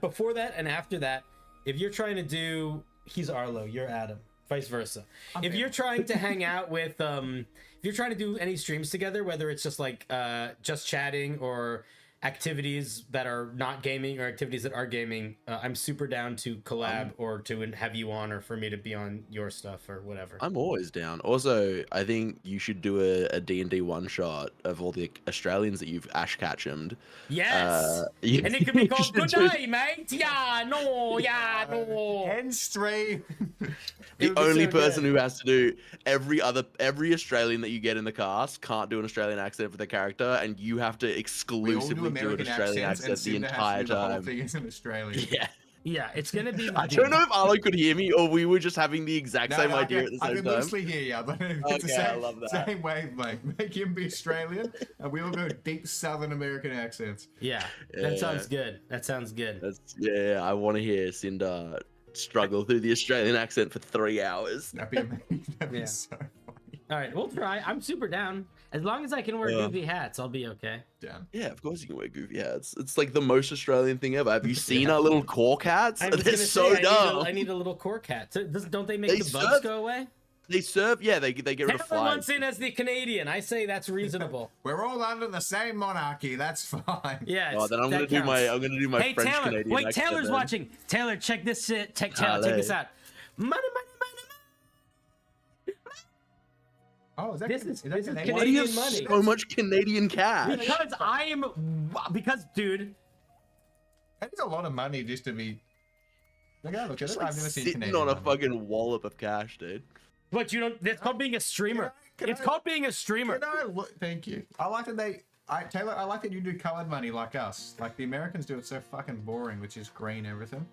before that and after that, if you're trying to do, he's Arlo, you're Adam, vice versa. If you're trying to hang out with, if you're trying to do any streams together, whether it's just like just chatting or activities that are not gaming or activities that are gaming, I'm super down to collab or to have you on, or for me to be on your stuff or whatever. I'm always down. Also, I think you should do a D&D one-shot of all the Australians that you've Ash Ketchum'd. Yes, you- and it could be you called should "Good do- Day, Mate." Yeah, no, yeah, no. Hence 3. It The would be only so person good. who has to do every Australian that you get in the cast can't do an Australian accent for the character, and you have to We all do exclusively do an American Australian accents, and accent the Cinder has to entire do the whole time. thing as an Australian. Yeah. Yeah, it's gonna be. I don't know if Arlo could hear me or we were just having the exact same idea at the I same can time. loosely hear you, but it's the Okay, same, I love that. same wavelength. Make him be Australian, and we'll go deep Southern American accents. Yeah, Yeah. that sounds good. That sounds good. Yeah, I want to hear Cinder struggle through the Australian accent for 3 hours. That'd be amazing. That'd Yeah. be so funny. All right, we'll try. I'm super down. As long as I can wear Yeah. goofy hats, I'll be okay. Damn. Yeah, of course you can wear goofy hats. It's like the most Australian thing ever. Have you seen our little cork hats? I was They're gonna so say, dumb. I need a little cork hat. So, don't they make They the bugs serve- go away? They serve, yeah, they get rid of Taylor flies. wants in as the Canadian. I say that's reasonable. We're all under the same monarchy. That's fine. Yeah. Oh, then I'm gonna that do my counts. Hey, French Taylor. Canadian Wait, accent Taylor's then. watching. Taylor, check this shit. Taylor, check Allez. this out. Money. Oh, is that This is Canadian? Why do you have Canadian money. so much Canadian cash? Because, dude, That is a lot of money just to be. Look at it. Just I've like never seen sitting Canadian on a money. fucking wallop of cash, dude. but you don't. That's called being a streamer. Can I- It's called being a streamer. Can I look? Thank you. I like that Taylor, I like that you do colored money like us. Like the Americans do it so fucking boring, which is green everything.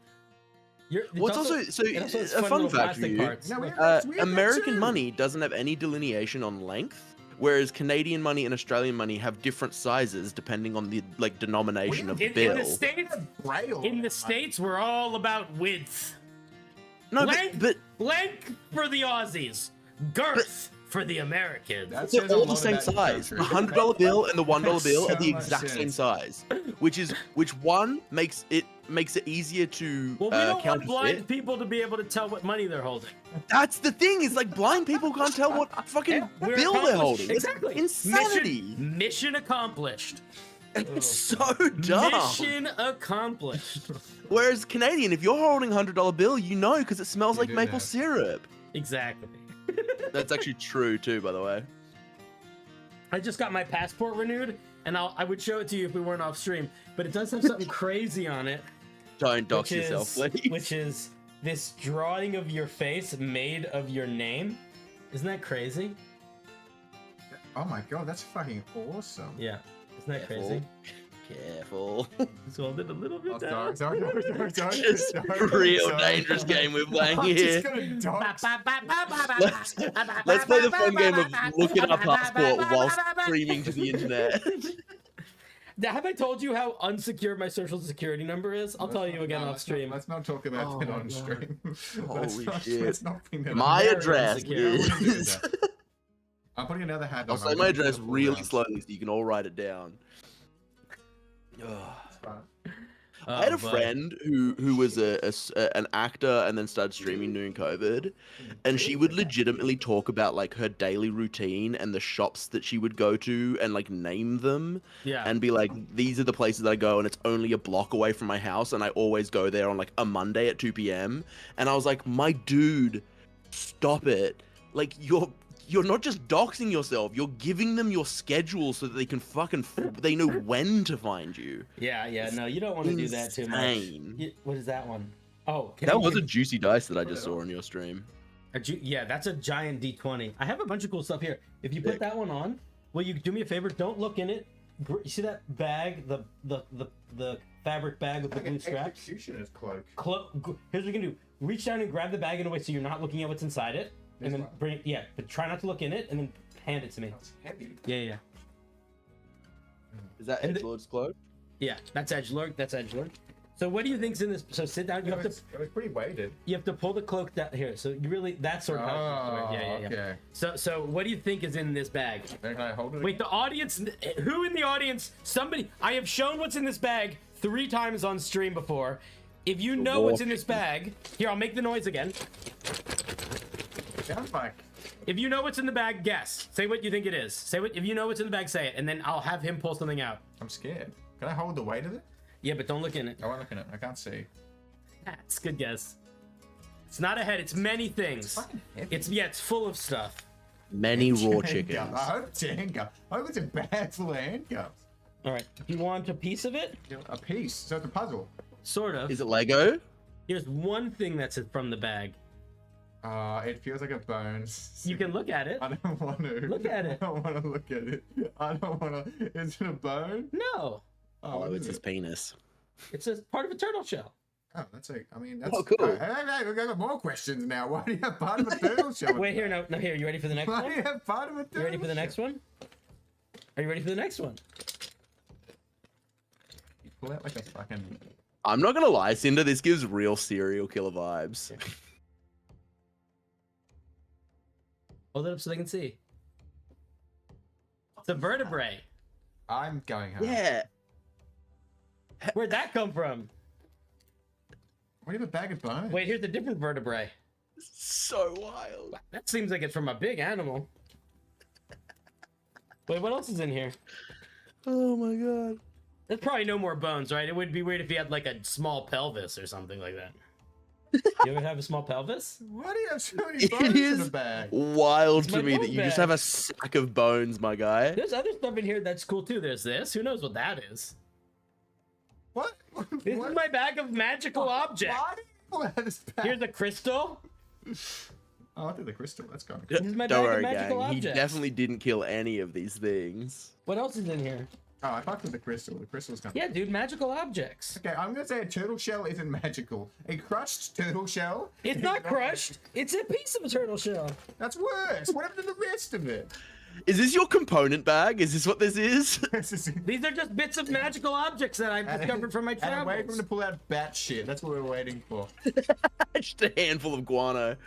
What's also so it also has a fun little fact for plastic you? parts. No, we have that American too. money doesn't have any delineation on length, whereas Canadian money and Australian money have different sizes depending on the denomination of the in bill. the states, Braille. in the states, we're all about width. No, Length, but length for the Aussies, girth for the Americans. That they're says a all lot the same about your size. country. The $100 bill and the $1 Makes bill are so the much exact same sense. size, which one makes it easier to Well, we don't want counterfeit. blind people to be able to tell what money they're holding. That's the thing. Is like blind people can't tell what fucking We're bill they're accomplished. holding. It's Exactly. insanity. Mission accomplished. It's so dumb. Mission accomplished. Whereas Canadian, if you're holding a $100 bill, you know because it smells You like do maple know. syrup. Exactly. That's actually true too, by the way. I just got my passport renewed, and I would show it to you if we weren't off stream, but it does have something crazy on it. Don't dox yourself, please. Which is this drawing of your face made of your name. Isn't that crazy? Oh my god, that's fucking awesome. Yeah. Isn't that crazy? Careful. So I'll did a little bit Oh, down. sorry. Just real dangerous game we're playing I'm here. just gonna dox. Let's play the fun game of looking at our passport while streaming to the internet. Have I told you how unsecure my social security number is? I'll tell you again No, off stream. Let's not talk about Oh that my on God. stream. Holy shit. Let's not bring that My up. address insecure. is. I'm putting another hat on. I'll say my address really slowly so you can all write it down. Ugh. I had a boy. friend who was an actor and then started streaming during COVID, and she would legitimately talk about like her daily routine and the shops that she would go to and like name them, Yeah. and be like, these are the places that I go, and it's only a block away from my house, and I always go there on like a Monday at 2 p.m. And I was like, my dude, stop it! Like you're not just doxing yourself, you're giving them your schedule so that they can they know when to find you. Yeah, no, you don't want to do that too much. Insane. What is that one? Oh, That was a juicy dice that I just saw on your stream. yeah, that's a giant D20. I have a bunch of cool stuff here. If you put Sick. that one on, will you do me a favor? Don't look in it. You see that bag, the fabric bag with the blue straps? Executioner's cloak. Here's what you can do. Reach down and grab the bag in a way so you're not looking at what's inside it. And then bring it, yeah, but try not to look in it, and then hand it to me. That's heavy. Yeah. Is that And Edgelord's cloak? Yeah, that's edgelord. That's edgelord. So what do you think's in this? So sit down. You have to. It was pretty weighted. You have to pull the cloak down here. So you really that's sort of. Oh, Yeah. okay. So what do you think is in this bag? Then can I hold it? Wait, the audience. Who in the audience? Somebody. I have shown what's in this bag 3 times on stream before. If you know what's in this bag, here I'll make the noise again. Sounds like. If you know what's in the bag, guess. Say what you think it is. Say what. If you know what's in the bag, say it, and then I'll have him pull something out. I'm scared. Can I hold the weight of it? Yeah, but don't look in it. I won't look at it. I can't see. That's a good guess. It's not a head. It's many things. fucking heavy. It's full of stuff. Many raw Handcuffs. chickens. I hope it's a handcuff. I hope it's a bag full of handcuffs. All right. Do you want a piece of it? A piece. So it's a puzzle. Sort of. Is it Lego? Here's one thing that's from the bag. It feels like a bone. You can look at it. I don't want to. Look at it. I don't want to look at it. I don't want to. Is it a bone? No, Oh, what it's is his it? penis. it's a part of a turtle shell. Oh, that's a. I mean, that's. Oh, cool. Hey, we've got more questions now. Why do you have part of a turtle shell? Wait here, no, here. You ready for the next Why do one? you have part of a turtle You ready for the next shell? one? Are you ready for the next one? You pull out like a fucking. I'm not gonna lie, Cinder, this gives real serial killer vibes. Hold it up so they can see. It's a vertebrae. I'm going home. Yeah. Where'd that come from? What do you have a bag of bones? Wait, here's a different vertebrae. So wild. That seems like it's from a big animal. Wait, what else is in here? Oh my god. There's probably no more bones, right? It would be weird if you had like a small pelvis or something like that. You ever have a small pelvis? Why do you have so many It bones in is a bag? wild It's to my me that bone you just bag. have a sack of bones, my guy. There's other stuff in here that's cool too. There's this. Who knows what that is? What? This What? is my bag of magical objects. Why do people have this bag? Here's a crystal. Oh, I did the crystal. That's gone. This is my Don't bag of worry, magical gang. He objects. definitely didn't kill any of these things. What else is in here? Oh, I fucked with the crystal. The crystal's gone. Yeah, dude, magical objects. Okay, I'm gonna say a turtle shell isn't magical. A crushed turtle shell? It's not crushed. It's a piece of a turtle shell. That's worse. What happened to the rest of it? Is this your component bag? Is this what this is? These are just bits of magical objects that I've discovered from my And I'm waiting for travels. him to pull out bat shit. That's what we're waiting for. Just a handful of guano.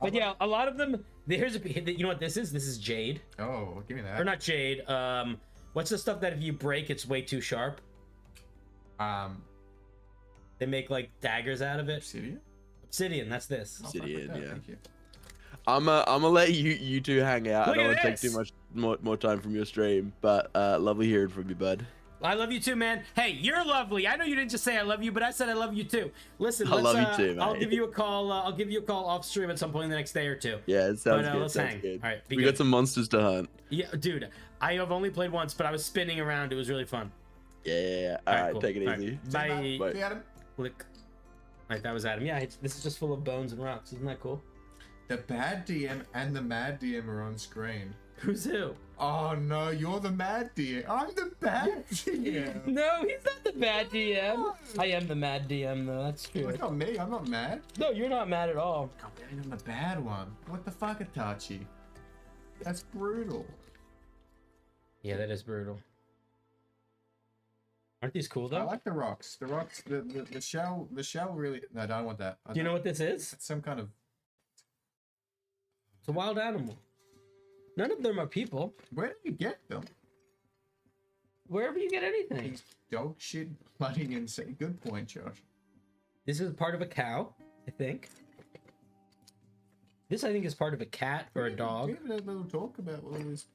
But yeah, a lot of them. Here's a. You know what this is? This is jade, Oh, give me that. or not jade. What's the stuff that if you break, it's way too sharp? They make like daggers out of it. Obsidian? Obsidian. That's this. Oh, fuck with Obsidian, that, yeah. Thank you. I'm gonna let you two hang out. Look I don't at want to take this. too much more time from your stream, but lovely hearing from you, bud. I love you too, man. Hey, you're lovely. I know you didn't just say I love you, but I said I love you too. Listen, I love you too, I'll mate. give you a call. I'll give you a call off stream at some point in the next day or two. Yeah, it sounds But, good. let's sounds hang. good. All right, be we good. got some monsters to hunt. Yeah, dude. I have only played once, but I was spinning around. It was really fun. Yeah. All right, cool. take it All right, easy. Bye. Bye. See, Adam? Click. All right, that was Adam. Yeah, this is just full of bones and rocks. Isn't that cool? The bad DM and the mad DM are on screen. Who's who? Oh no, you're the mad DM. I'm the bad DM. No, he's not the bad DM. I am the mad DM, though. That's true. It's not me. I'm not mad. No, you're not mad at all. God damn, I'm the bad one. What the fuck, Itachi? That's brutal. Yeah, that is brutal. Aren't these cool I though? like the rocks. The rocks. The shell. The shell really. No, I don't want that. Do you know what this is? It's some kind of. It's a wild animal. None of them are people. Where did you get them? wherever you get anything. He's dog shit flooding insane. Good point, Josh. This is part of a cow, I think. This, I think, is part of a cat or a dog. We haven't had a little talk about all this.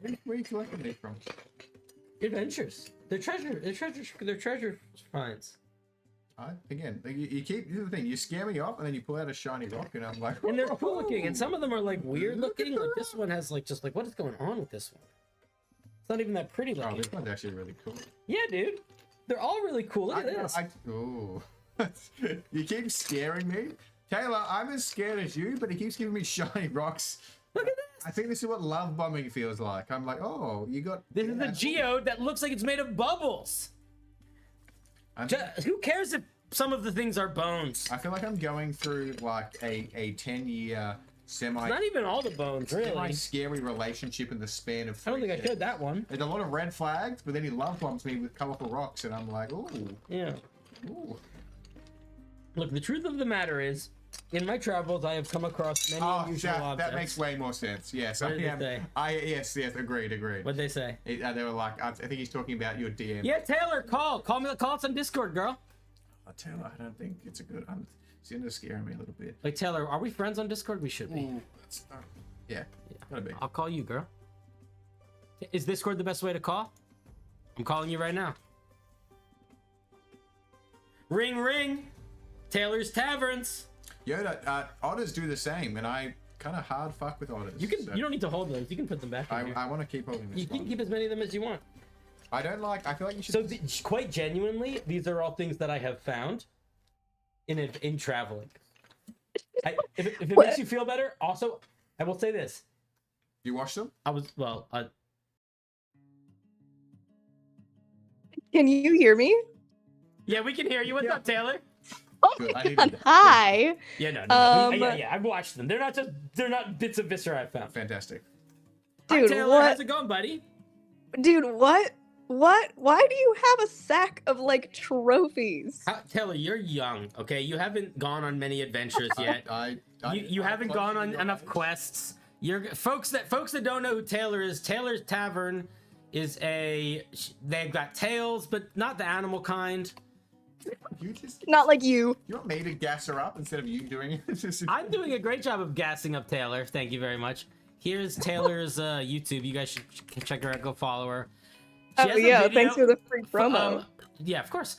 Where are you collecting these from? Adventures. They're treasure finds. Again, like you keep. This is the thing. You scare me off, and then you pull out a shiny rock, and I'm like, And they're cool looking, and some of them are like weird looking. Like this one has like just like what is going on with this one? It's not even that pretty Oh, looking. this one's actually really cool. Yeah, dude. They're all really cool. Look at this. Ooh. You keep scaring me. Taylor, I'm as scared as you, but he keeps giving me shiny rocks. Look at this. I think this is what love bombing feels like. I'm like, oh, you got... This is a geode that looks like it's made of bubbles. Who cares if some of the things are bones? I feel like I'm going through like a 10-year semi... It's not even all the bones, really. Scary relationship in the span of 3 I don't think I years. showed that one. There's a lot of red flags, but then he love bombs me with colorful rocks, and I'm like, ooh. Yeah. Ooh. Look, the truth of the matter is, in my travels, I have come across many unusual objects. That makes way more sense. Yes, What did they say? Yes, agreed. What'd they say? They were like, I think he's talking about your DM. Yeah, Taylor, call us on Discord, girl. Oh, Taylor, I don't think it's a good. Cinder's scaring me a little bit. Like, Taylor, are we friends on Discord? We should be. Ooh, yeah, gotta be. I'll call you, girl. Is Discord the best way to call? I'm calling you right now. Ring, ring. Taylor's Taverns. Yoda, otters do the same, and I kind of hard fuck with otters. You don't need to hold those. You can put them back in here. I want to keep holding this You can one. keep as many of them as you want. I feel like you should... So, quite genuinely, these are all things that I have found in traveling. If it makes you feel better, also, I will say this. You wash them? Can you hear me? Yeah, we can hear you. What's up, Taylor? Good, I needed that. Hi. Yeah, no. Yeah, I've watched them. They're not bits of viscera I found. Fantastic. Hi, Dude, Taylor, what? how's it going, buddy? Dude, what? What? Why do you have a sack of like trophies? Taylor, you're young, okay? You haven't gone on many adventures yet. You haven't gone on enough quests. Folks that don't know who Taylor is, Taylor's Tavern is they've got tails, but not the animal kind. Not like you. You want me to gas her up instead of you doing it? I'm doing a great job of gassing up Taylor. Thank you very much. Here's Taylor's YouTube. You guys should check her out. Go follow her. She has a video, thanks for the free promo. Yeah, of course,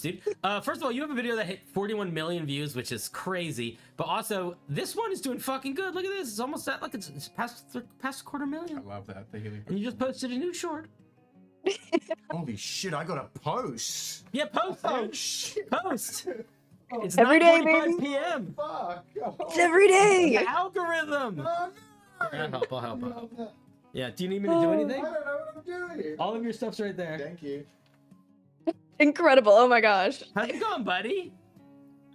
dude. First of all, you have a video that hit 41 million views, which is crazy. But also, this one is doing fucking good. Look at this. It's almost at like it's past 250,000. I love that. And you just posted a new short. Holy shit! I got a post. Yeah, post. Oh shit! Post. It's Every day, 9:45 baby. p.m. Fuck! It's every day. The algorithm. Oh, no. I'll help. Yeah. Do you need me to do anything? I don't know what I'm doing. All of your stuff's right there. Thank you. Incredible. Oh my gosh. How's it going, buddy?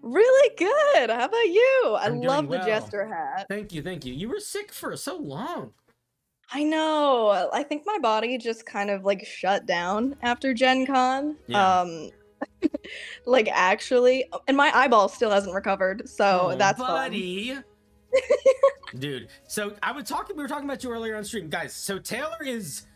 Really good. How about you? I I'm love doing the well. jester hat. Thank you. You were sick for so long. I know. I think my body just kind of like shut down after Gen Con. Yeah. Like actually, and my eyeball still hasn't recovered, so that's buddy. Dude, so we were talking about you earlier on stream, guys. So Taylor is,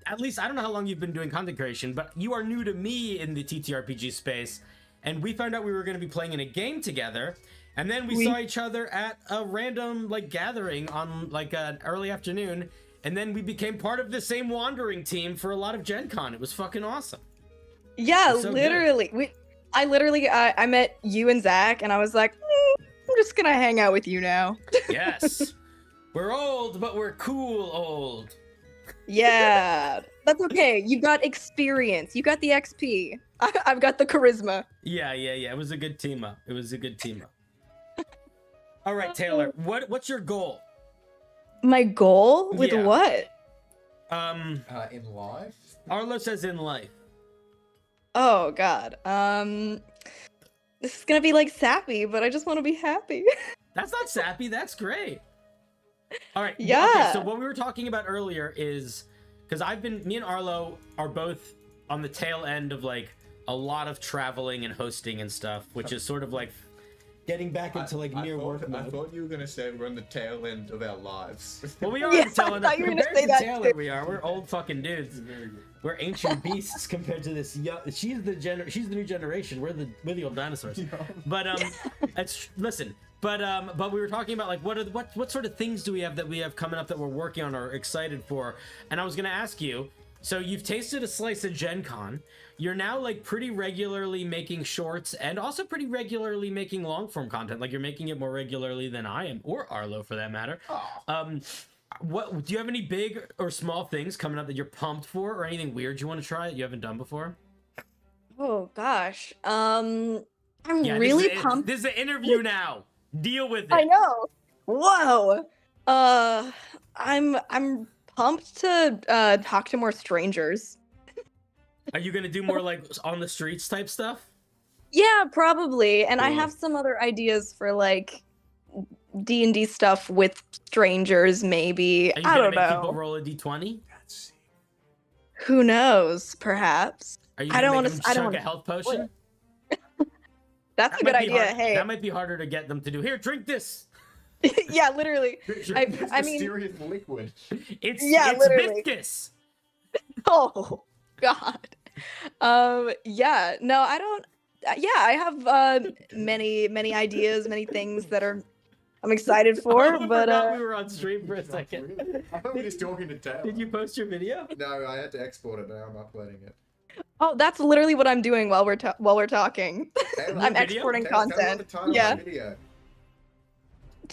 at least I don't know how long you've been doing content creation, but you are new to me in the ttrpg space, and we found out we were going to be playing in a game together, and then we saw each other at a random like gathering on like an early afternoon, and then we became part of the same wandering team for a lot of Gen Con. It was fucking awesome. Yeah, So literally. I met you and Zach, and I was like, I'm just gonna hang out with you now. Yes. We're old, but we're cool old. Yeah, that's okay. You got experience. You got the XP. I've got the charisma. Yeah. It was a good team up. All right, Taylor. What's your goal? My goal with Yeah. what? In life? Arlo says in life. Oh God. This is gonna be like sappy, but I just want to be happy. That's not sappy. That's great. All right. Yeah. Okay, so what we were talking about earlier is because me and Arlo are both on the tail end of like a lot of traveling and hosting and stuff, which is sort of like getting back into like mere work I mode. thought you were gonna say we're on the tail end of our lives. Well, we are Yeah, on the tail end. I thought you were gonna Compared say to that Taylor, too. we are. We're old fucking dudes. We're ancient beasts compared to this. She's the new generation. We're the old dinosaurs. But listen. But we were talking about like what sort of things do we have coming up that we're working on or excited for? And I was gonna ask you. So you've tasted a slice of Gen Con. You're now like pretty regularly making shorts and also pretty regularly making long form content. Like you're making it more regularly than I am, or Arlo for that matter. What do you have any big or small things coming up that you're pumped for, or anything weird you want to try that you haven't done before? Oh gosh. I'm really pumped. This is an interview now. Deal with it. I know. Whoa. I'm pumped to talk to more strangers. Are you gonna do more like on the streets type stuff? Yeah, probably. And I have some other ideas for like D&D stuff with strangers, maybe. Are you I gonna don't make know. people roll a d20? Who knows? Perhaps. Are you I don't want want to to. I don't chug a wanna, health potion? That's a good might be idea. hard- Hey. that might be harder to get them to do. Here, drink this. Yeah, literally. I mean, Mysterious liquid. It's literally. viscous. Oh God. Yeah. No, I don't. Yeah, I have many ideas, many things that I'm excited for. I but forgot we were on stream for a second. Really? I thought we were just talking to Taylor. Did you post your video? No, I had to export it. Now I'm uploading it. oh, that's literally what I'm doing while we're talking. Taylor, I'm video? exporting Taylor, tell me content. the title Yeah. of my video.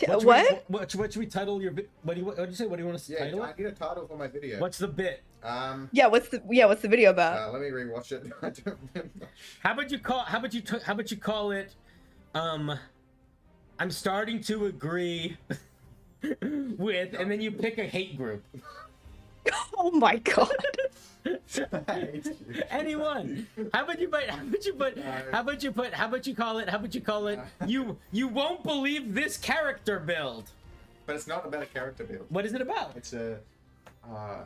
What? What should we title your? What did you say? What do you want us to Yeah, title I it? need a title for my video. What's the bit? Yeah. What's the video about? Let me rewatch it. I don't remember. How about you call it? I'm starting to agree with, and then you pick a hate group. Oh my God. Anyone? How about you call it? You won't believe this character build. But it's not about a character build. What is it about? It's a.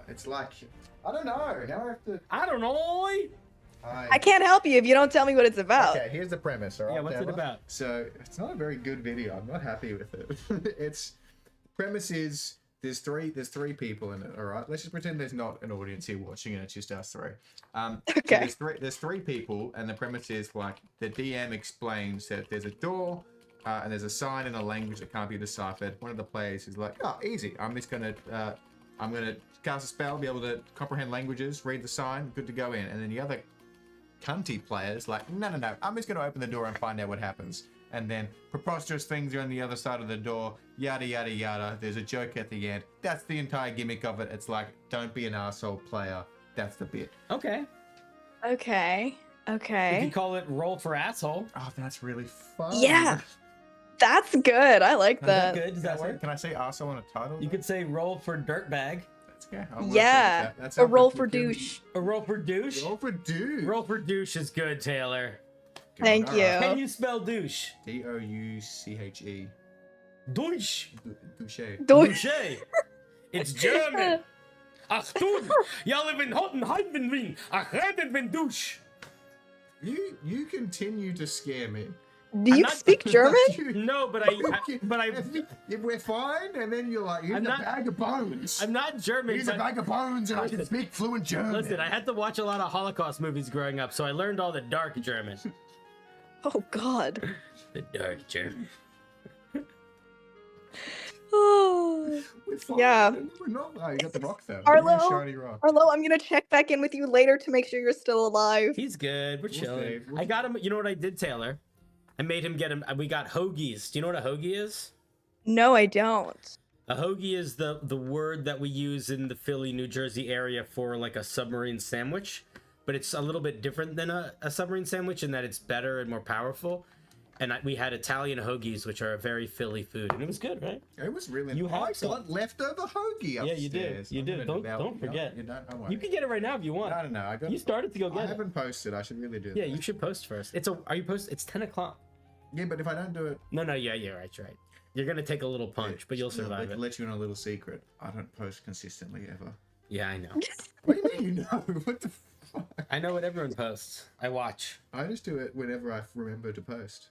It's like I don't know. Now I have to. I don't know. I can't help you if you don't tell me what it's about. Okay, here's the premise. All right, Yeah, what's it Taylor? about? So it's not a very good video. I'm not happy with it. It's premise is there's three people in it. All right, let's just pretend there's not an audience here watching and it's just us three. Okay. So there's three people, and the premise is like the DM explains that there's a door. And there's a sign in a language that can't be deciphered. One of the players is like, "Oh, easy. I'm gonna cast a spell, be able to comprehend languages, read the sign, good to go in." And then the other cunty players like, "No. I'm just gonna open the door and find out what happens." And then preposterous things are on the other side of the door. Yada yada yada. There's a joke at the end. That's the entire gimmick of it. It's like, don't be an asshole player. That's the bit. Okay. Okay. If you call it roll for asshole. Oh, that's really fun. Yeah. That's good. I like Is that that. good? Does that work? Can I say asshole on a title? You could say roll for dirtbag. That's okay. I'll work Yeah. with that. That's A something roll you for can- douche. A roll for douche. Roll for douche. Roll for douche is good, Taylor. Thank you. Can you spell douche? Douche. Douche. Douche. Douche. It's German. Achtung! Ja lieben Hottenheimwin. Ach, redet wenn douche. You continue to scare me. Do you not- speak German? No, but If we're fine, and then you're like, here's I'm a not- bag of bones. I'm not German. Here's a so- bag of bones, and I can speak fluent German. Listen, I had to watch a lot of Holocaust movies growing up, so I learned all the dark German. Oh God. The dark German. Oh. We're fine. Yeah. We're not. Oh, you got the rock though. Arlo? Shiny rock. Arlo, I'm gonna check back in with you later to make sure you're still alive. He's good. We're chilling. see. I got him. You know what I did, Taylor? I made him get him. We got hoagies. Do you know what a hoagie is? No, I don't. A hoagie is the word that we use in the Philly, New Jersey area for like a submarine sandwich, but it's a little bit different than a submarine sandwich in that it's better and more powerful. And we had Italian hoagies, which are a very Philly food, and it was good, right? It was really. You have I some. got leftover hoagie upstairs. Yeah, you did. You I'm did. gonna Don't forget. You don't. You can get it right now if you want. No. I got. You started to go I get it. haven't posted. I should really do Yeah, that. you should post first. Are you post? It's 10 o'clock. Yeah, but if I don't do it, No, yeah, you're right. You're right. You're gonna take a little punch, but you'll survive it. Let you in a little secret. I don't post consistently ever. Yeah, I know. What do you mean you know? What the fuck? I know what everyone posts. I watch. I just do it whenever I remember to post.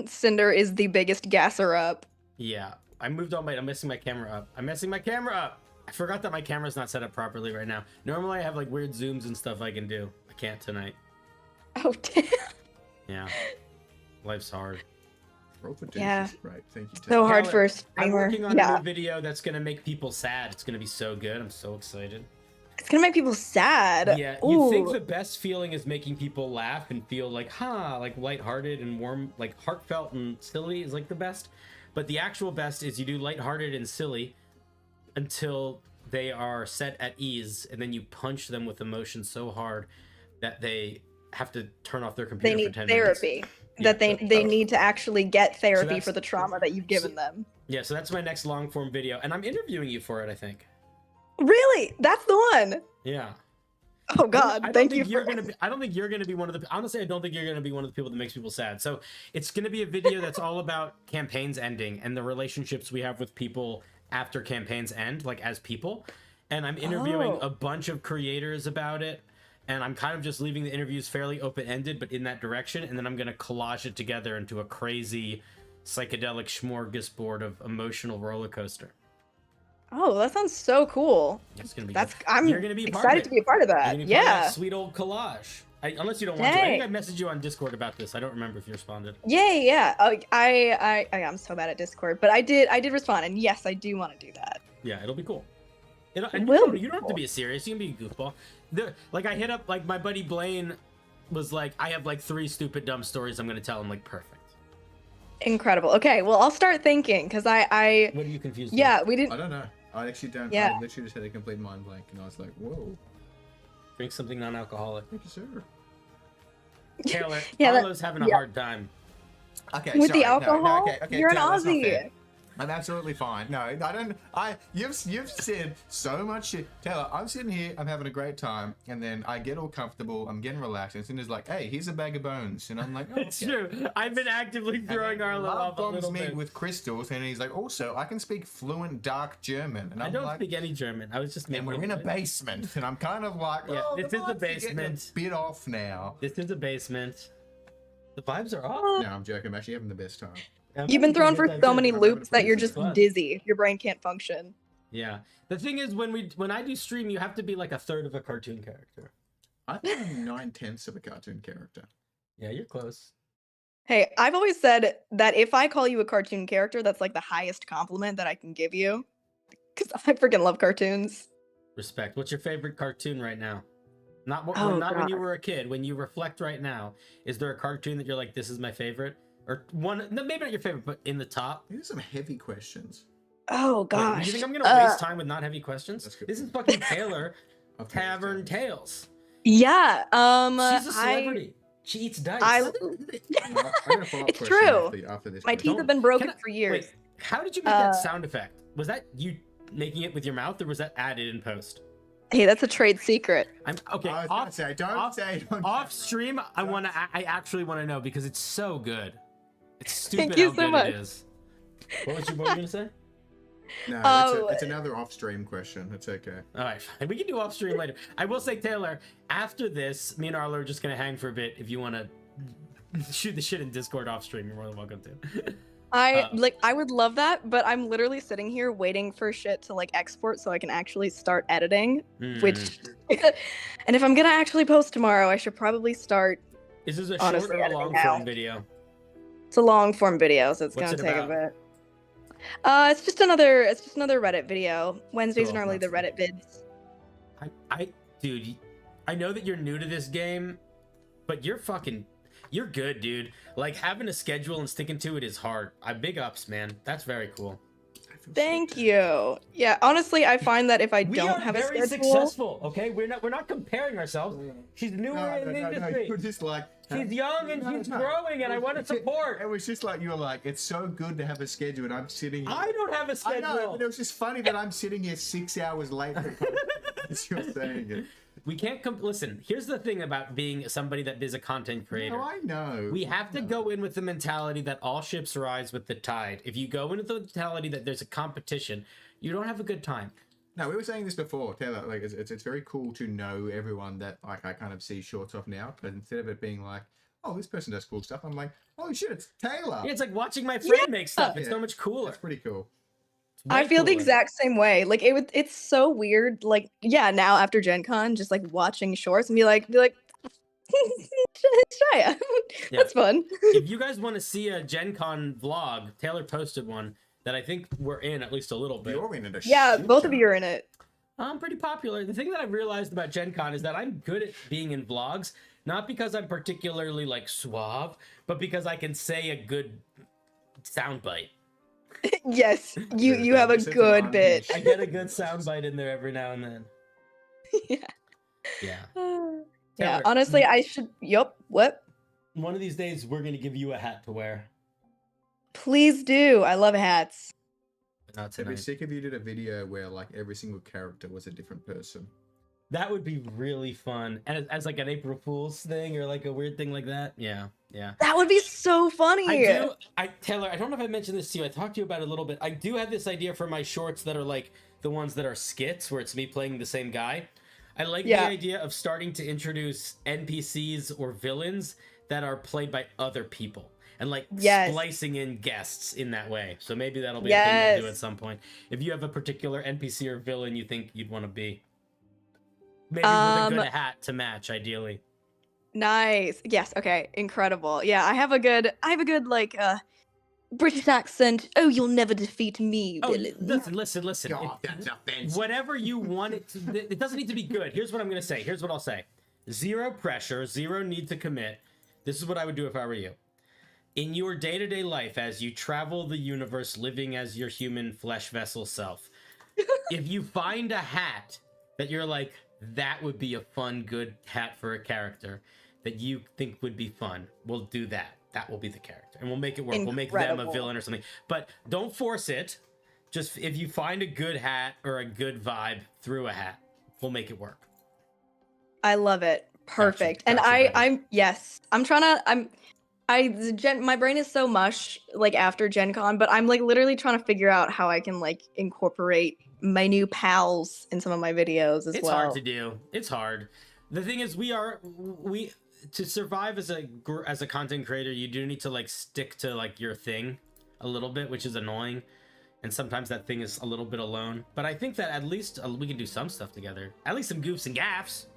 Cinder is the biggest gasser up. Yeah, I moved all my. I'm messing my camera up. I'm messing my camera up. I forgot that my camera's not set up properly right now. Normally I have like weird zooms and stuff I can do. I can't tonight. Oh damn. Yeah, life's hard. Roll for Yeah. douches. Right. Thank you. So hard Taylor, for a I'm streamer. working on a Yeah. new video that's gonna make people sad. It's gonna be so good. I'm so excited. It's gonna make people sad. Yeah, you think Ooh. the best feeling is making people laugh and feel like, like lighthearted and warm, like heartfelt and silly is like the best. But the actual best is you do lighthearted and silly until they are set at ease, and then you punch them with emotion so hard that they have to turn off their computer They need for 10 therapy. minutes. That they need to actually get therapy that's- for the trauma that you've given them. Yeah, so that's my next long form video, and I'm interviewing you for it, I think. Really? That's the one. Yeah. Oh God! I don't Thank think you. you're gonna be. I don't think you're gonna be one of the. Honestly, I don't think you're gonna be one of the people that makes people sad. So it's gonna be a video that's all about campaigns ending and the relationships we have with people after campaigns end, like as people. And I'm interviewing a bunch of creators about it, and I'm kind of just leaving the interviews fairly open-ended, but in that direction. And then I'm gonna collage it together into a crazy, psychedelic smorgasbord of emotional roller coaster. Oh, that sounds so cool. It's gonna be. That's. good. I'm You're gonna be part of excited it. to be a part of You're that. gonna be part of that Yeah. sweet old collage. Unless you don't want to. I think I Dang. messaged you on Discord about this. I don't remember if you responded. Yeah. I'm so bad at Discord, but I did respond, and yes, I do want to do that. Yeah, it'll be cool. And will you don't be have to be serious. You can be a goofball. Like I hit up like my buddy Blaine was like, I have like 3 stupid dumb stories I'm gonna tell him. Like perfect. Incredible. Okay, well, I'll start thinking because I. What are you confused? Yeah, we I didn't. don't know. I actually don't. Yeah. I literally just had a complete mind blank, and I was like, "Whoa, With? Drink something non-alcoholic. thank you, sir." Taylor, Yeah, Arlo's having a hard time. Okay, With the sorry. alcohol? Okay, You're an no, that's not Aussie. fair. I'm absolutely fine. No, I don't. You've said so much shit, Taylor. I'm sitting here, I'm having a great time, and then I get all comfortable, I'm getting relaxed, and Cinder's like, "Hey, here's a bag of bones," and I'm like, "Oh, It's okay." true. I've been actively And throwing then Arlo Love off a bombs little me bit. with crystals, and he's like, "Also, I can speak fluent dark German," and I I'm don't like, speak any German. I was just and making we're in a it. basement, and I'm kind of like, Yeah, "Oh, this the is the vibes are getting basement. a bit off now." This is a basement. The vibes are off. No, I'm joking. I'm actually having the best time. You've been thrown for so many I'm loops that having you're a just fun. dizzy. Your brain can't function. Yeah. The thing is, when I do stream, you have to be like a third of a cartoon character. I think I'm 9/10 of a cartoon character. Yeah, you're close. Hey, I've always said that if I call you a cartoon character, that's like the highest compliment that I can give you. Because I freaking love cartoons. Respect. What's your favorite cartoon right now? Not Oh, not when you God. were a kid. When you reflect right now, is there a cartoon that you're like, this is my favorite, or one? No, maybe not your favorite, but in the top. These are some heavy questions. Oh Wait, gosh. you think I'm gonna waste time with not heavy questions? That's good. This is fucking Taylor, Of Tavern Tales. Yeah. She's a celebrity. She eats dice. I I'm gonna follow up It's question true. After this. my question. teeth have been broken Can I- for years. Wait, how did you make that sound effect? Was that you making it with your mouth, or was that added in post? Hey, that's a trade secret. I'm okay. I was gonna say, don't off, say it on off camera. stream. I actually want to know because it's so good. It's stupid Thank you how so good much. it is. What were you gonna say? No, Oh. it's another off-stream question. It's okay. All right, fine. We can do off stream later. I will say, Taylor, after this, me and Arlo are just gonna hang for a bit. If you want to shoot the shit in Discord off stream, you're more than welcome to. I would love that, but I'm literally sitting here waiting for shit to like export so I can actually start editing. Which, and if I'm gonna actually post tomorrow, I should probably start. Is this a honestly, short or a editing long now. form video? It's a long form video, so it's What's gonna it take a about? bit. It's just another Reddit video. Wednesdays Cool. are normally the Reddit vids. Dude, I know that you're new to this game, but you're good, dude. Like having a schedule and sticking to it is hard. Big ups, man. That's very cool. I feel so Thank bad. you. Yeah, honestly, I find that if I We don't are have a very schedule, successful, okay? We're not comparing ourselves. She's newer in the industry. You're just like She's young and she's No. growing, and I want to support. It was just like you were like, it's so good to have a schedule, and I'm sitting here. I don't have a I schedule. know, but it was just funny that I'm sitting here 6 hours late as you're saying it. We can't listen. Here's the thing about being somebody that is a content creator. No, I know. We have to go in with the mentality that all ships rise with the tide. If you go in with the mentality that there's a competition, you don't have a good time. No, we were saying this before, Taylor. Like, it's very cool to know everyone that like I kind of see shorts of now, but instead of it being like, oh, this person does cool stuff. I'm like, oh shit, it's Taylor. Yeah, it's like watching my friend make stuff. It's so much cooler. It's pretty cool. It's way I feel the cooler. exact same way. Like it's so weird. Like now after Gen Con, just like watching shorts and be like, Shia. That's fun. If you guys want to see a Gen Con vlog, Taylor posted one that I think we're in at least a little bit. You're in it. Yeah, both of you are in it. I'm pretty popular. The thing that I've realized about Gen Con is that I'm good at being in vlogs, not because I'm particularly like suave, but because I can say a good soundbite. Yes, you have a good bit. I get a good soundbite in there every now and then. Yeah. Yeah, Taylor, honestly, I should. Yup. What? One of these days, we're gonna give you a hat to wear. Please do. I love hats. But not I'd be tonight. sick if you did a video where like every single character was a different person. That would be really fun, and as like an April Fool's thing or like a weird thing like that. Yeah. That would be so funny. Taylor, I don't know if I mentioned this to you. I talked to you about it a little bit. I do have this idea for my shorts that are like the ones that are skits, where it's me playing the same guy. I like the idea of starting to introduce NPCs or villains that are played by other people, and like splicing in guests in that way. So maybe that'll be a thing we'll do at some point. If you have a particular NPC or villain you think you'd want to be, maybe with a good hat to match, ideally. Nice. Yes. Okay. Incredible. Yeah, I have a good like British accent. Oh, you'll never defeat me, villain. Listen. God, that's offensive. Whatever you want it to, it doesn't need to be good. Here's what I'm gonna say. Here's what I'll say. Zero pressure, zero need to commit. This is what I would do if I were you. In your day-to-day life, as you travel the universe, living as your human flesh vessel self, if you find a hat that you're like, that would be a fun, good hat for a character that you think would be fun, we'll do that. That will be the character, and we'll make it work. We'll make them a villain or something, but don't force it. Just if you find a good hat or a good vibe through a hat, we'll make it work. I love it. Perfect. And my brain is so mush like after Gen Con, but I'm like literally trying to figure out how I can like incorporate my new pals in some of my videos as well. It's hard to do. It's hard. The thing is, we to survive as a content creator, you do need to like stick to like your thing a little bit, which is annoying, and sometimes that thing is a little bit alone. But I think that at least we can do some stuff together. At least some goofs and gaffs.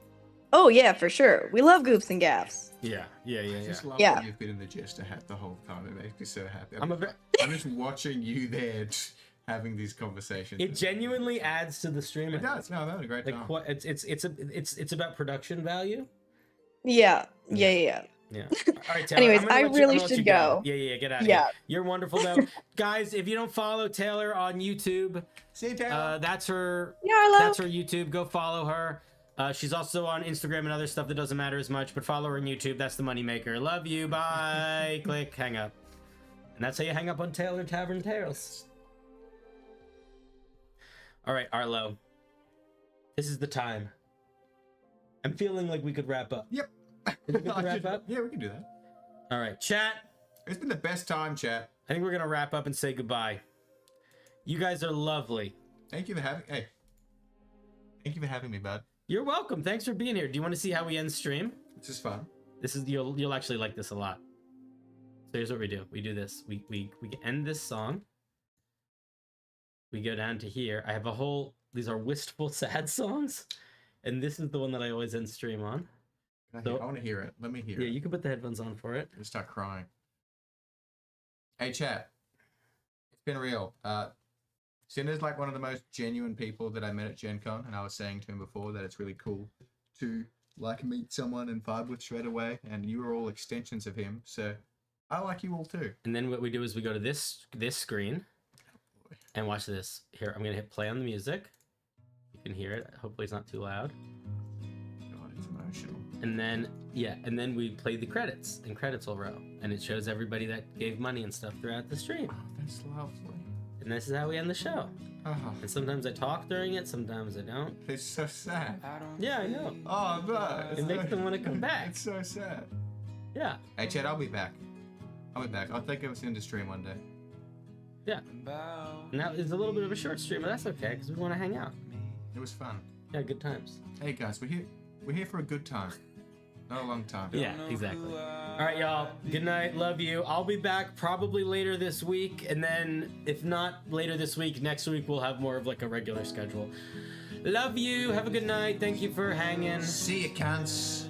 Oh yeah, for sure. We love goofs and gaffs. Yeah. I just love that you've been in the Jester hat the whole time. It makes me so happy. I'm just watching you there having these conversations. It genuinely adds to the stream. It does. No, that was a great time. It's about production value. Yeah. All right, Taylor, Anyways, I really should go. Yeah, get out of here. You're wonderful though. Guys, if you don't follow Taylor on YouTube, see Taylor. That's her Arlo. That's her YouTube. Go follow her. She's also on Instagram and other stuff that doesn't matter as much, but follow her on YouTube. That's the moneymaker. Love you. Bye. Click. Hang up. And that's how you hang up on Taylor Tavern Tales. All right, Arlo. This is the time. I'm feeling like we could wrap up. Yep. Think we could wrap up? Yeah, we can do that. All right, chat. It's been the best time, chat. I think we're gonna wrap up and say goodbye. You guys are lovely. Thank you for having me, bud. You're welcome. Thanks for being here. Do you want to see how we end stream? This is fun. You'll actually like this a lot. So here's what we do. We do this. We end this song. We go down to here. I have a whole. These are wistful, sad songs, and this is the one that I always end stream on. I want to hear it. Let me hear it. Yeah, you can put the headphones on for it. I'll start crying. Hey, chat. It's been real. Cinder's like one of the most genuine people that I met at Gen Con, and I was saying to him before that it's really cool to like meet someone and vibe with straight away, and you are all extensions of him, so I like you all too. And then what we do is we go to this screen and watch this. Here, I'm gonna hit play on the music. You can hear it. Hopefully it's not too loud. God, it's emotional. And then we play the credits, and credits will roll, and it shows everybody that gave money and stuff throughout the stream. Oh, that's lovely. And this is how we end the show. Oh. And sometimes I talk during it, sometimes I don't. It's so sad. Yeah, I know. Oh, no. It makes them want to come back. It's so sad. Yeah. Hey, Chad, I'll be back. I'll take us into stream one day. Yeah. Now it's a little bit of a short stream, but that's okay because we want to hang out. It was fun. Yeah, good times. Hey guys, we're here for a good time. Not a long time. Yeah, exactly. All right, y'all. Good night. Love you. I'll be back probably later this week, and then if not later this week, next week we'll have more of like a regular schedule. Love you. Have a good night. Thank you for hanging. See you, cunts.